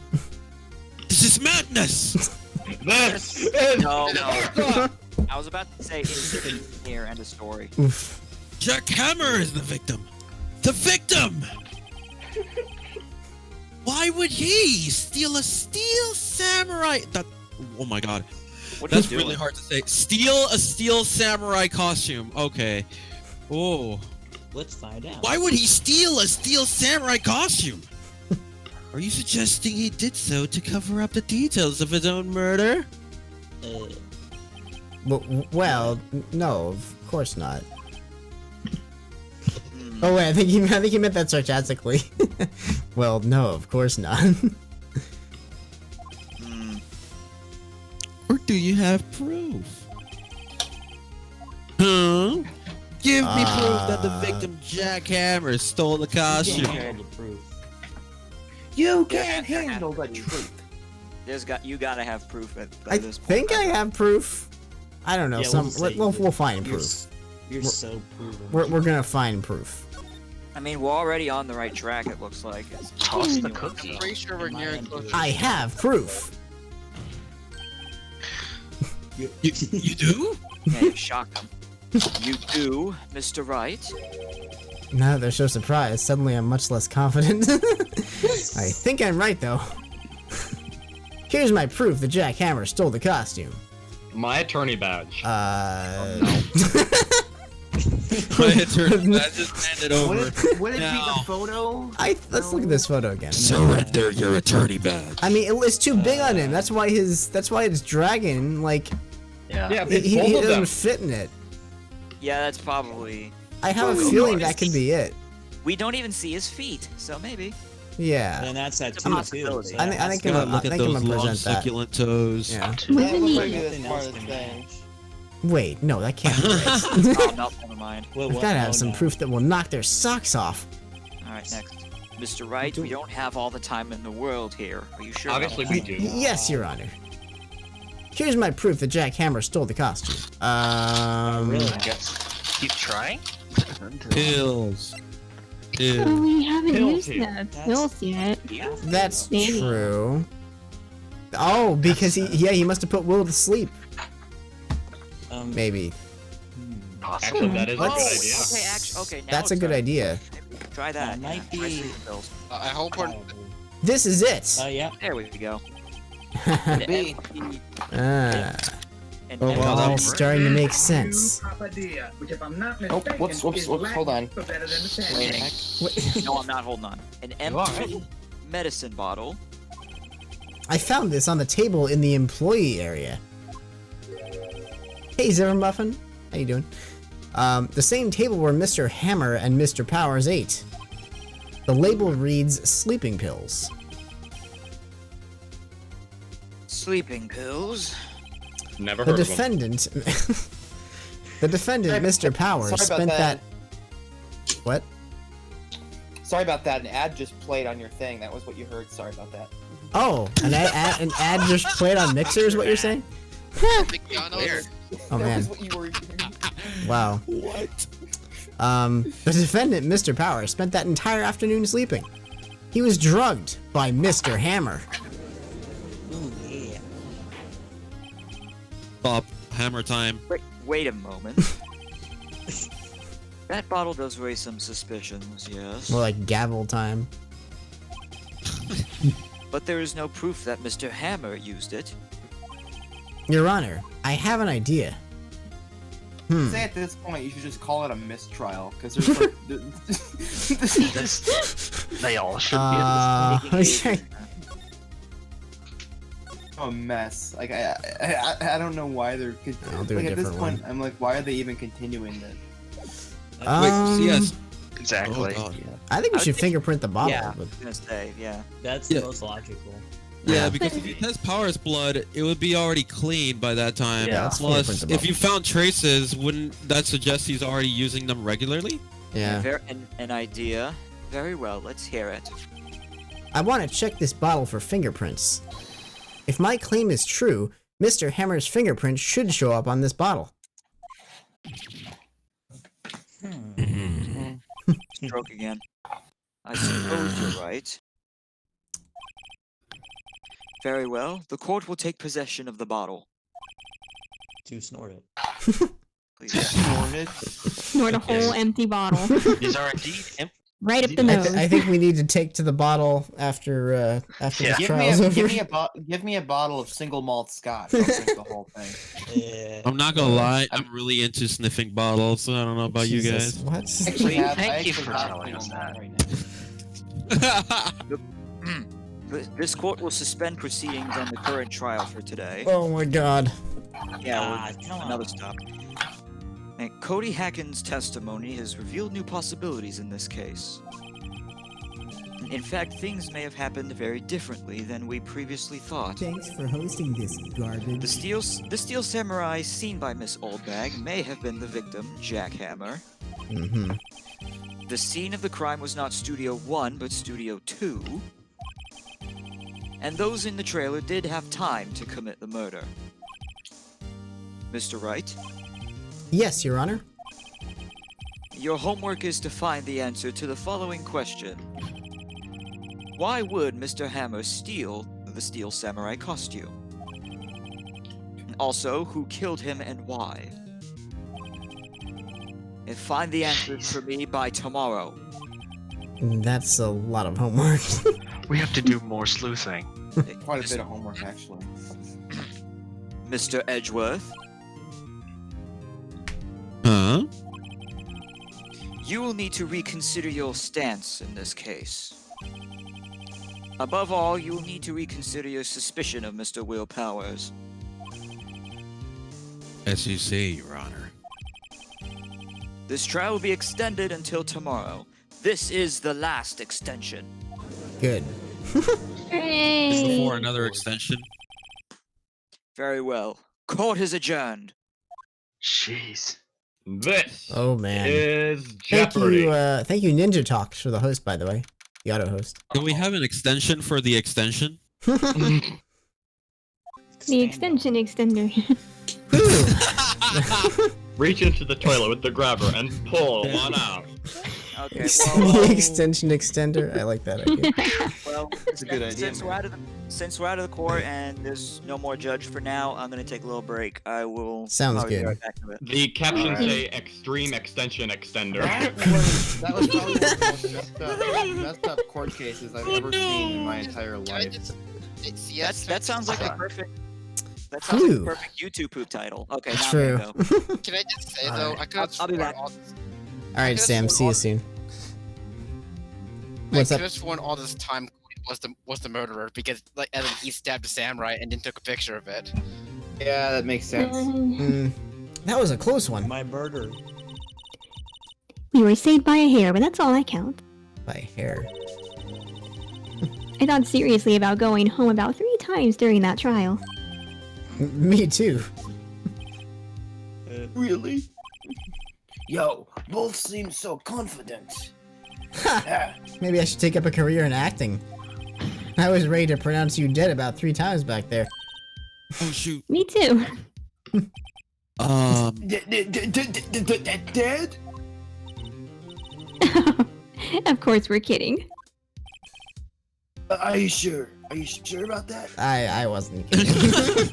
This is madness! No. I was about to say instant here, end of story. Oof. Jack Hammer is the victim! The victim! Why would he steal a steel samurai? Oh my god. That's really hard to say. Steal a steel samurai costume. Okay. Oh. Let's find out. Why would he steal a steel samurai costume? Are you suggesting he did so to cover up the details of his own murder? Well, no, of course not. Oh wait, I think he meant that sarcastically. Well, no, of course not. Or do you have proof? Huh? Give me proof that the victim Jack Hammer stole the costume. You can't handle the truth. You gotta have proof at I this point. think I have proof. I don't know. Yeah, We'll find proof. You're so proven. We're gonna find proof. I mean, we're already on the right track, it looks like. Toss the cookie. Pretty sure we're nearing close. I have proof. You do? Okay, shock them. You do, Mr. Wright. No, they're so surprised. Suddenly I'm much less confident. I think I'm right, though. Here's my proof that Jack Hammer stole the costume. My attorney badge. My attorney badge just handed over. Would it be the photo? Let's look at this photo again. Surrender your attorney badge. I mean, it's too big on him. That's why it's dragging. Like, Yeah. he doesn't fit in it. Yeah, that's probably... I have a feeling that could be it. We don't even see his feet, so maybe. Yeah. And that's that It's a too. possibility. I think I'm Look at those long, present that. succulent toes. Yeah. That looks like the smartest thing. Wait, no, that can't be it. Oh, no, never mind. We've got to have some proof that will knock their socks off. Alright, next. Mr. Wright, we don't have all the time in the world here. Are you sure? Obviously we do. Yes, Your Honor. Here's my proof that Jack Hammer stole the costume. I guess keep trying. Pills. Oh, we haven't used here. the pills yet. That's Maybe. true. Oh, because he must have put Will to sleep. Maybe. Actually, that is a good idea. Okay, now That's a it's good time. idea. Try that. Might Try be. sleeping pills. I hope we're. This is it. Yeah. There we go. B. And Oh, well, empty- it's starting to make sense. Oh, whoops, hold on. Waiting. No, I'm not holding on. An empty medicine bottle. I found this on the table in the employee area. Hey, Zimmermuffin. How you doing? The same table where Mr. Hammer and Mr. Powers ate. The label reads sleeping pills. Sleeping pills. Never The heard of defendant... the defendant, Mr. Powers, Sorry about spent that. What? Sorry about that. An ad just played on your thing. That was what you heard. Sorry about that. Oh, an ad just played on Mixer is what you're saying? McDonald's. Oh, That man. was what you were. Wow. What? The defendant, Mr. Powers, spent that entire afternoon sleeping. He was drugged by Mr. Hammer. Ooh, yeah. Stop. Hammer time. Wait a moment. That bottle does raise some suspicions, yes. More like gavel time. But there is no proof that Mr. Hammer used it. Your Honor, I have an idea. Say at this point you should just call it a mistrial because there's like They all should be in this. Okay. a mess. Like I don't know why they're. I'll do a like at this different point, one. I'm like, why are they even continuing this? yes. Exactly. Oh, God. I think we should fingerprint the bottle. Yeah, I but- was gonna say, yeah. That's Yeah. the most logical. Yeah, because if you test Power's blood, it would be already clean by that time. Yeah, let's Plus, fingerprint the if you found traces, wouldn't that suggest he's already using them regularly? Yeah. An idea. Very well, let's hear it. I want to check this bottle for fingerprints. If my claim is true, Mr. Hammer's fingerprint should show up on this bottle. Stroke again. I suppose you're right. Very well. The court will take possession of the bottle. To snort it. Please. Snort it. Snort a whole empty bottle. These are indeed Right up the nose. I think we need to take to the bottle after the trial's over. Give me a bottle of single malt scotch. I'll drink the whole thing. Yeah. I'm not gonna lie, I'm really into sniffing bottles, so I don't know about you Jesus, guys. What? Actually, Thank you for telling us that. This court will suspend proceedings on the current trial for today. Oh my god. Yeah, come on. another stop. And Cody Hacken's testimony has revealed new possibilities in this case. In fact, things may have happened very differently than we previously thought. Thanks for hosting this garbage. The steel samurai seen by Miss Oldbag may have been the victim, Jack Hammer. Mm-hmm. The scene of the crime was not Studio 1, but Studio 2. And those in the trailer did have time to commit the murder. Mr. Wright? Yes, Your Honor. Your homework is to find the answer to the following question. Why would Mr. Hammer steal the Steel Samurai costume? Also, who killed him and why? And find the answers for me by tomorrow. That's a lot of homework. We have to do more sleuthing. Quite a bit of homework, actually. Mr. Edgeworth? Huh? You will need to reconsider your stance in this case. Above all, you will need to reconsider your suspicion of Mr. Will Powers. As you say, Your Honor. This trial will be extended until tomorrow. This is the last extension. Good. Before another extension. Very well. Court is adjourned. Jeez. This Oh man. is Thank Jeopardy. you, Thank you, Ninja Talk, for the host, by the way. The auto host. Can we have an extension for the extension? The extension extender. Reach into the toilet with the grabber and pull one out. Okay, The extension extender. I like that idea. well, It's a good idea, since we're out of the court and there's no more judge for now, I'm gonna take a little break. I will. Sounds probably be good. right back to it. The captions say extreme extension extender. That was probably one of the most messed up court cases I've ever seen in my entire life. That sounds like a perfect. That sounds like a perfect YouTube poop title. Okay, now True. I'm gonna go. Can I just say though, I could have I'll be sworn back. All right, Sam. See you soon. I What's could up? have sworn all this time was the murderer because like and then he stabbed a samurai and then took a picture of it. Yeah, that makes sense. That was a close one. My murder. We were saved by a hair, but that's all that counts. By hair. I thought seriously about going home about 3 times during that trial. Me too. Really? Yo, both seem so confident. Maybe I should take up a career in acting. I was ready to pronounce you dead about 3 times back there. Oh shoot. Me too. Dead? Of course, we're kidding. Are you sure? Are you sure about that? I wasn't kidding.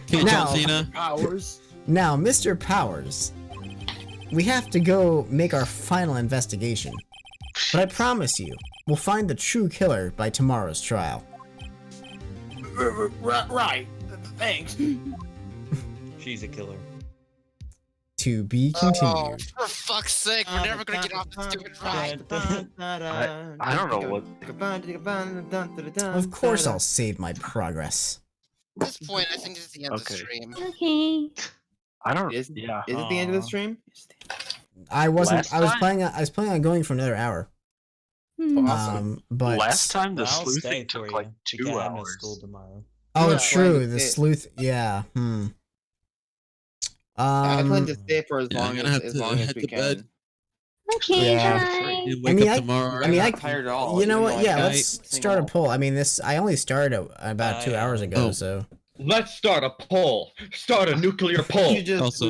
Okay, Now- John Cena. Powers? Now, Mr. Powers, we have to go make our final investigation. But I promise you, we'll find the true killer by tomorrow's trial. Right. Thanks. She's a killer. To be Oh, continued. for fuck's sake, we're never gonna get off this stupid ride. I don't know what. Of course I'll save my progress. At this point, I think this is the end of the stream. Okay. I don't. Is Yeah. it the end of the stream? I wasn't. Last I was time? planning. I was planning on going for another hour. But Last time the Well, I'll stay sleuthing for took you, like because 2 I have no hours. school tomorrow. oh, Yeah, true. like, The it- sleuth. Yeah. I plan to stay for as Yeah, I'm long gonna as have as to long as head we to bed. can. Okay, Yeah. bye. You I wake mean, up tomorrow. I'm not tired at all. You know even what? though I Yeah, can't let's sing start a all. poll. I mean, I only started about 2 hours ago, Oh. so. Let's start a poll. Start a nuclear poll. We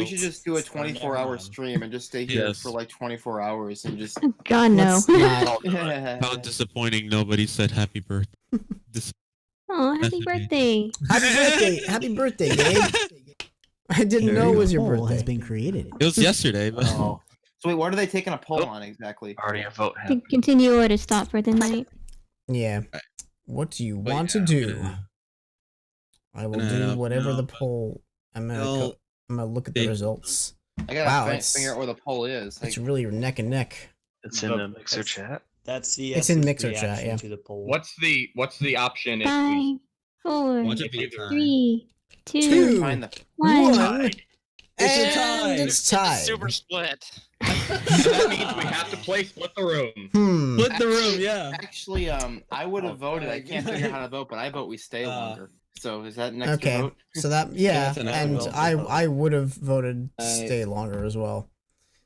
should just do a 24-hour stream and just stay here Yes. for like 24 hours and just. God, no. Let's not. How disappointing nobody said happy birthday. Oh, happy birthday. Happy birthday! Happy birthday, Gabe! I didn't know it was your birthday. has been created. It was yesterday, but Oh. So wait, what are they taking a poll on exactly? Already a vote. To continue or to stop for the night. Yeah. What do you But want yeah, to do? I'm gonna- I will gonna do head up whatever now, the but poll. I'm I'll- gonna look at the They- results. I gotta Wow, figure out where the poll is. It's Like, really neck and neck. It's in the mixer chat. That's the It's in Mixer chat, yeah. to the poll. What's the option if 5, we 4, Watch it be a tie. 3, 2, Two, find the 1. one, and it's tied. Super split. that means we have to play split the room. Split the room, yeah. Actually, I would have voted. I can't figure out how to vote, but I vote we stay longer. So is that next Okay, vote? so that yeah, that's an and vote. I would have voted stay longer as well.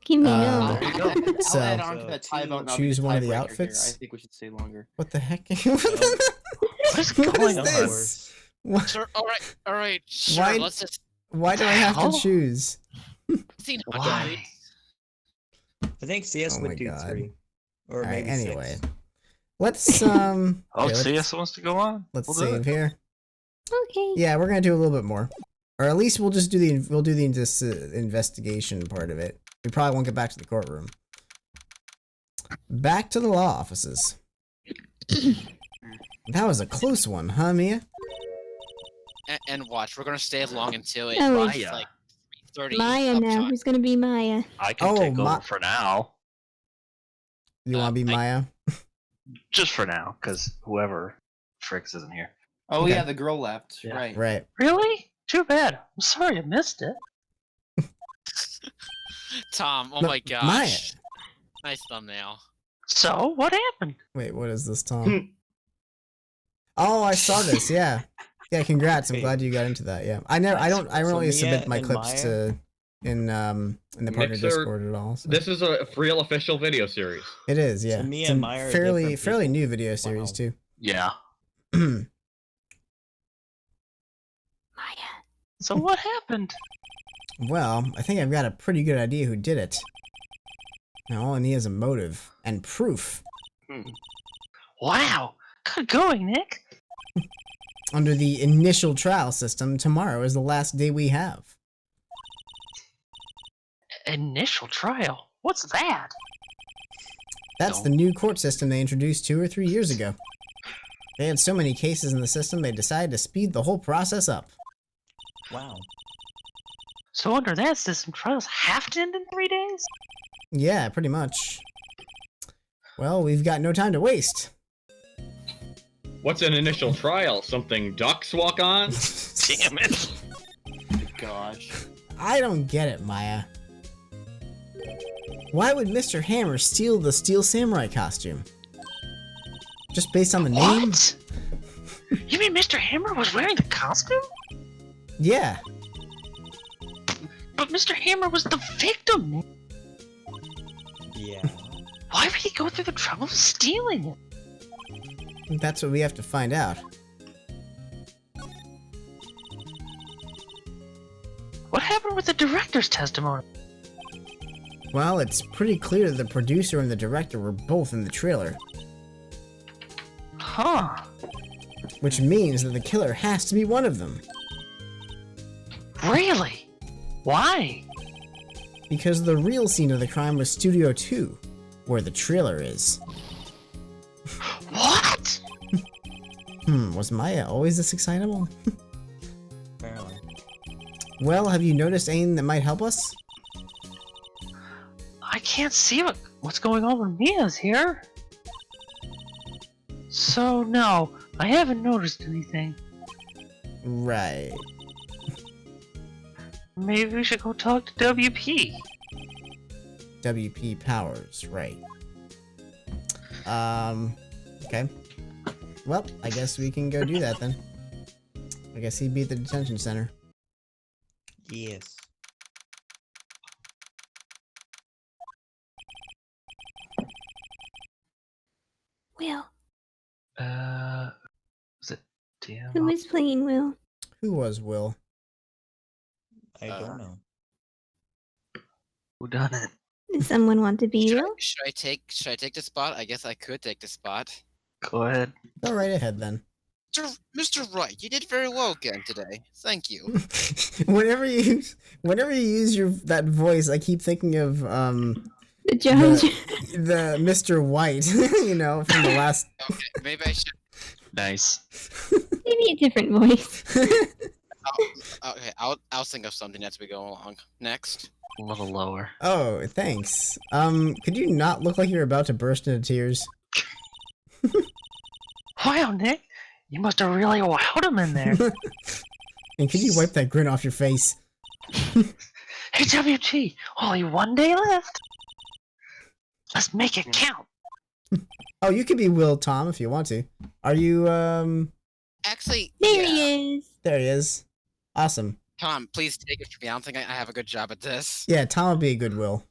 Give me Uh, no. So, I'll add on to that tie vote. And I'll be choose the one of the tiebreaker here. outfits. I think we should stay longer. What the heck? What is What going is on? this? What? Sure, all right, sure. Why- Let's just Why do I have to choose? see. Why? I think CS Oh my would do God. 3. Or All right, maybe anyway, 6. let's Oh, okay, CS wants to go on. let's We'll do save it. here. Okay. Yeah, we're gonna do a little bit more, or at least we'll just do the investigation part of it. We probably won't get back to the courtroom. Back to the law offices. That was a close one, huh, Mia? And watch. We're gonna stay long until it's Oh, Maya. like 3:30. Maya now. uptime. Who's gonna be Maya? I can Oh, take my- over for now. You want to be Maya? Just for now, because whoever Fricks isn't here. Oh Okay. yeah, the girl left. Yeah. Right. Right. Really? Too bad. I'm sorry I missed it. Tom. Oh No, my gosh. Maya. Nice thumbnail. So, what happened? Wait, what is this, Tom? Oh, I saw this. Yeah. Yeah. Congrats. I'm glad you got into that. Yeah. I don't really Mia submit my and clips Maya? to in the partner Mixer- Discord at all. So. This is a real official video series. It is. Yeah. Mia It's a and Maya are fairly different fairly people. new video series Wow. too. Yeah. Maya. So what happened? Well, I think I've got a pretty good idea who did it. Now all I need is a motive and proof. Wow. Good going, Nick. Under the initial trial system, tomorrow is the last day we have. Initial trial. What's that? That's the new court system they introduced 2 or 3 years ago. They had so many cases in the system, they decided to speed the whole process up. Wow. So under that system, trials have to end in 3 days? Yeah, pretty much. Well, we've got no time to waste. What's an initial trial? Something ducks walk on? Damn it. Gosh. I don't get it, Maya. Why would Mr. Hammer steal the Steel Samurai costume? Just based on the name? What? You mean Mr. Hammer was wearing the costume? Yeah. But Mr. Hammer was the victim. Yeah. Why would he go through the trouble of stealing it? That's what we have to find out. What happened with the director's testimony? Well, it's pretty clear that the producer and the director were both in the trailer. Huh. Which means that the killer has to be one of them. Really? Why? Because the real scene of the crime was Studio 2, where the trailer is. What? Was Maya always this excitable? Apparently. Well, have you noticed anything that might help us? I can't see what's going on when Mia's here. So, no, I haven't noticed anything. Right. Maybe we should go talk to WP. WP Powers, right. Okay. Well, I guess we can go do that then. I guess he'd be at the detention center. Yes. Will, Is it damn? who is playing Will? Who was Will? I don't know. Who done it? Does someone want to be Will? Should I take the spot? I guess I could take the spot. Go ahead. Go right ahead then. Mr. Wright, you did very well again today. Thank you. whenever you use that voice, I keep thinking of The judge. the Mr. White, you know, from the last. Okay, maybe I should. Nice. Maybe a different voice. I'll think of something as we go along. Next. A little lower. Oh, thanks. Could you not look like you're about to burst into tears? Wow, Nick, you must have really wowed him in there. And could you wipe that grin off your face? Hey, WT, only one day left. Let's make it count. Oh, you could be Will Tom if you want to. Are you, Actually, There he is. There he is. Awesome. Tom, please take it from me. I don't think I have a good job at this. Yeah, Tom would be a good Will.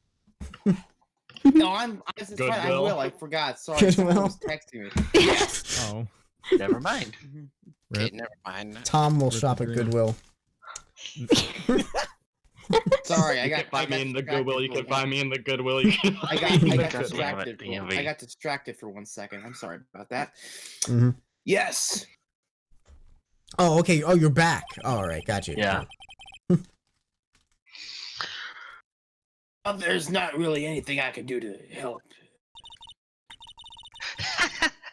No, I'm fine. I will. I forgot. Sorry, someone was texting me. Yes. Oh. Never mind. Okay, never mind. Tom will shop at Goodwill. Sorry, I You got. can find I me in the got Goodwill. You can distracted. find me in the Goodwill. You can I find me in the got Goodwill. distracted. DMV. I got distracted for 1 second. I'm sorry about that. Mm-hmm. Yes. Oh, okay. Oh, you're back. Oh, all right, got you. Yeah. There's not really anything I can do to help.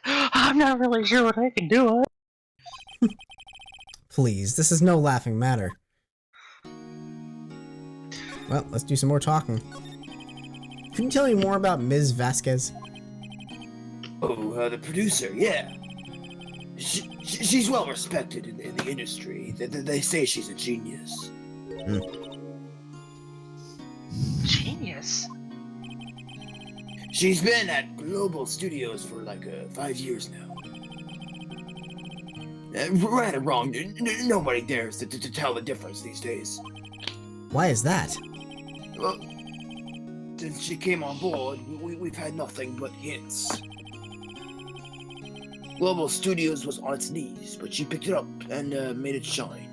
I'm not really sure what I can do. Please, this is no laughing matter. Well, let's do some more talking. Can you tell me more about Ms. Vasquez? Oh, the producer, yeah. She's well respected in the industry. They say she's a genius. Genius? She's been at Global Studios for like 5 years now. Right or wrong, nobody dares to tell the difference these days. Why is that? Well, since she came on board, we've had nothing but hits. Global Studios was on its knees, but she picked it up and made it shine.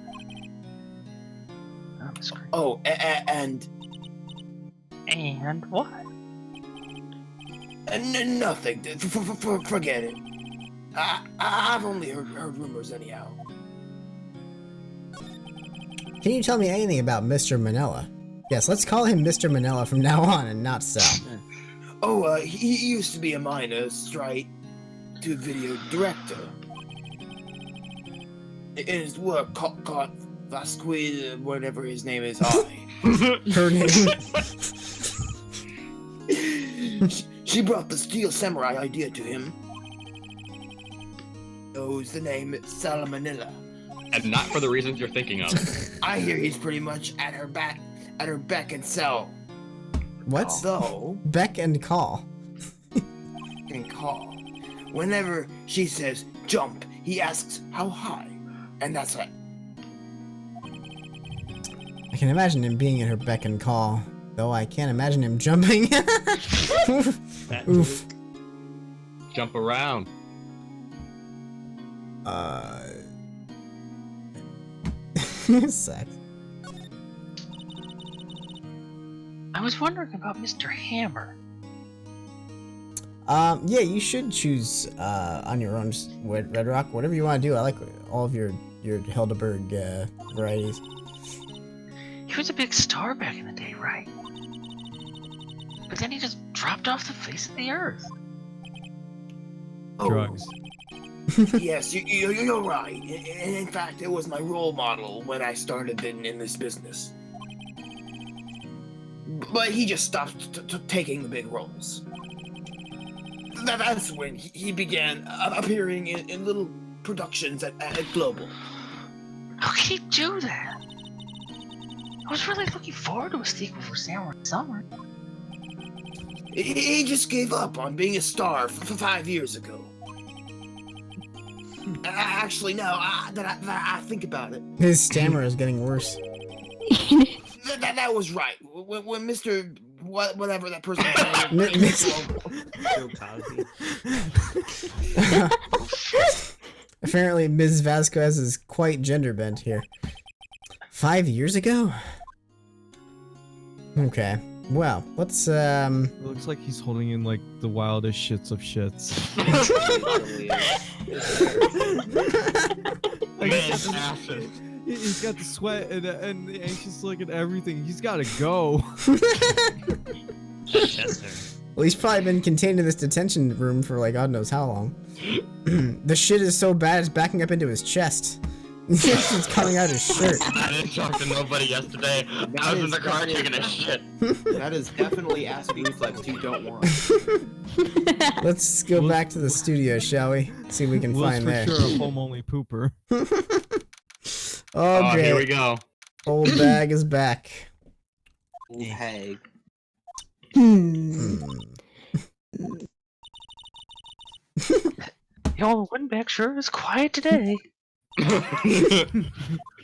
That's great. Oh, and what? Nothing. Forget it. I've only heard rumors anyhow. Can you tell me anything about Mr. Manila? Yes, let's call him Mr. Manila from now on and not Sal. Oh, he used to be a minor strike to video director. In his work, caught Vasquez, whatever his name is, Her name. She brought the Steel Samurai idea to him. Knows the name Salamanilla. And not for the reasons you're thinking of. I hear he's pretty much at her beck and call. What? So Beck and call. And call. Whenever she says jump, he asks how high, and that's it. I can imagine him being at her beck and call, though I can't imagine him jumping. Oof. Jump around. Sex. I was wondering about Mr. Hammer. Yeah, you should choose on your own, just Red Rock, whatever you want to do. I like all of your Hildeberg varieties. He was a big star back in the day, right? But then he just dropped off the face of the earth. Drugs. Yes, you're right. In fact, it was my role model when I started in this business. But he just stopped taking the big roles. That's when he began appearing in little productions at Global. How can you do that? I was really looking forward to a sequel for Samurai Summer. He just gave up on being a star for 5 years ago. Actually, no, that I think about it. His stammer is getting worse. That was right. When Mr. Whatever that person Bill Cosby. Apparently, Ms. Vasquez is quite gender bent here. 5 years ago? Okay. Well, let's It looks like he's holding in like the wildest shits of shits. Like, he's got the sweat and the anxious look and everything. He's gotta go. Well, he's probably been contained in this detention room for like God knows how long. The shit is so bad it's backing up into his chest. It's coming out his shirt. I didn't talk to nobody yesterday. I was in the car taking a shit. That is definitely acid reflux you don't want. Let's go back to the studio, shall we? See what we can find for there. sure a home-only pooper. Okay. Oh, here we go. Oldbag is back. Oldbag. Yo, Windbag sure is quiet today.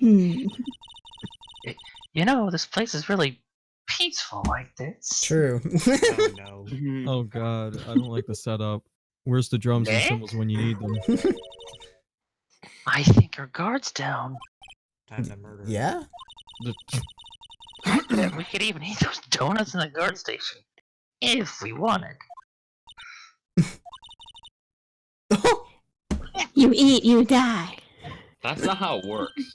You know, this place is really peaceful like this. True. Oh no. Oh god, I don't like the setup. Where's the drums and cymbals when you need them? I think our guard's down. Time to murder. Yeah? We could even eat those donuts in the guard station. If we wanted. You eat, you die. That's not how it works.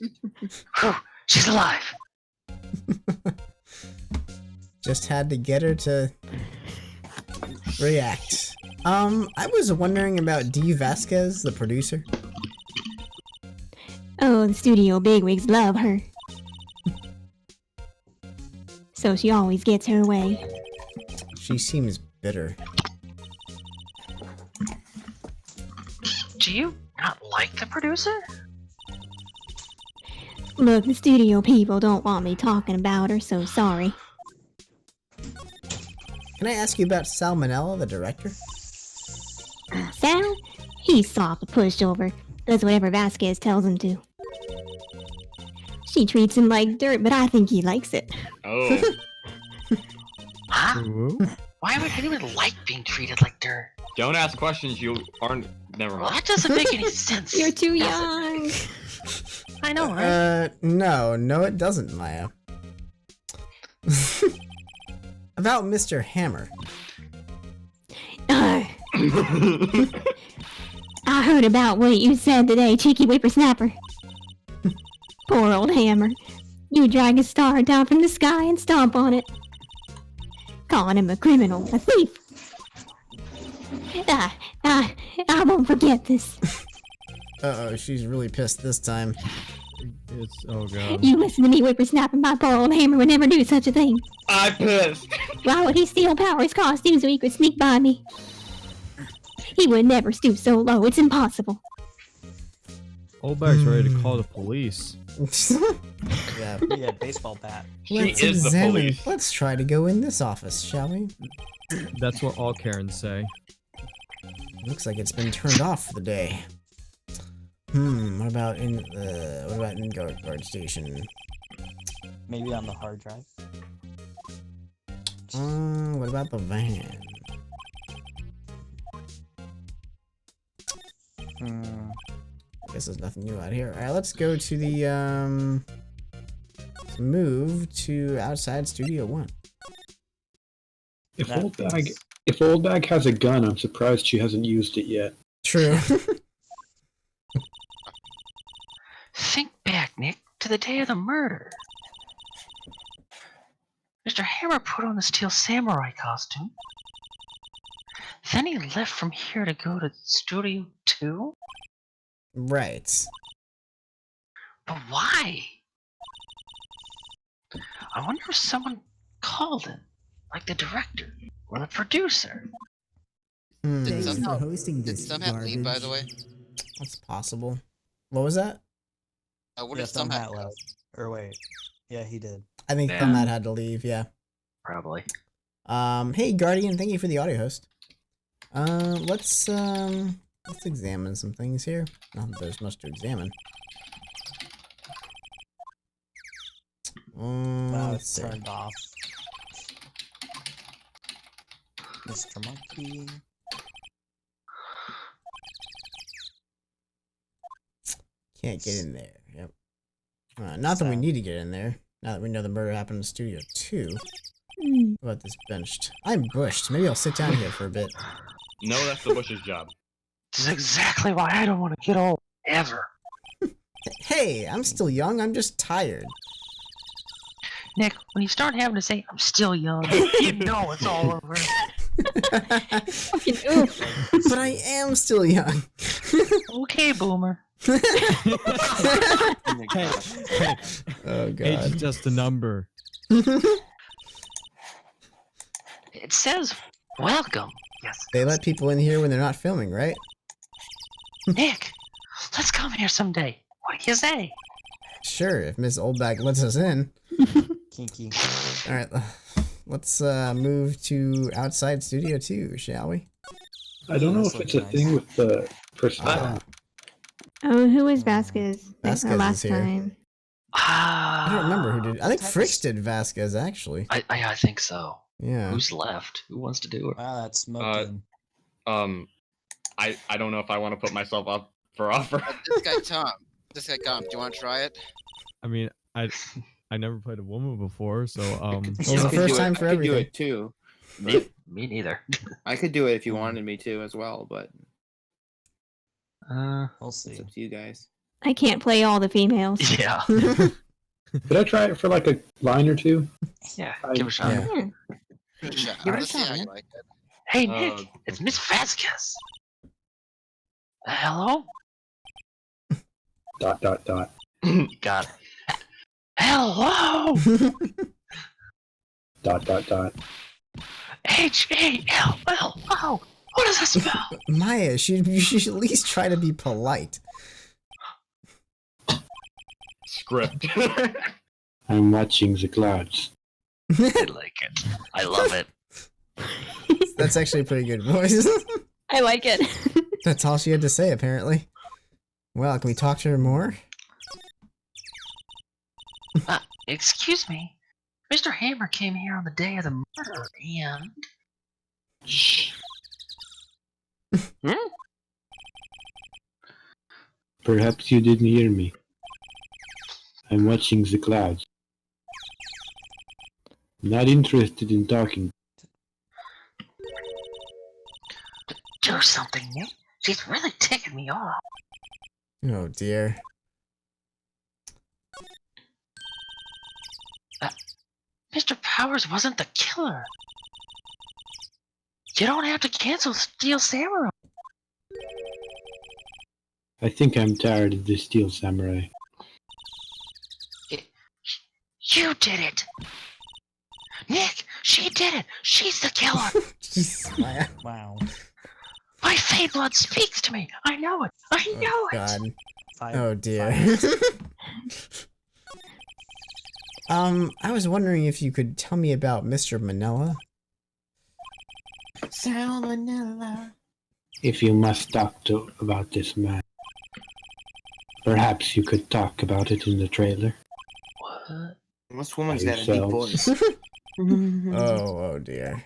She's alive. Just had to get her to react. I was wondering about D. Vasquez, the producer. Oh, the studio bigwigs love her. So she always gets her way. She seems bitter. Do you not like the producer? Look, the studio people don't want me talking about her, so sorry. Can I ask you about Salmonella, the director? Sal? He's soft pushover. Does whatever Vasquez tells him to. She treats him like dirt, but I think he likes it. Oh. Huh? Why would anyone like being treated like dirt? Don't ask questions you aren't. Never Well, mind. that doesn't make any sense. You're too young. I know, right? No, it doesn't, Maya. About Mr. Hammer. I heard about what you said today, cheeky whippersnapper. Poor old Hammer. You drag a star down from the sky and stomp on it. Calling him a criminal, a thief. I won't forget this. Uh-oh, she's really pissed this time. It's oh god. You listen to me, whippersnapper. My poor old Hammer would never do such a thing. I'm pissed. Why would he steal Power's costume so he could sneak by me? He would never stoop so low. It's impossible. Oldbag's ready to call the police. Yeah. Yeah, baseball bat. Let's examine. Let's try to go in this office, shall we? That's what all Karens say. Looks like it's been turned off for the day. What about in guard station? Maybe on the hard drive. What about the van? Guess there's nothing new out here. Alright, let's go to the let's move to outside Studio 1. If Oldbag has a gun, I'm surprised she hasn't used it yet. True. Think back, Nick, to the day of the murder. Mr. Hammer put on the steel samurai costume. Then he left from here to go to Studio 2? Right. But why? I wonder if someone called him, like the director or the producer. Hmm. some- for hosting Did this some have leave, by the way? That's possible. What was that? What Yeah, if some Thumb had Hat left. Or wait. Yeah, he did. I think Yeah. Thumbhat had to leave, yeah. Probably. Hey Guardian, thank you for the audio host. Let's examine some things here. Not that there's much to examine. Wow, Let's it's see. turned off. Mr. Monkey. Can't get in there. Yep. Not that we need to get in there. Now that we know the murder happened in Studio 2. What about this benched? I'm bushed. Maybe I'll sit down here for a bit. No, that's the Bush's job. This is exactly why I don't want to get old ever. Hey, I'm still young. I'm just tired. Nick, when you start having to say I'm still young, you know it's all over. Fucking oof. But I am still young. Okay, boomer. Hey, Oh god. age is just a number. It says welcome. Yes. They let people in here when they're not filming, right? Nick, let's come here someday. What do you say? Sure, if Miss Oldbag lets us in. Kinky. Alright, let's move to outside Studio 2, shall we? I don't know if it's a thing with the person. Oh, who was Vasquez? Vasquez last is here. time. I don't remember who did. I think Fricks did Vasquez, actually. I think so. Yeah. Who's left? Who wants to do it? Wow, that's smoking. I don't know if I want to put myself up for offer. This guy Tom. This guy Tom. Do you want to try it? I mean, I never played a woman before, so Well, it's the first time for I could do everything. it too. Me neither. I could do it if you wanted me to as well, but We'll see. it's up to you guys. I can't play all the females. Yeah. Could I try it for like a line or two? Yeah, give it a shot. Yeah. Good shot. Give it a Let's see shot, how you man. like it. Hey, Nick, it's Miss Vasquez. Hello? Dot dot dot. Got it. Hello? Dot dot dot. H-A-L-L-O. What does that spell? Maya, you should at least try to be polite. Script. I'm watching the clouds. I like it. I love it. That's actually a pretty good voice. I like it. That's all she had to say, apparently. Well, can we talk to her more? Excuse me. Mr. Hammer came here on the day of the murder, and... Shh. Hmm? Perhaps you didn't hear me. I'm watching the clouds. Not interested in talking. Do something, Nick. She's really ticking me off. Oh dear. Mr. Powers wasn't the killer. You don't have to cancel Steel Samurai. I think I'm tired of the Steel Samurai. You did it! Nick, she did it! She's the killer! Jeez, Maya. Wow. My fade blood speaks to me! I know it! I know it! God. Oh dear. I was wondering if you could tell me about Mr. Manila. Salmonella. If you must talk about this man, perhaps you could talk about it in the trailer. What? This woman's got a deep Yourselves. voice. Oh dear.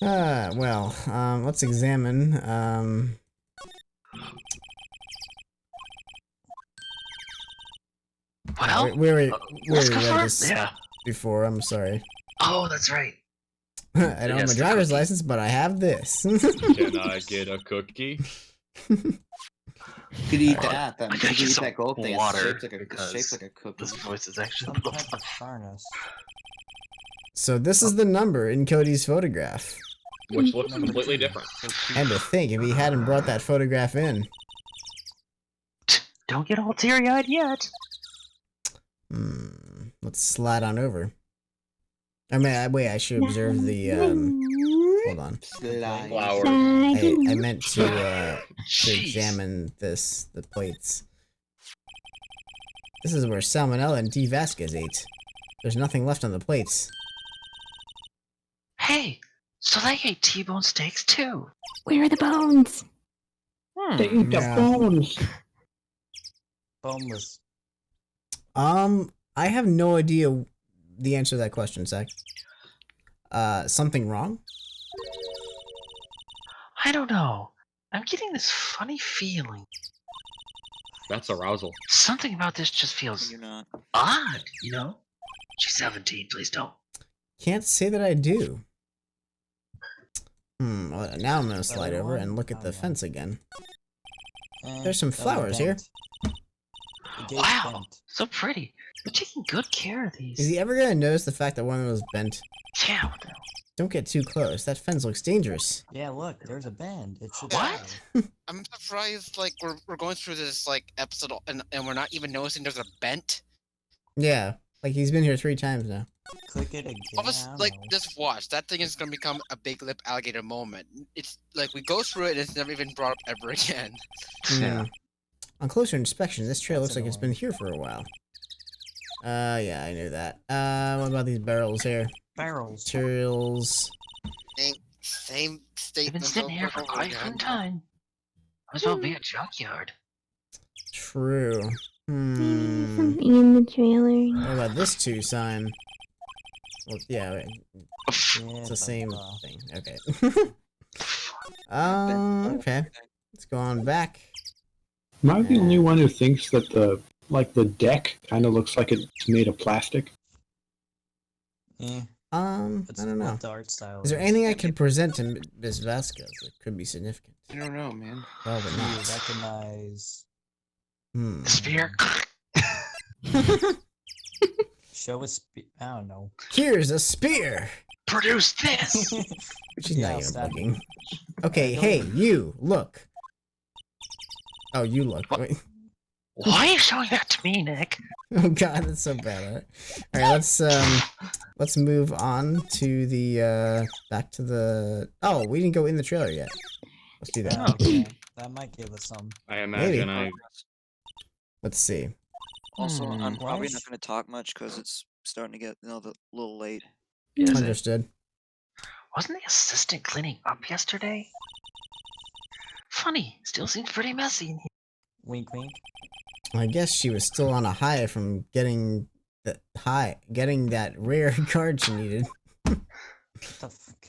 Well, let's examine, Well, we already let's go read for it. this Yeah. before, I'm sorry. Oh, that's right. I don't have Yes, my the driver's cookie. license, but I have this. Can I get a cookie? You could eat that. I You gotta could get eat some that gold thing. water It's because shaped like a cookie. this voice is actually Some type of furnace. So this is the number in Cody's photograph. Which looks completely different. And to think, if he hadn't brought that photograph in. Don't get all teary-eyed yet. Let's slide on over. I mean, wait, I should observe the, hold on. Flowers. I meant to examine the plates. This is where Salmonella and D. Vasquez ate. There's nothing left on the plates. Hey, so they ate T-bone steaks too. Where are the bones? They eat the bones. Boneless. I have no idea the answer to that question, Zach. Something wrong? I don't know. I'm getting this funny feeling. That's arousal. Something about this just feels odd, you know? She's 17, please don't. Can't say that I do. Well, now I'm gonna slide over and look at the fence again. There's some flowers here. Wow, so pretty. They're taking good care of these. Is he ever gonna notice the fact that one of them was bent? Yeah, what the hell? Don't get too close. That fence looks dangerous. Yeah, look, there's a bend. It's What? I'm surprised, like, we're going through this, like, episode, and we're not even noticing there's a bent. Yeah, like he's been here 3 times now. Click it again. Almost, like, just watch. That thing is gonna become a big lip alligator moment. It's, like, we go through it and it's never even brought up ever again. Yeah. On closer inspection, this trail looks like it's been here for a while. Yeah, I knew that. What about these barrels here? Barrels. Materials. Same They've statement. been sitting here for quite some time. Might as well be a junkyard. True. Something in the trailer. What about this 2 sign? Well, yeah, wait. It's the same thing. Okay. Okay. Let's go on back. Am I the only one who thinks that the deck kind of looks like it's made of plastic? Yeah. I don't know. The art style Is there anything I can present to Miss Vasquez that could be significant? I don't know, man. Probably not. Recognize. Spear. Show a spear. I don't know. Here's a spear. Produce this. She's Yeah, not even stab looking. Okay, hey, you look. Oh, you look. Wait. Why are you showing that to me, Nick? Oh God, that's so bad. All right, let's move on to the back to the. Oh, we didn't go in the trailer yet. Let's do that. Okay. That might give us some. I imagine Maybe. Let's see. Also, I'm probably not going to talk much because it's starting to get a little late. Understood. Wasn't the assistant cleaning up yesterday? Funny, still seems pretty messy in here. Wink, wink. I guess she was still on a high from getting that rare card she needed. What the fuck?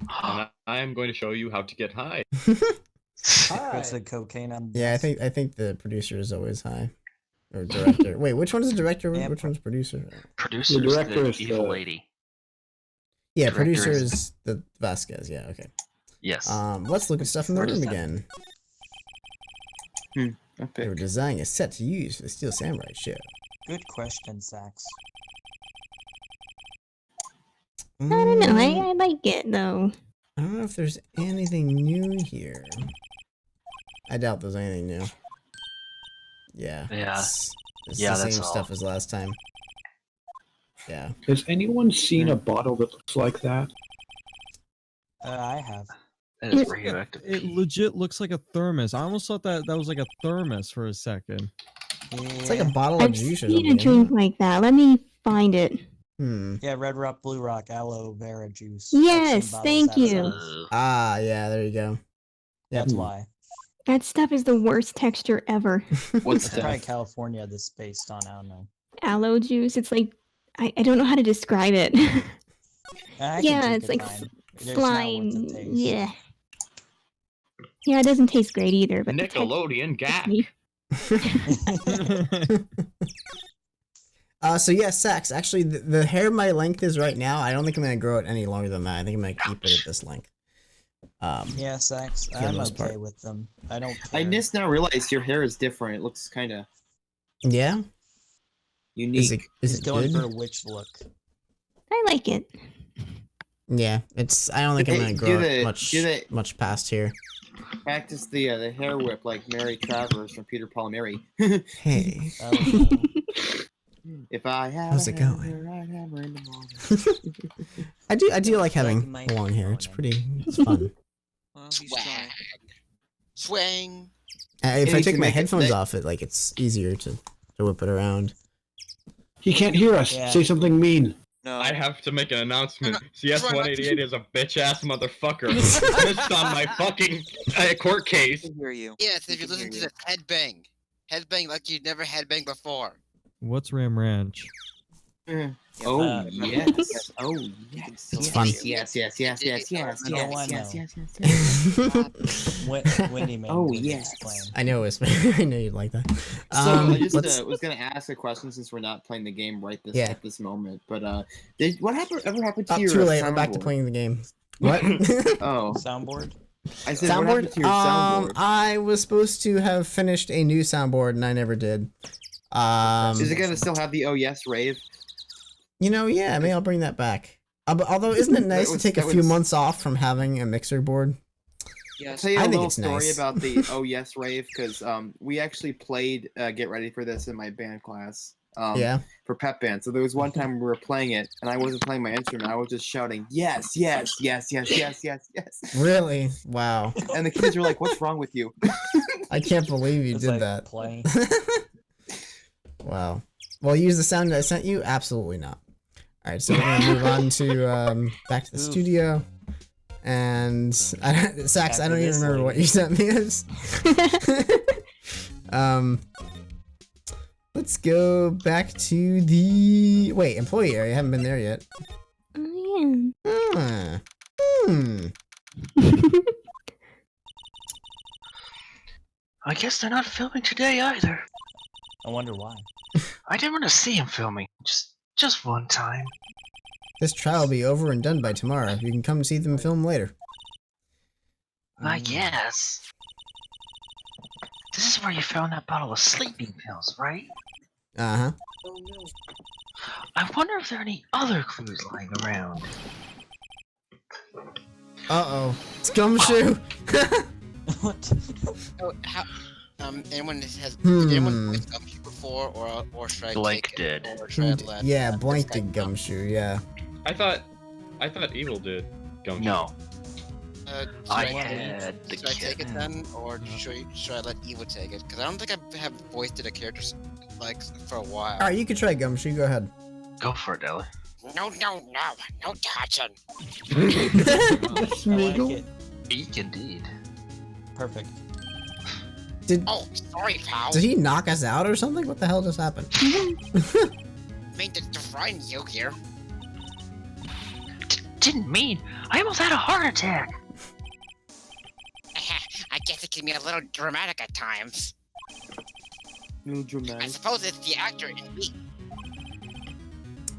And I am going to show you how to get high. Puts the cocaine on. Yeah, I think the producer is always high. Or director. Wait, which one is the director? Yeah, which one's producer? Producer's The director the is evil the- lady. Yeah, Director producer is- is the Vasquez. Yeah, okay. Yes. Let's look at stuff in the Where room does that- again. Okay. They were designing a set to use for the Steel Samurai show. Good question, Sax. I don't know. I like it though. I don't know if there's anything new here. I doubt there's anything new. Yeah. Yeah. It's Yeah, the that's same all. stuff as last time. Yeah. Has anyone seen a bottle that looks like that? I have. That is radioactive. It legit looks like a thermos. I almost thought that was like a thermos for a second. It's like a bottle of I've juice or seen a something. drink like that. Let me find it. Yeah, Red Rock, Blue Rock, aloe vera juice. Yes, I've seen thank bottles that you. size. Ah, yeah, there you go. That's why. That stuff is the worst texture ever. What's It's probably that? California this based on. I don't know. Aloe juice. It's like I don't know how to describe it. I can Yeah, drink it's it like fine. It's not worth slime. the taste. Yeah. Yeah, it doesn't taste great either. But the Nickelodeon gag. So yeah, Sax, actually the hair my length is right now, I don't think I'm gonna grow it any longer than that. I think I'm gonna keep it at this length. Yeah, Sax. For the I'm most okay part. with them. I don't I care. just now realized your hair is different. It looks kind of Yeah? unique. Is He's it going good? for a witch look. I like it. Yeah, I don't think I'm Do gonna they- grow do they- it much past here. Practice the hair whip like Mary Travers from Peter Paul and Mary. Hey. If I had How's it going? I'd have her in the morning. I do like having long hair. It's fun. Swag. Swing. If I take my headphones off, it's easier to whip it around. He can't hear us. Yeah. Say something mean. No. I have to make an announcement. CS188 is a bitch-ass motherfucker. Missed on my fucking court case. Hear you. Yes, if you listen to this headbang. Headbang like you've never headbanged before. What's Ram Ranch? Oh yes. Oh yes. It's fun. Yes. Wendy made Oh me yes. explain. I know it's. I know you'd like that. So I just let's- was gonna ask a question since we're not playing the game right this Yeah. at this moment. But what ever happened to Oh, your too late. I'm back to soundboard? playing the game. What? Oh, Soundboard? I said what happened to your soundboard? I was supposed to have finished a new soundboard and I never did. Is it gonna still have the oh yes rave? Yeah, maybe I'll bring that back. But although, isn't it nice to take a few months off from having a mixer board? I'll tell you a I think little it's story nice. about the oh yes rave because we actually played Get Ready for This in my band class. Yeah. For pep band. So there was one time we were playing it and I wasn't playing my instrument. I was just shouting yes, yes, yes, yes, yes, yes, yes. Really? Wow. And the kids were like, "What's wrong with you?" I can't believe you It's did like that. playing. Wow. Well, use the sound I sent you? Absolutely not. All right, so we're gonna move on to back to the studio, and Sax. I don't even remember what you sent me. Let's go back to the employee area. I haven't been there yet. Oh, I guess they're not filming today either. I wonder why. I didn't want to see him filming. Just one time. This trial will be over and done by tomorrow. You can come see them film later. I guess. This is where you found that bottle of sleeping pills, right? Uh-huh. I wonder if there are any other clues lying around. Uh-oh. It's Gumshoe! Oh, anyone has Hmm. did anyone play Gumshoe before, or should I Blank take it, did. or should I let? Yeah, Blank did Gumshoe, yeah. I thought Evil did Gumshoe. No. I should had the should I take it kitten. then, or should I let Evo take it? Because I don't think I have voiced a character for a while. Alright, you can try Gumshoe. Go ahead. Go for it, Ella. No touching. Smeagol? Eek indeed. Perfect. Oh, sorry, pal. Did he knock us out or something? What the hell just happened? Mean to define you here. Didn't mean. I almost had a heart attack. I guess it can be a little dramatic at times. No I dramatic. suppose it's the actor in me.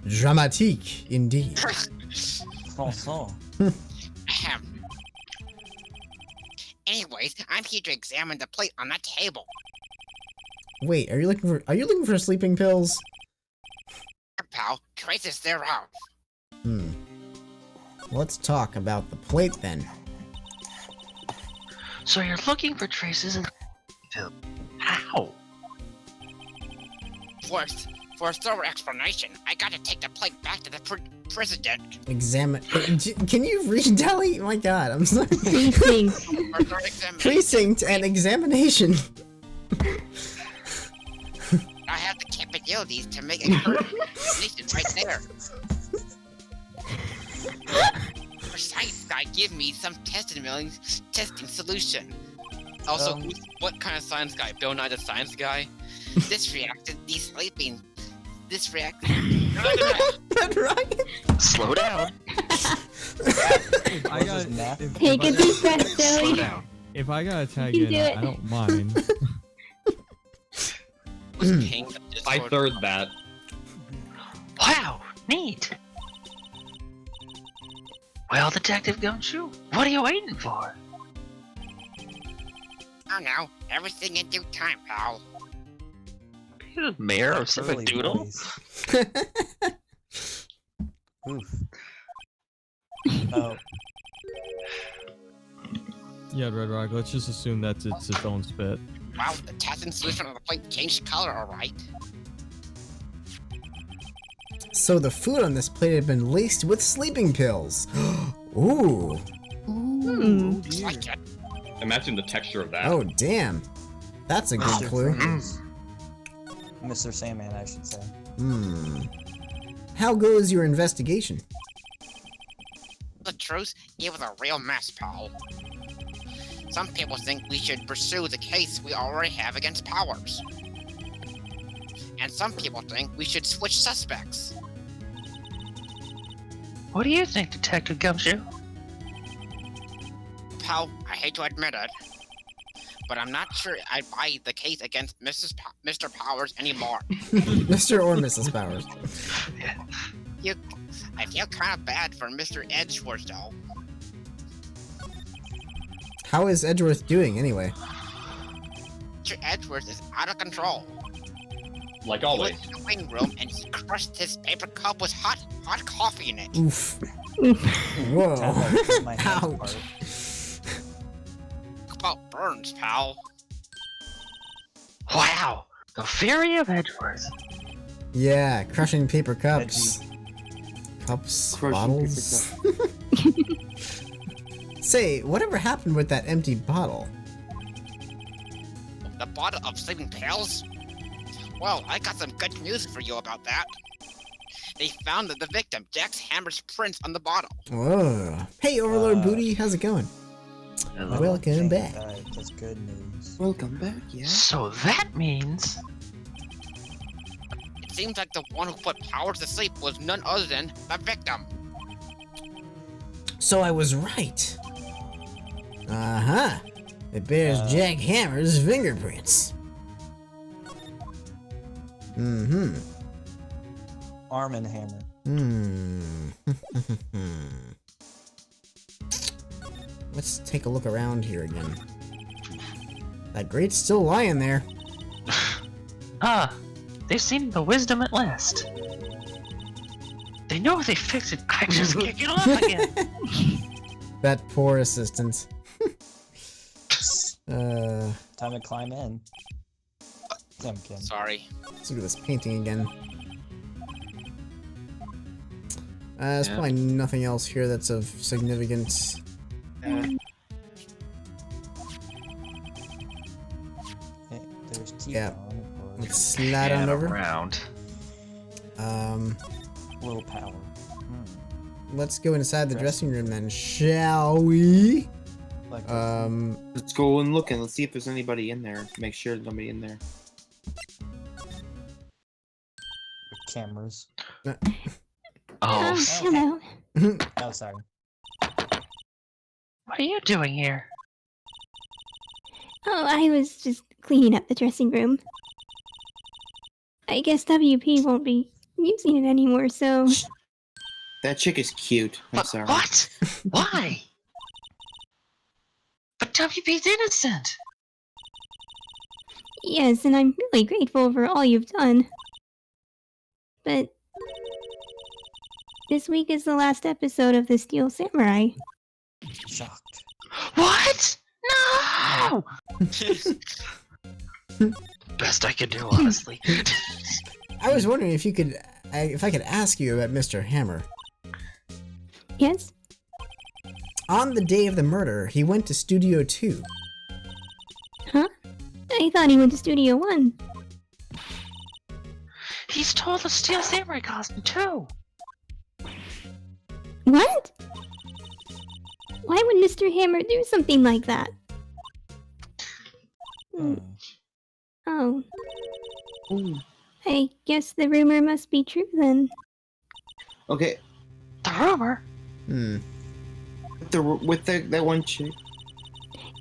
Dramatique, indeed. François. Ahem. Anyways, I'm here to examine the plate on that table. Wait, are you looking for sleeping pills? Pal, traces thereof. Let's talk about the plate then. So you're looking for traces of pill. How? For a thorough explanation, I gotta take the plate back to the president. Examine. Can you read, Deli? My God, I'm sorry. Precinct. Precinct and examination. I have the capabilities to make a correct explanation right there. For science guy, give me some testing solution. Also, what kind of science guy? Bill Nye the Science Guy? This reacted, these sleeping. This reacted. Right? Slow down. I got Take a deep breath, Slow Joey. down. If I gotta tag You in, do it. I don't mind. I third that. Wow, neat. Well, Detective Gumshoe, what are you waiting for? Oh no, everything in due time, pal. You're the mayor of Early Doodle? Oof. Oh. Yeah, Red Rock. Let's just assume that's its own spit. Wow, the testing solution on the plate changed color, alright. So the food on this plate had been laced with sleeping pills. Ooh. Hmm. Like it. Imagine the texture of that. Oh, damn. That's a good clue. Mr. Sandman, I should say. How goes your investigation? The truth, it was a real mess, pal. Some people think we should pursue the case we already have against Powers. And some people think we should switch suspects. What do you think, Detective Gumshoe? Pal, I hate to admit it, but I'm not sure I buy the case against Mr. Powers anymore. Mr. or Mrs. Powers? I feel kind of bad for Mr. Edgeworth, though. How is Edgeworth doing, anyway? Mr. Edgeworth is out of control. Like always. He went to the wing room and he crushed his paper cup with hot coffee in it. Oof. Whoa. Ouch. Talk about burns, pal. Wow, the Fury of Edgeworth. Yeah, crushing paper cups. Cups, bottles. Say, whatever happened with that empty bottle? The bottle of sleeping pills? Well, I got some good news for you about that. They found the victim, Jax Hammer's prints on the bottle. Whoa. Hey, Overlord Booty, how's it going? Hello. Welcome back. That's good news. Welcome back, yeah. So that means... It seems like the one who put Powers to sleep was none other than the victim. So I was right. Uh-huh. It bears Jack Hammer's fingerprints. Mm-hmm. Arm and Hammer. Let's take a look around here again. That grate's still lying there. They've seen the wisdom at last. They know if they fix it, I just can't get off again. That poor assistant. Time to climb in. I'm kidding. Sorry. Let's look at this painting again. There's probably nothing else here that's of significance. There's teeth Yeah. on, of course. Let's slide on over. Around. Little power. Let's go inside the dressing room then, shall we? Let's go and look and let's see if there's anybody in there. Make sure there's nobody in there. Cameras. Oh. Hello. Oh, sorry. What are you doing here? Oh, I was just cleaning up the dressing room. I guess WP won't be using it anymore, so... That chick is cute. I'm sorry. What? Why? But WP's innocent. Yes, and I'm really grateful for all you've done. But... this week is the last episode of the Steel Samurai. Shocked. What? No! Best I could do, honestly. I was wondering if you could, if I could ask you about Mr. Hammer. Yes? On the day of the murder, he went to Studio 2. Huh? I thought he went to Studio 1. He stole the Steel Samurai costume too. What? Why would Mr. Hammer do something like that? Oh. I guess the rumor must be true then. Okay. The rumor? With that one chick.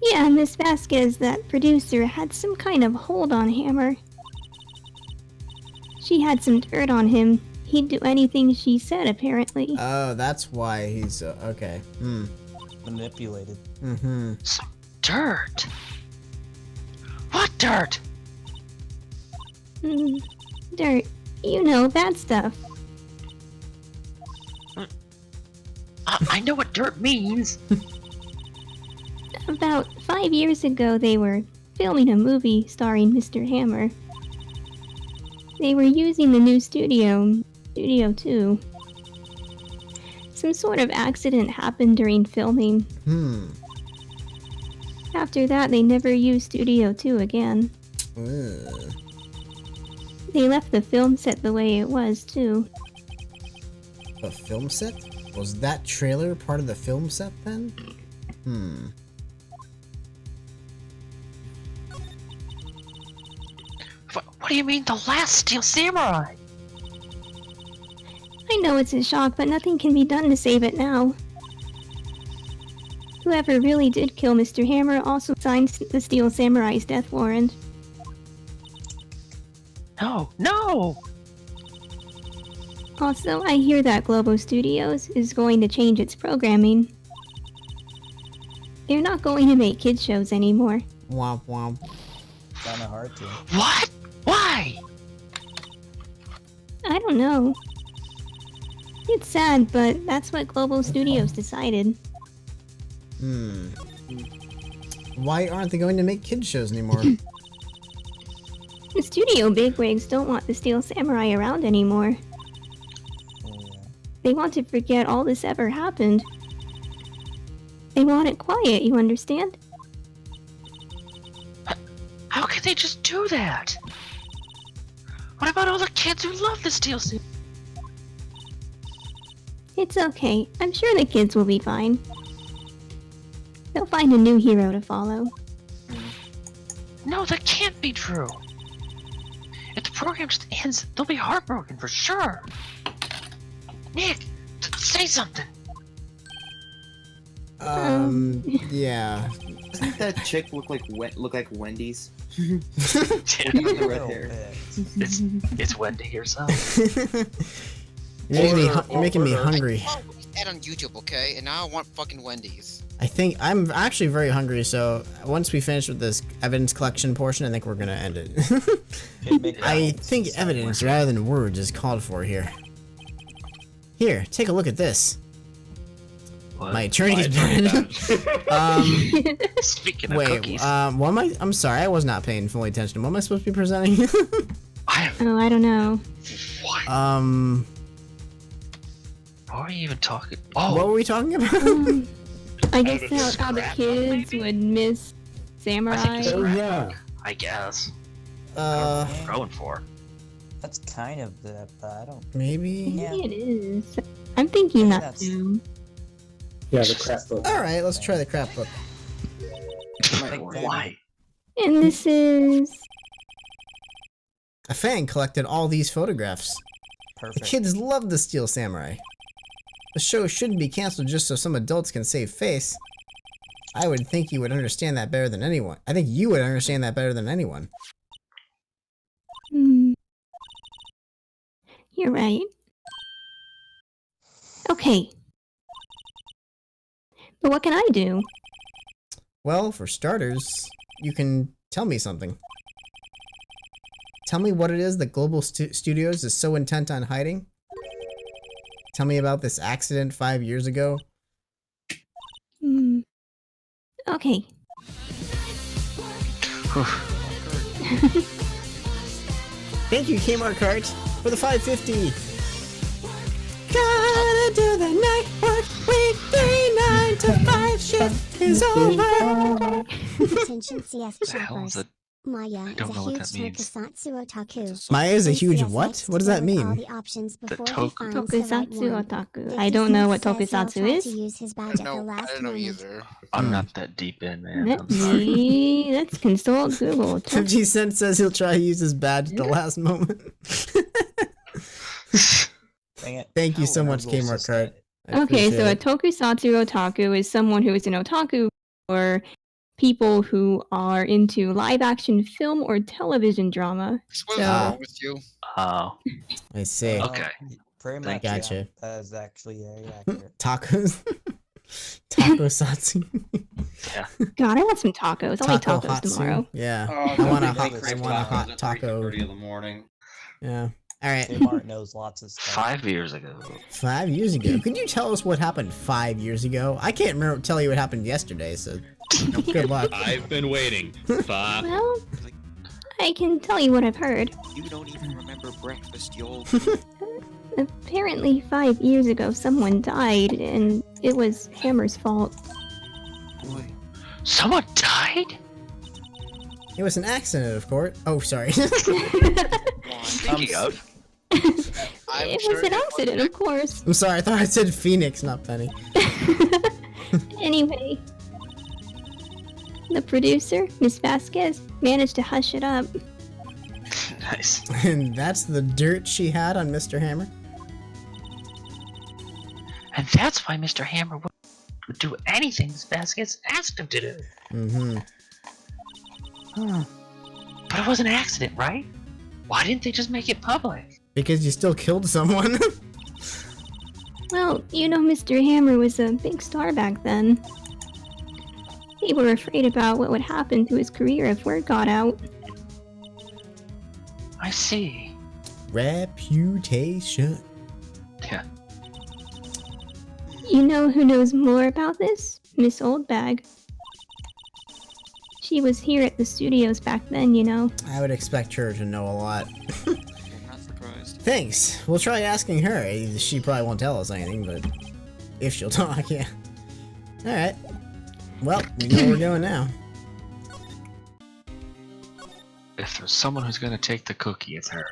Yeah, Miss Vasquez, that producer, had some kind of hold on Hammer. She had some dirt on him. He'd do anything she said, apparently. Oh, that's why he's, okay. Manipulated. Some dirt? What dirt? Dirt. You know, bad stuff. I know what dirt means. About 5 years ago, they were filming a movie starring Mr. Hammer. They were using the new Studio 2. Some sort of accident happened during filming. After that, they never used Studio 2 again. They left the film set the way it was, too. The film set? Was that trailer part of the film set then? What do you mean, the last Steel Samurai? I know it's a shock, but nothing can be done to save it now. Whoever really did kill Mr. Hammer also signed the Steel Samurai's death warrant. No, no! Also, I hear that Globo Studios is going to change its programming. They're not going to make kids shows anymore. Womp womp. Kinda hard to. What? Why? I don't know. It's sad, but that's what Global Studios decided. Why aren't they going to make kids shows anymore? The studio bigwigs don't want the Steel Samurai around anymore. They want to forget all this ever happened. They want it quiet, you understand? How can they just do that? What about all the kids who love the Steel Samurai? It's okay. I'm sure the kids will be fine. They'll find a new hero to follow. No, that can't be true. If the program just ends, they'll be heartbroken for sure. Nick, say something. Yeah. Doesn't that chick look like Wendy's? It's Wendy herself. You're making me hungry. That on YouTube, okay? And now I want fucking Wendy's. I think I'm actually very hungry, so once we finish with this evidence collection portion, I think we're gonna end it. I think evidence rather than words is called for here. Here, take a look at this. What? My attorney's pen. Speaking of Wait, cookies. what am I? I'm sorry, I was not paying full attention. What am I supposed to be presenting? Oh, I don't know. What are you even talking? Oh, what were we talking about? I guess how the kids would miss Samurai. I guess. Going for. That's kind of the, but I don't. Maybe. Maybe it is. I'm thinking that that's- too. Yeah, the crap book. All right, let's try the crap book. Why? And this is... A fan collected all these photographs. Perfect. The kids love the Steel Samurai. The show shouldn't be canceled just so some adults can save face. I would think you would understand that better than anyone. I think you would understand that better than anyone. You're right. Okay. But what can I do? Well, for starters, you can tell me something. Tell me what it is that Global Studios is so intent on hiding. Tell me about this accident 5 years ago. Okay. Thank you, Kmart Cart, for the 550. Gotta do the night work weekday 9 to 5 shift is over. Attention CF The hell is shoppers. it? Maya is a don't know what huge that means. tokusatsu otaku. Maya is a And huge CS what? likes What does to that learn all mean? the options before he toku- finds the right Tokusatsu one. otaku. If I he don't know what says he'll tokusatsu try is. to use his badge at the I last don't know moment. either. I'm not that deep in, man. Let I'm sorry. me... Let's consult Google. 50 Cent says he'll try to use his badge at the last moment. Dang it. Thank you How so much, Google Kmart says Cart. that? I Okay, so a appreciate tokusatsu otaku is someone who is an otaku or people who are into live action film or television drama. What's So, wrong with you? Oh, it. I see. okay. Pretty much. Gotcha. Yeah, that is actually very accurate. Tacos. Tacosatsu. God, I want some tacos. I'll eat Taco tacos tomorrow. Yeah. Oh, I want a that'd be hot, great I want a tacos hot at taco. 3:30 in the morning. Yeah. All right. Kmart knows lots of stuff. 5 years ago. 5 years ago. Could you tell us what happened 5 years ago? I can't remember tell you what happened yesterday. So Good luck. I've been waiting. Well, I can tell you what I've heard. You don't even remember breakfast, you old. Apparently, 5 years ago, someone died, and it was Hammer's fault. Boy. Someone died? It was an accident, of course. Oh, sorry. Speaking of. It was an accident, of course. I'm sorry, I thought I said Phoenix, not Penny. Anyway, the producer, Miss Vasquez, managed to hush it up. Nice. And that's the dirt she had on Mr. Hammer? And that's why Mr. Hammer would do anything Miss Vasquez asked him to do. Mm-hmm. But it was an accident, right? Why didn't they just make it public? Because you still killed someone? Well, you know, Mr. Hammer was a big star back then. They were afraid about what would happen to his career if word got out. I see. Reputation. Yeah. You know who knows more about this? Miss Oldbag. She was here at the studios back then, you know. I would expect her to know a lot. I'm not surprised. Thanks. We'll try asking her. She probably won't tell us anything, but if she'll talk, yeah. Alright. Well, we know where we're going now. If there's someone who's gonna take the cookie, it's her.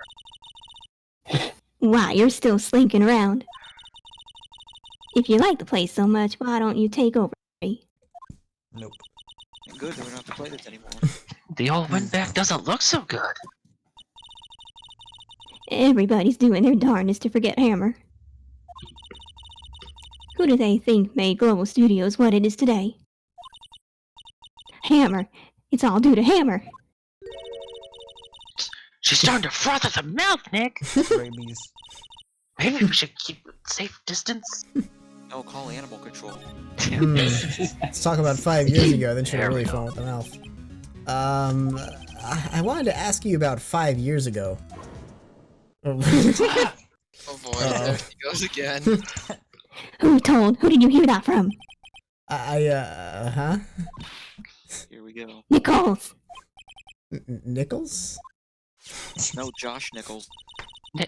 Why, you're still slinking around. If you like the place so much, why don't you take over? Nope. Good, we don't have to play this anymore. The old windbag doesn't look so good. Everybody's doing their darndest to forget Hammer. Who do they think made Global Studios what it is today? Hammer. It's all due to Hammer. She's starting to froth at the mouth, Nick. Rabies. Maybe we should keep a safe distance. No, call animal control. Let's talk about 5 years ago, then she'll There we really go. fun with the mouth. I wanted to ask you about 5 years ago. Oh boy, there he goes again. Who told? Who did you hear that from? Huh? Here we go. Nichols! Nichols? No, Josh Nichols.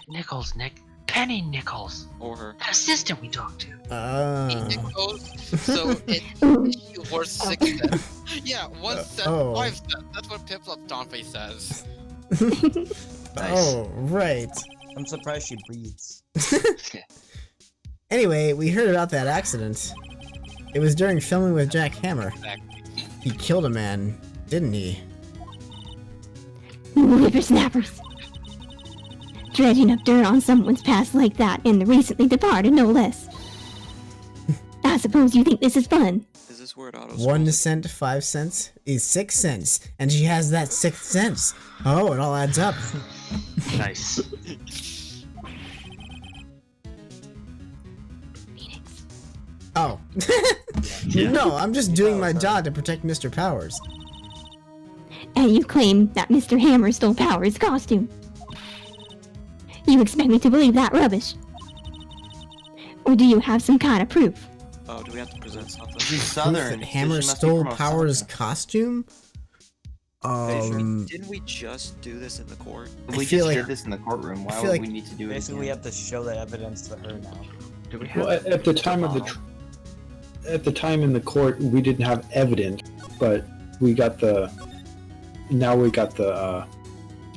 Nichols, Nick. Penny Nichols. Or her. That assistant we talked to. Nichols. So it's worth 6 cents. Yeah, 1 cent, Oh. 5 cents. That's what Piplup Stompy says. Oh, right. I'm surprised she breathes. Anyway, we heard about that accident. It was during filming with Jack Hammer. He killed a man, didn't he? Whippersnappers. Dredging up dirt on someone's past like that, and the recently departed, no less. I suppose you think this is fun. Is this where it auto 1 cent, 5 cents is 6 cents, and she has that 6 cents. Oh, it all adds up. Nice. Oh. No, I'm just doing my job to protect Mr. Powers. And you claim that Mr. Hammer stole Powers' costume. You expect me to believe that rubbish? Or do you have some kind of proof? Oh, do we have to present something? She's Proof southern. that Hammer stole Powers' costume? Didn't we just do this in the court? We feel just like- did this in the courtroom. Why I would feel like- we need to do it Basically, we again? have to show the evidence to her now. Do we have Well, at the time of the at the time in the court, we didn't have evidence, but we got the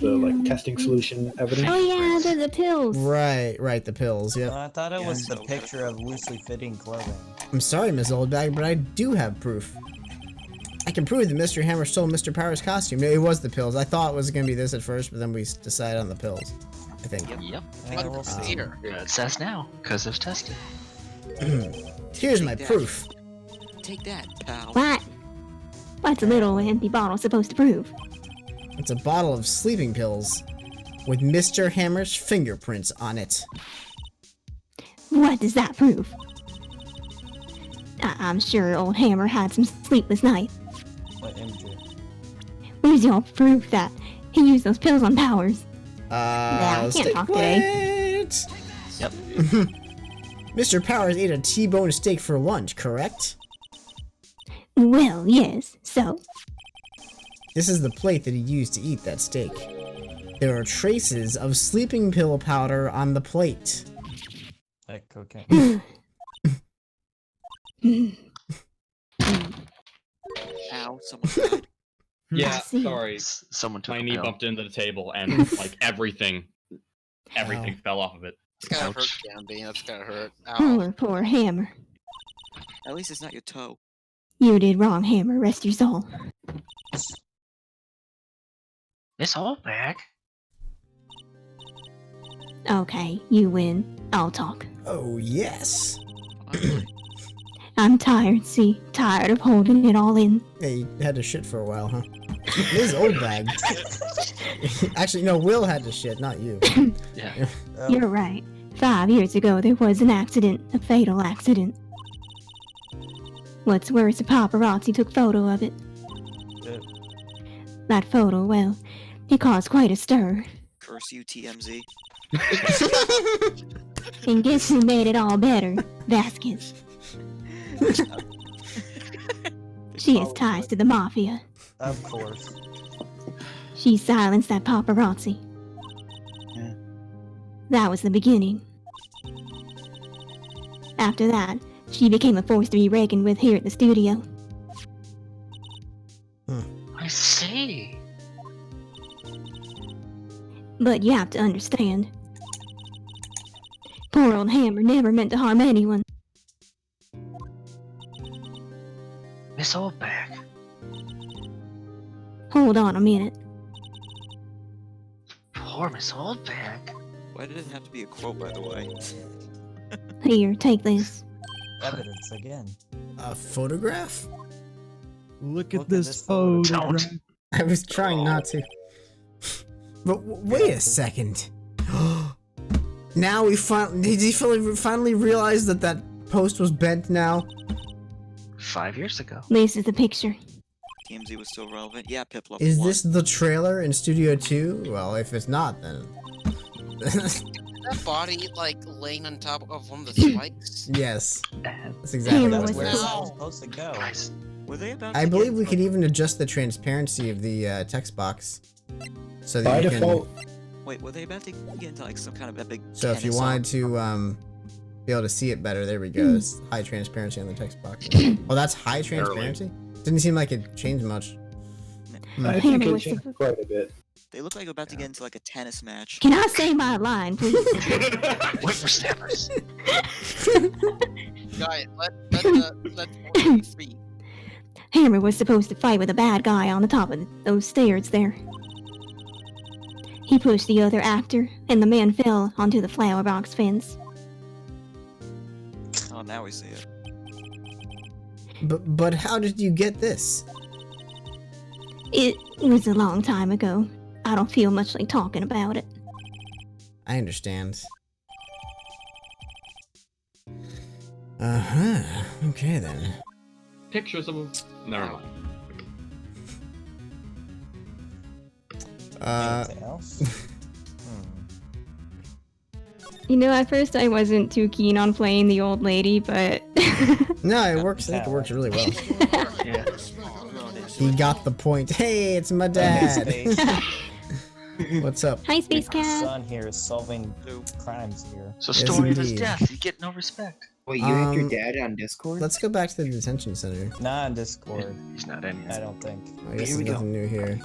like testing solution evidence. Oh yeah, the pills. Right, the pills, yep. I thought it was the picture of loosely fitting clothing. I'm sorry, Ms. Oldbag, but I do have proof. I can prove that Mr. Hammer stole Mr. Powers' costume. It was the pills. I thought it was going to be this at first, but then we decided on the pills. I think. Yep. Yeah, we'll see. Here. Yeah, it says now, because it was tested. Here's my proof. Take that, pal. What? What's a little empty bottle supposed to prove? It's a bottle of sleeping pills with Mr. Hammer's fingerprints on it. What does that prove? I'm sure old Hammer had some sleepless nights. What MJ? Where's your proof that he used those pills on Powers? I can't talk today. Yep. Mr. Powers ate a T-bone steak for lunch, correct? Well, yes, so? This is the plate that he used to eat that steak. There are traces of sleeping pill powder on the plate. Like cocaine. Ow, someone died. Yeah, see. sorry. Someone took My a knee pill. bumped into the table and like everything fell off of it. It's gotta hurt, Gamby. That's gotta hurt. Ow. Poor Hammer. At least it's not your toe. You did wrong, Hammer. Rest your soul. Miss Oldbag. Okay, you win. I'll talk. Oh, yes. I'm tired, see? Tired of holding it all in. Yeah, you had to shit for a while, huh? This is Oldbag. Actually, no, Will had to shit, not you. Yeah. You're right. 5 years ago, there was an accident. A fatal accident. What's worse, a paparazzi took photo of it. That photo, well, it caused quite a stir. Curse you, TMZ. And guess who made it all better? Vasquez. She has ties to the mafia. Of course. She silenced that paparazzi. Yeah. That was the beginning. After that, she became a force to be reckoned with here at the studio. I see. But you have to understand. Poor old Hammer never meant to harm anyone. Miss Oldbag. Hold on a minute. Poor Miss Oldbag. Why did it have to be a quote, by the way? Here, take this. Evidence again. A photograph? Look at this photograph. I was trying not to. But wait a second. Now we did he finally realize that that post was bent now? 5 years ago. This is the picture. TMZ was still relevant. Yeah, Piplup. Is this the trailer in Studio 2? Well, if it's not, then... That body, like, laying on top of one of the spikes? Yes. That's exactly That's what where it it's is. all supposed to go. Were they about I to believe get, we like- could even adjust the transparency of the text box. So By that you default. can... Wait, were they about to get into like some kind of epic? So if you tennis wanted song? to be able to see it better, there we go. It's high transparency on the text box. Oh, that's high transparency? Didn't seem like it changed much. I think it changed quite a bit. They look like they're about to get into like a tennis match. Can I say my line, please? Whippersnappers. Guys, let's order speak. Hammer was supposed to fight with a bad guy on the top of those stairs there. He pushed the other actor, and the man fell onto the flower box fence. Oh, now we see it. But how did you get this? It was a long time ago. I don't feel much like talking about it. I understand. Uh-huh. Okay then. Pictures of him. Never mind. Anything else? You know, at first I wasn't too keen on playing the old lady, but... No, it works. I think it works really well. Yeah. He got the point. Hey, it's my dad. What's up? Hi, Space My Cat. son here is solving crimes here. So Yes, story of his indeed. death. You get no respect. Wait, you have your Um, dad on Discord? Let's go back to the detention center. Not on Discord. He's not in I yet. don't think. I guess Here we there's go. nothing new here.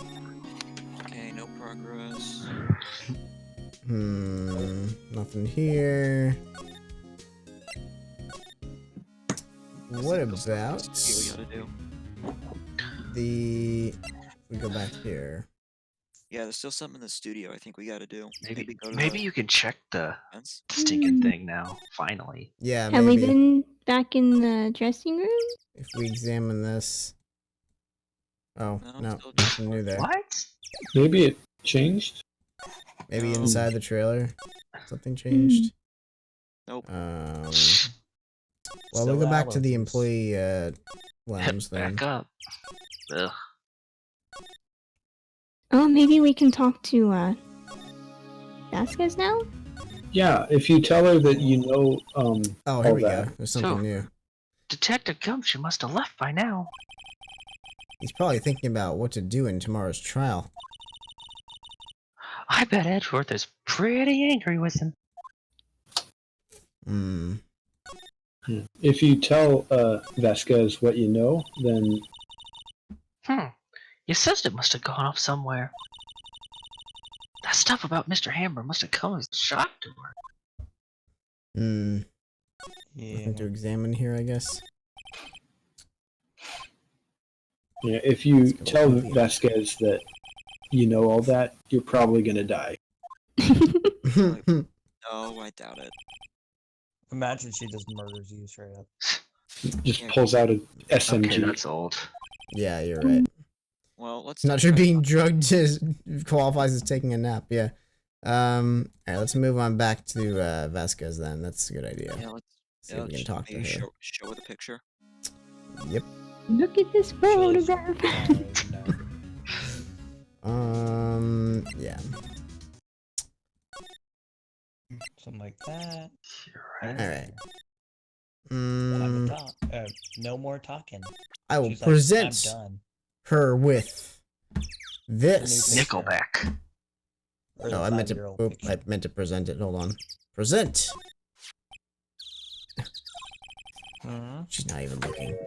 Okay, no progress. Nothing here. What about See what we gotta do. the... We go back here. Yeah, there's still something in the studio. I think we gotta do. Maybe go to maybe the you can check the fence. stinking thing now. Finally. Yeah, Have we maybe. been back in the dressing room? If we examine this... Oh, No, no, still nothing new there. What? Maybe it changed. Maybe inside the trailer, something changed. Nope. Well, Still we'll go back to the Alex's. employee lounge then. Back up. Ugh. Oh, maybe we can talk to, Vasquez now? Yeah, if you tell her that you know, Oh, here all we that. go. There's something So- new. Detective Gumshoe must have left by now. He's probably thinking about what to do in tomorrow's trial. I bet Edgeworth is pretty angry with him. Hmm. If you tell Vasquez what you know, then Your sister must have gone off somewhere. That stuff about Mr. Hammer must have come as a shock to her. Yeah. Nothing to examine here, I guess. yeah, if you tell Vasquez that you know all that, you're probably gonna die. No, I doubt it. Imagine she just murders you straight up. Just pulls out an SMG. Okay, that's old. Yeah, you're right. Well, let's Not sure being drugged qualifies as taking a nap. Yeah. Alright, let's move on back to Vasquez then. That's a good idea. Yeah, let's see if we can talk to her. Show her the picture. Yep. Look at this photograph. Yeah. Something like that. Alright. No more talking. I will She's like, present I'm done. her with this. Nickelback. No, I meant to present it. Hold on. Present. She's not even looking.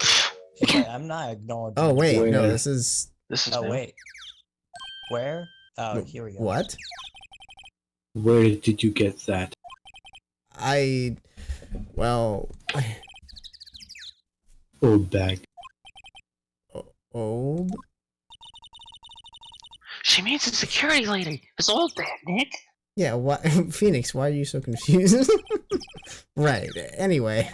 She's like, I'm not acknowledging. Oh wait, Wait. no, this is. Oh wait. Where? Oh, here we go. What? Where did you get that? Well. Oldbag. Old? She means the security lady. It's Oldbag, Nick. Yeah, why, Phoenix, why are you so confused? Right, anyway.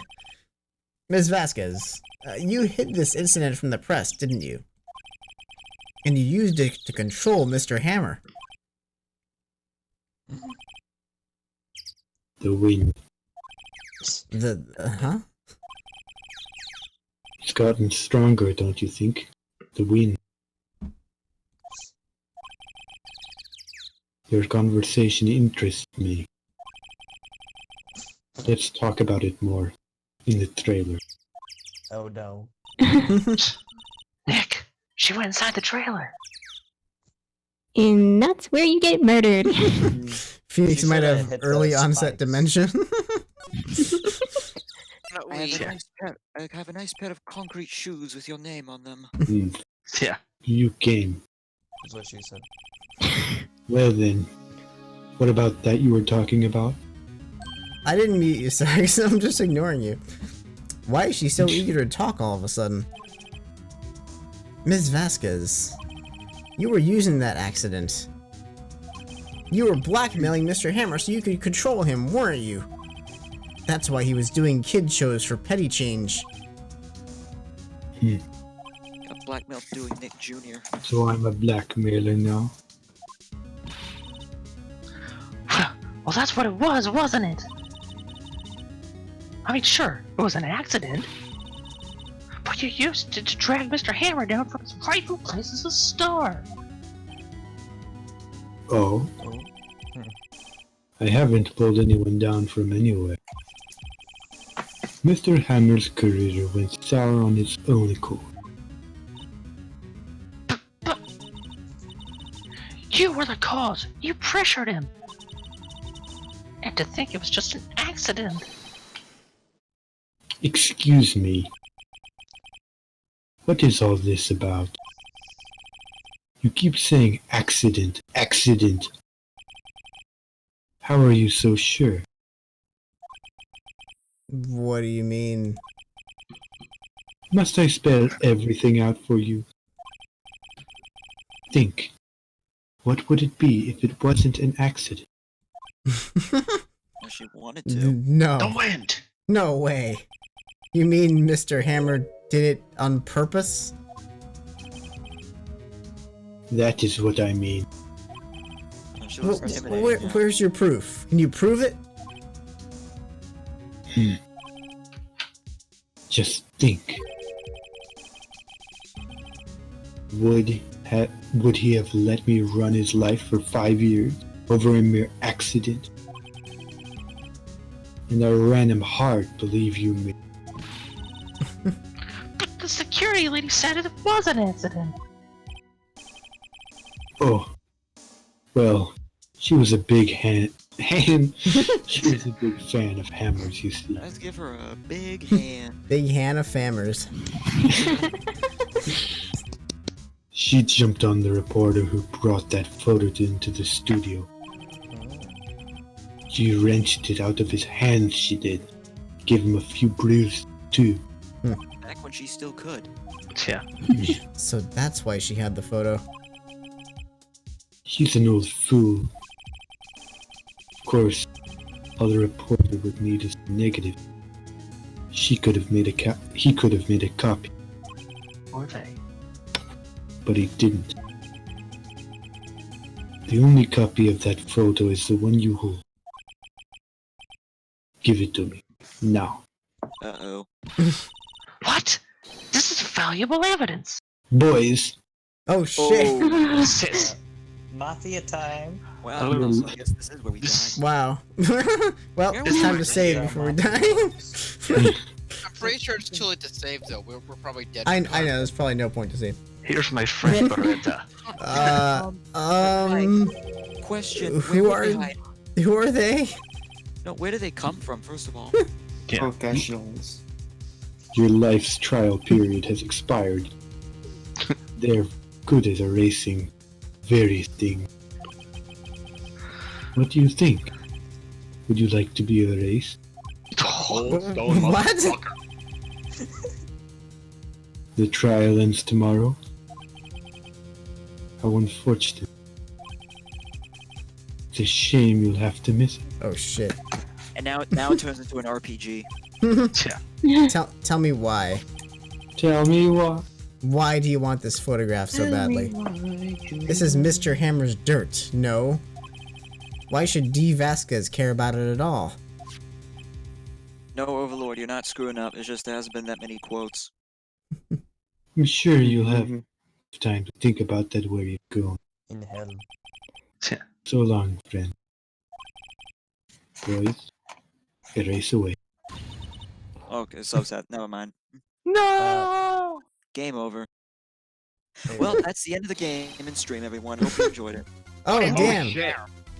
Ms. Vasquez, you hid this incident from the press, didn't you? And you used it to control Mr. Hammer. The wind. Huh? It's gotten stronger, don't you think? The wind. Your conversation interests me. Let's talk about it more in the trailer. Oh no. Nick, she went inside the trailer. And that's where you get murdered. Phoenix might have early onset dementia. I have a nice pair of concrete shoes with your name on them. Yeah. You came. That's what she said. Well then, what about that you were talking about? I didn't mute you, sorry, so I'm just ignoring you. Why is she so eager to talk all of a sudden? Ms. Vasquez, you were using that accident. You were blackmailing Mr. Hammer so you could control him, weren't you? That's why he was doing kid shows for petty change. Got blackmailed doing Nick Jr. So I'm a blackmailer now? Well, that's what it was, wasn't it? I mean, sure, it was an accident. But you used it to drag Mr. Hammer down from his rightful place as a star. Oh? I haven't pulled anyone down from anywhere. Mr. Hammer's career went sour on its own accord. But you were the cause. You pressured him. And to think it was just an accident. Excuse me. What is all this about? You keep saying accident, accident. How are you so sure? What do you mean? Must I spell everything out for you? Think. What would it be if it wasn't an accident? She wanted to. No. The wind! No way. You mean Mr. Hammer did it on purpose? That is what I mean. Where's your proof? Can you prove it? Just think. Would he have let me run his life for 5 years over a mere accident? And I ran him hard, believe you me. But the security lady said it was an accident. Oh, well, she was a big she was a big fan of hammers, you see. Let's give her a big hand. Big Hannah Fammers. She jumped on the reporter who brought that photo into the studio. She wrenched it out of his hands, she did. Gave him a few bruises, too. Back when she still could. Yeah. So that's why she had the photo. She's an old fool. Of course, all the reporter would need is a negative. He could have made a copy. Or they. But he didn't. The only copy of that photo is the one you hold. Give it to me. Now. Uh-oh. What? This is valuable evidence. Boys. Oh shit. Sis. Mafia time. Wow, Oh. so I guess this is where we die. Wow. Well, it's time to save before we die. I'm pretty sure it's too late to save though. We're probably dead. I know, there's probably no point to save. Here's my friend Beretta. Question. Who where are did they hide? who are they? No, where do they come from, first of all? Professionals. Your life's trial period has expired. They're good at erasing various things. What do you think? Would you like to be erased? What? The trial ends tomorrow? How unfortunate. It's a shame you'll have to miss it. Oh shit. And now it turns into an RPG. Tell me why. Tell me what? Why do you want this photograph so badly? This is Mr. Hammer's dirt, no? Why should D. Vasquez care about it at all? No, Overlord, you're not screwing up. It's just there hasn't been that many quotes. I'm sure you'll have time to think about that where you're going. In hell. So long, friend. Boys, erase away. Okay, so sad. Never mind. No! Game over. Well, that's the end of the game and stream, everyone. Hope you enjoyed it. Oh, damn. shit.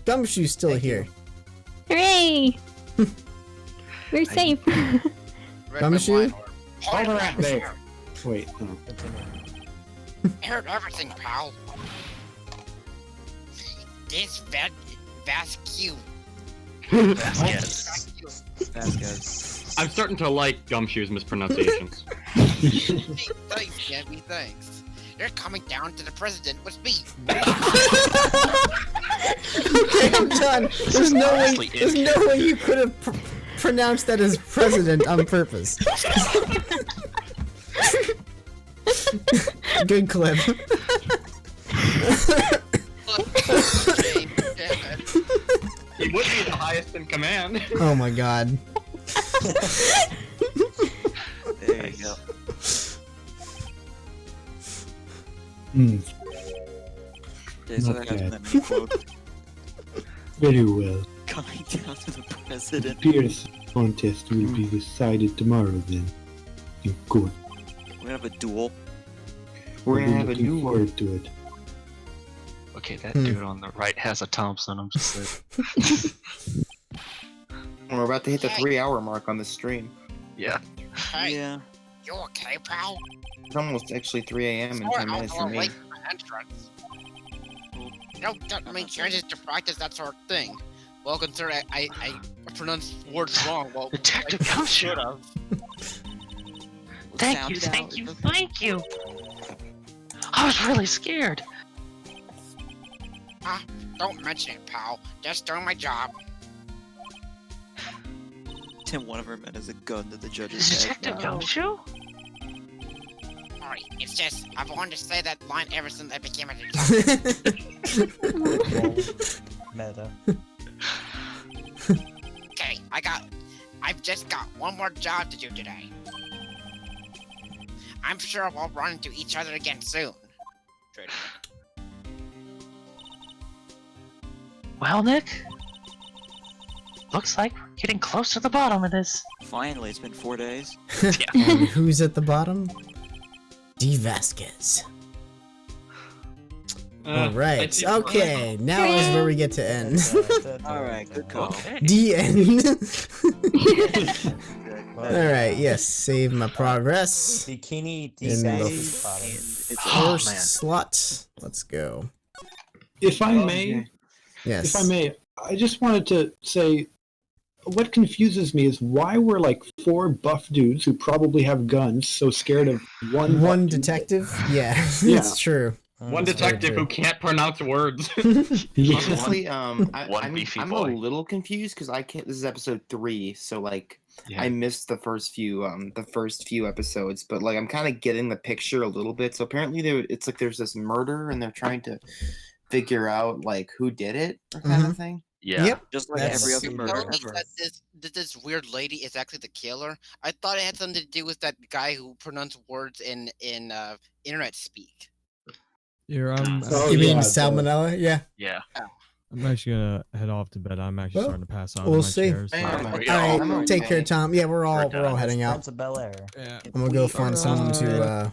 Gumshoe's still here. Hooray! We're safe. Gumshoe? Hold her out there. Wait, no. Heard everything, pal. This Vasquez. Vasquez. I'm starting to like Gumshoe's mispronunciations. Thanks, Gabby, thanks. You're coming down to the president with me. Okay, I'm done. There's no way you could have pronounced that as president on purpose. Good clip. He would be the highest in command. Oh my god. There you go. Okay, so Not there hasn't bad. been that many quotes. Very well. Coming down to the It president. appears the contest will be decided tomorrow then. In court. We're gonna have a duel. We're gonna I've have been a looking new forward to it. Okay, that dude on the right has a Thompson. I'm just like, We're about to hit the 3-hour mark on the stream. yeah. Hey, Yeah. you okay, pal? It's almost actually 3 a.m. in 10 minutes for me. Late for entrance. No, I mean, changes to practice that sort of thing. Well, considering I pronounced words wrong. Well, Detective I Gumshoe. should have. Thank you. I was really scared. Don't mention it, pal. Just doing my job. Tim, one of our men has a gun to the judge's Is head. Detective Gumshoe? Sorry, it's just I've wanted to say that line ever since I became a detective. Meta. Okay, I've just got one more job to do today. I'm sure we'll run into each other again soon. Well, Nick, looks like we're getting close to the bottom of this. Finally, it's been 4 days. And who's at the bottom? D. Vasquez. All I right. see- Okay. Now is where we get to end. All right, good call. The end. All right. Yes. Save my progress. Bikini In the bottom. first slot. Let's go. If I may, Yes. if I may, I just wanted to say, what confuses me is why we're like 4 buff dudes who probably have guns so scared of one buff dude. detective. Yeah, Yeah. it's true. One That's very detective true. who can't pronounce words. Honestly, I'm beefy a boy. little confused because I can't. This is episode 3, so like Yeah. I missed the first few episodes, but like I'm kind of getting the picture a little bit. So apparently it's like there's this murder and they're trying to figure out like who did it or kind of thing. Yeah. Yep. Just like That's- every other You murder told me ever. that this weird lady is actually the killer. I thought it had something to do with that guy who pronounced words in internet speak. Here, You mean salmonella? Yeah. Yeah. I'm actually gonna head off to bed. I'm actually Well, starting to pass out. we'll in my see. chair, so- All right. Take care, Tom. Yeah, we're all heading out. That's a Bel Air. Yeah. I'm gonna go find someone to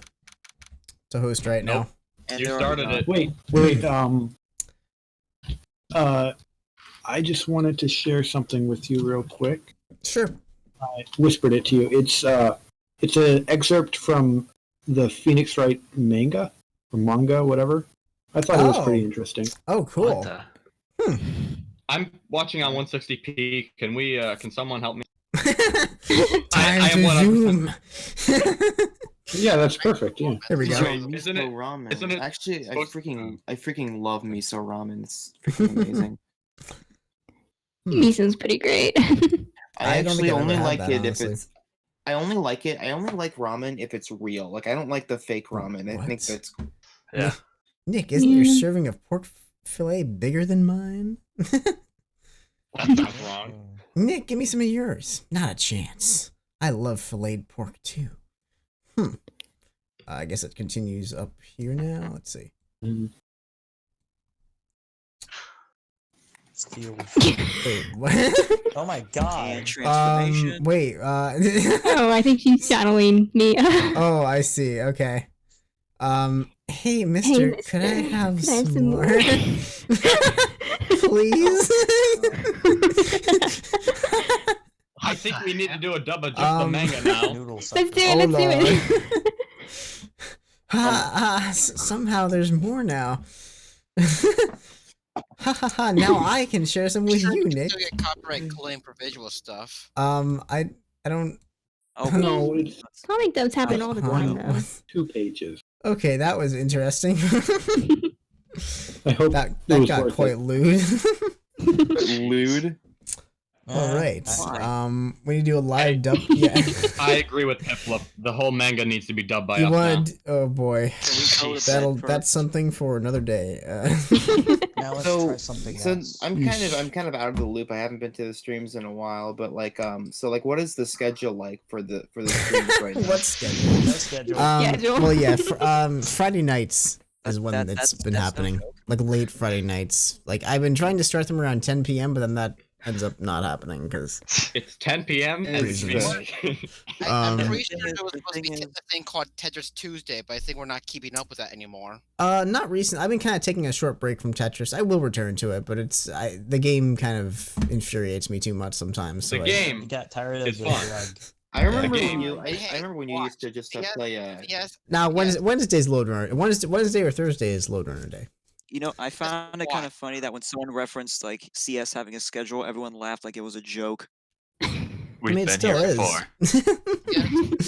host right now. And You there are started not- it. Wait, I just wanted to share something with you real quick. Sure. I whispered it to you. It's an excerpt from the Phoenix Wright manga, or manga, whatever. I thought it was pretty interesting. Oh, cool. I'm watching on 160p. Can we? Can someone help me? Time I am to 100%. zoom. Yeah, that's perfect. Yeah. There we go. Isn't it? Ramen. Isn't it? Actually, I supposed- freaking love miso ramen. It's freaking amazing. Mison's pretty great. I don't think actually I've only ever had like that, it honestly. if it's. I only like it. I only like ramen if it's real. Like I don't like the fake ramen. I think What? that's. Yeah. Nick, isn't your serving of pork fillet bigger than mine? That's not wrong. Nick, give me some of yours. Not a chance. I love filleted pork too. I guess it continues up here now. Let's see. Wait, what? Oh my god. And transformation. Wait. Oh, I think she's shadowing me. Oh, I see. Okay. Hey, mister, could I have some more? Please? I think we need to do a dub of just the manga now. Let's do it. Let's do it. Somehow there's more now. Ha ha ha! Now I can share some with you, Nick. Still get copyright claim for visual stuff. I don't. Oh, No, it's Comic dubs happen all the time, though. 2 pages. Okay, that was interesting. I hope that it was got worth quite it. lewd. Lewd. All right. We need to do a live dub. Yeah. I agree with Piplup. The whole manga needs to be dubbed by You us now. want? Oh boy. Jeez. That's something for another day. Now let's try something else. I'm kind of out of the loop. I haven't been to the streams in a while, but like what is the schedule like for the streams right now? What schedule? No schedule. Well, yeah. Friday nights is when that's it's been no happening. joke. Like late Friday nights. Like I've been trying to start them around 10 p.m., but then that ends up not happening because. It's 10 p.m. and Reasons. I'm Um, pretty sure there was supposed to be a thing called Tetris Tuesday, but I think we're not keeping up with that anymore. Not recent. I've been kind of taking a short break from Tetris. I will return to it, but the game kind of infuriates me too much sometimes. So The I- game. You got tired of It's the fun. like. I remember Yeah. when you. I remember when you used to just play. Yes. Now Wednesday's load runner. Wednesday or Thursday is load runner day. You know, I found it kind of funny that when someone referenced like CS having a schedule, everyone laughed like it was a joke. We've it been still here is. before.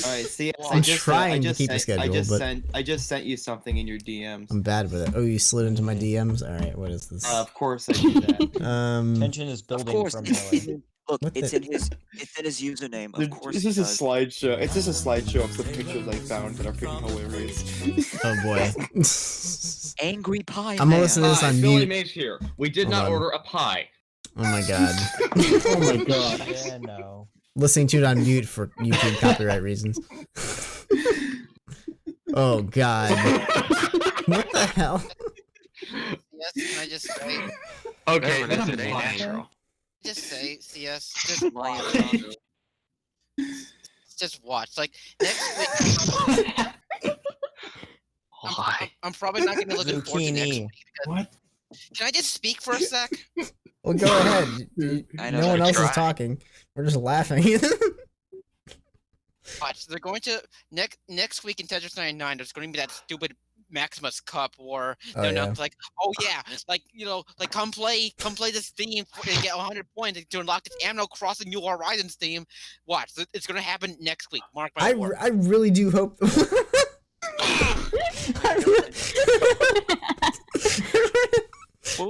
All right, see, I'm trying to keep a schedule, but I just sent you something in your DMs. I'm bad with it. Oh, you slid into my DMs. All right, what is this? Of course I did that. Tension is Of building course, from it's Noah. look, What it's the- in his username. Of course, This he is a does. slideshow. It's just a slideshow of some pictures I found that are freaking hilarious. Oh boy. Angry Pie. I'm gonna listen to this Hi, on Billy mute. Mays here. We did Hold not on. order a pie. Oh my god. Oh my god. Yeah, no. Listening to it on mute for YouTube copyright reasons. Oh god. What the hell? Yes, can I just say? Okay, Whatever, this that's is a fine. natural. Just say, CS, just watch. Just watch. Like, next week. I'm probably not gonna be looking forward to next Zucchini. week. Because, What? can I just speak for a sec? Well, go ahead. No one else is Try. talking. We're just laughing. Watch, they're going to next week in Tetris 99. There's going to be that stupid Maximus Cup where Oh, they're yeah. not like, oh yeah, like like come play this theme and get 100 points to unlock this Animal Crossing New Horizons theme. Watch, it's going to happen next week. Mark my word. I really do hope.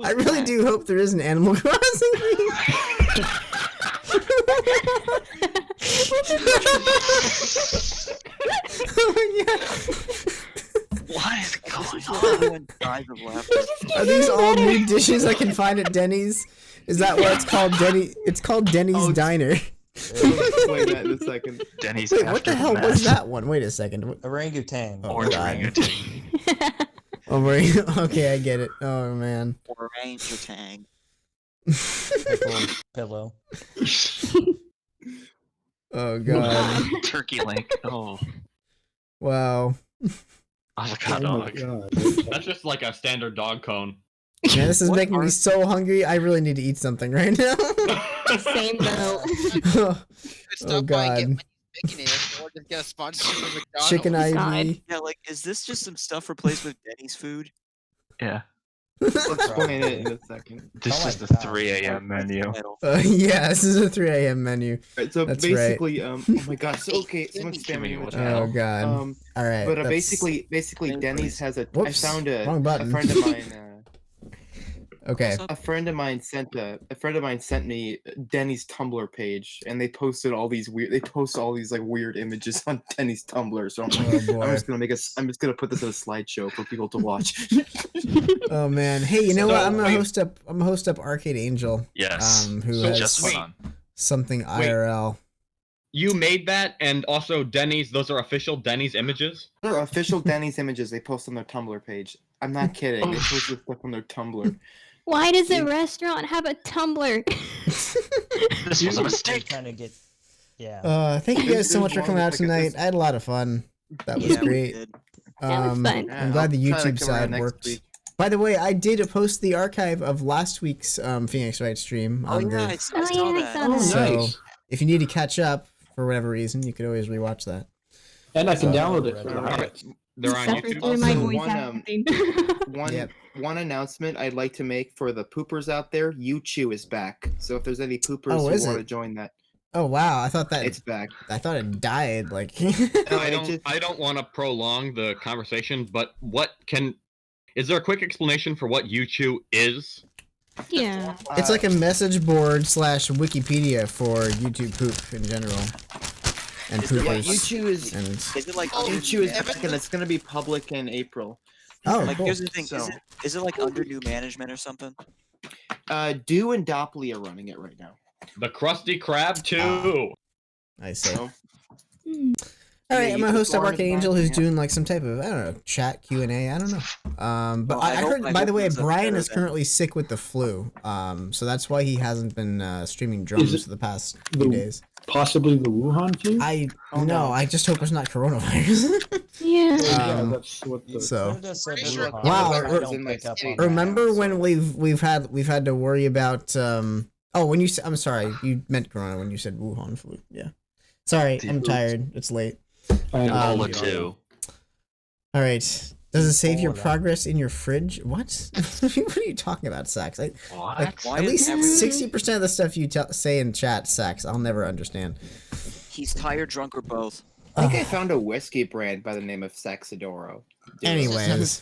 I really do hope there is an Animal Crossing. Oh my god. What is going on? Are these all new dishes I can find at Denny's? Is that what it's called? It's called Denny's Diner. Explain that in a second. Denny's. Wait, what the hell was that one? Wait a second. Orangutan. Oh, God. Okay, I get it. Oh man. Orangutan. Pillow. Oh god. Turkey leg. Oh. Wow. Avocado Oh dog. That's just like a standard dog cone. Man, this is making me so hungry. I really need to eat something right now. Same though. Oh god. Or just get a sponsorship from McDonald's. Chicken IV. Yeah, like, is this just some stuff replaced with Denny's food? Yeah. I'll explain it in a second. This is the 3 a.m. menu. Yeah, this is a 3 a.m. menu. Right, so That's basically, right. oh my god, so okay, someone's spamming in the chat. Oh god. All right. But that's- basically, Denny's has a. Whoops, I found wrong a button. friend of mine. Okay. A friend of mine sent me Denny's Tumblr page, and they posted all these weird. They post all these like weird images on Denny's Tumblr. So I'm like, Oh, boy. I'm just gonna put this in a slideshow for people to watch. Oh man. Hey, you know So, what? I'm gonna wait. host up Arcade Angel. Yes. Who So has just wait. something IRL. You made that, and also Denny's. Those are official Denny's images. They're official Denny's images. They post on their Tumblr page. I'm not kidding. They post this stuff on their Tumblr. Why does a restaurant have a Tumblr? This was a mistake. Trying to get. Yeah. Thank you guys so much for coming out tonight. I had a lot of fun. That was great. That was fun. I'm glad the I'll try to YouTube come around side next worked. week. By the way, I did post the archive of last week's Phoenix Wright stream. Oh, on yeah, I the, saw that. so if you need to catch up for whatever reason, you could always rewatch that. And I can So- download it. For the They're on Suffer YouTube. through my Also, voice acting. one announcement I'd like to make for the poopers out there. YouTube is back. So if there's any poopers Oh, who is want to it? join that, Oh wow, I thought that it's back. I thought it died. Like I don't want to prolong the conversation, but is there a quick explanation for what YouTube is? Yeah. it's like a message board / Wikipedia for YouTube poop in general. And Yeah, poopers. YouTube is. And Is it like YouTube is back, and it's gonna be public in April. oh, like cool. here's the thing, So- is it like under new management or something? Dew and Dopley are running it right now. The Krusty Krab 2. I see. So, All right, Yeah, I'm you gonna put host up Lauren Arcade in Angel, mine, who's yeah. doing like some type of I don't know chat Q&A. I don't know. But Well, I I heard. hope By the way, he's up Brian there is then. currently sick with the flu. So that's why he hasn't been streaming drums it for the past few days. Possibly the Wuhan flu? No, I just hope it's not coronavirus. Yeah. Yeah, that's what the... So Pretty sure wow. Ebola I don't don't pick up on Remember when we've had to worry about oh when you I'm sorry, you meant corona when you said Wuhan flu. Yeah. Sorry, I'm tired. It's late. Ebola too. All right. Does it save your Ebola. progress in your fridge? What? What are you talking about, Sax? What? Why At is least everything- 60% of the stuff you say in chat, Sax, I'll never understand. He's tired, drunk, or both. I think I found a whiskey brand by the name of Saxadoro. Anyways,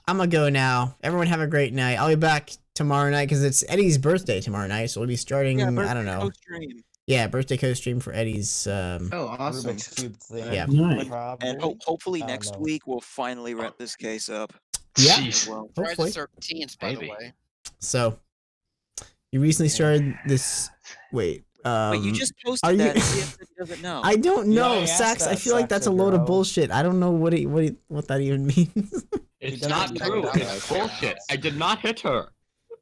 I'm gonna go now. Everyone have a great night. I'll be back tomorrow night because it's Eddie's birthday tomorrow night, so we'll be starting. I don't know. Co-stream. Yeah, birthday co-stream for Eddie's. Oh, awesome. Rubik's Cube thing. Yeah. Nice. Probably. And hopefully I don't next know. week we'll finally wrap this case up. Yeah. Jeez. Well, Friday the Hopefully. 13th, by the Maybe. way. So, you recently started this. Wait. wait, you just are posted you- that. and CF said he doesn't know. I don't Yeah, know, I asked Sax. I that, feel like that's a load of Saxadoro. bullshit. I don't know what that even means. It's doesn't not know true. that. It's bullshit. I did not hit her.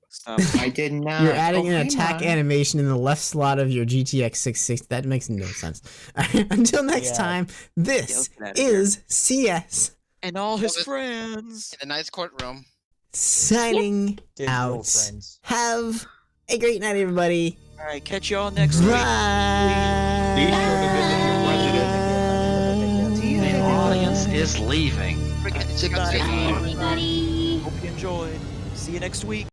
Stop. I did not. You're adding an Okay, attack man. animation in the left slot of your GTX 660. That makes no sense. Until next Yeah. time, this Yeah, let's get outta here. is CS. And all his friends. In a nice courtroom. Signing out. girlfriends. Have a great night, everybody. All right, catch y'all next Bye. week. Be sure to visit your resident. The audience is leaving. Goodbye. Everybody. Hope you enjoyed. See you next week.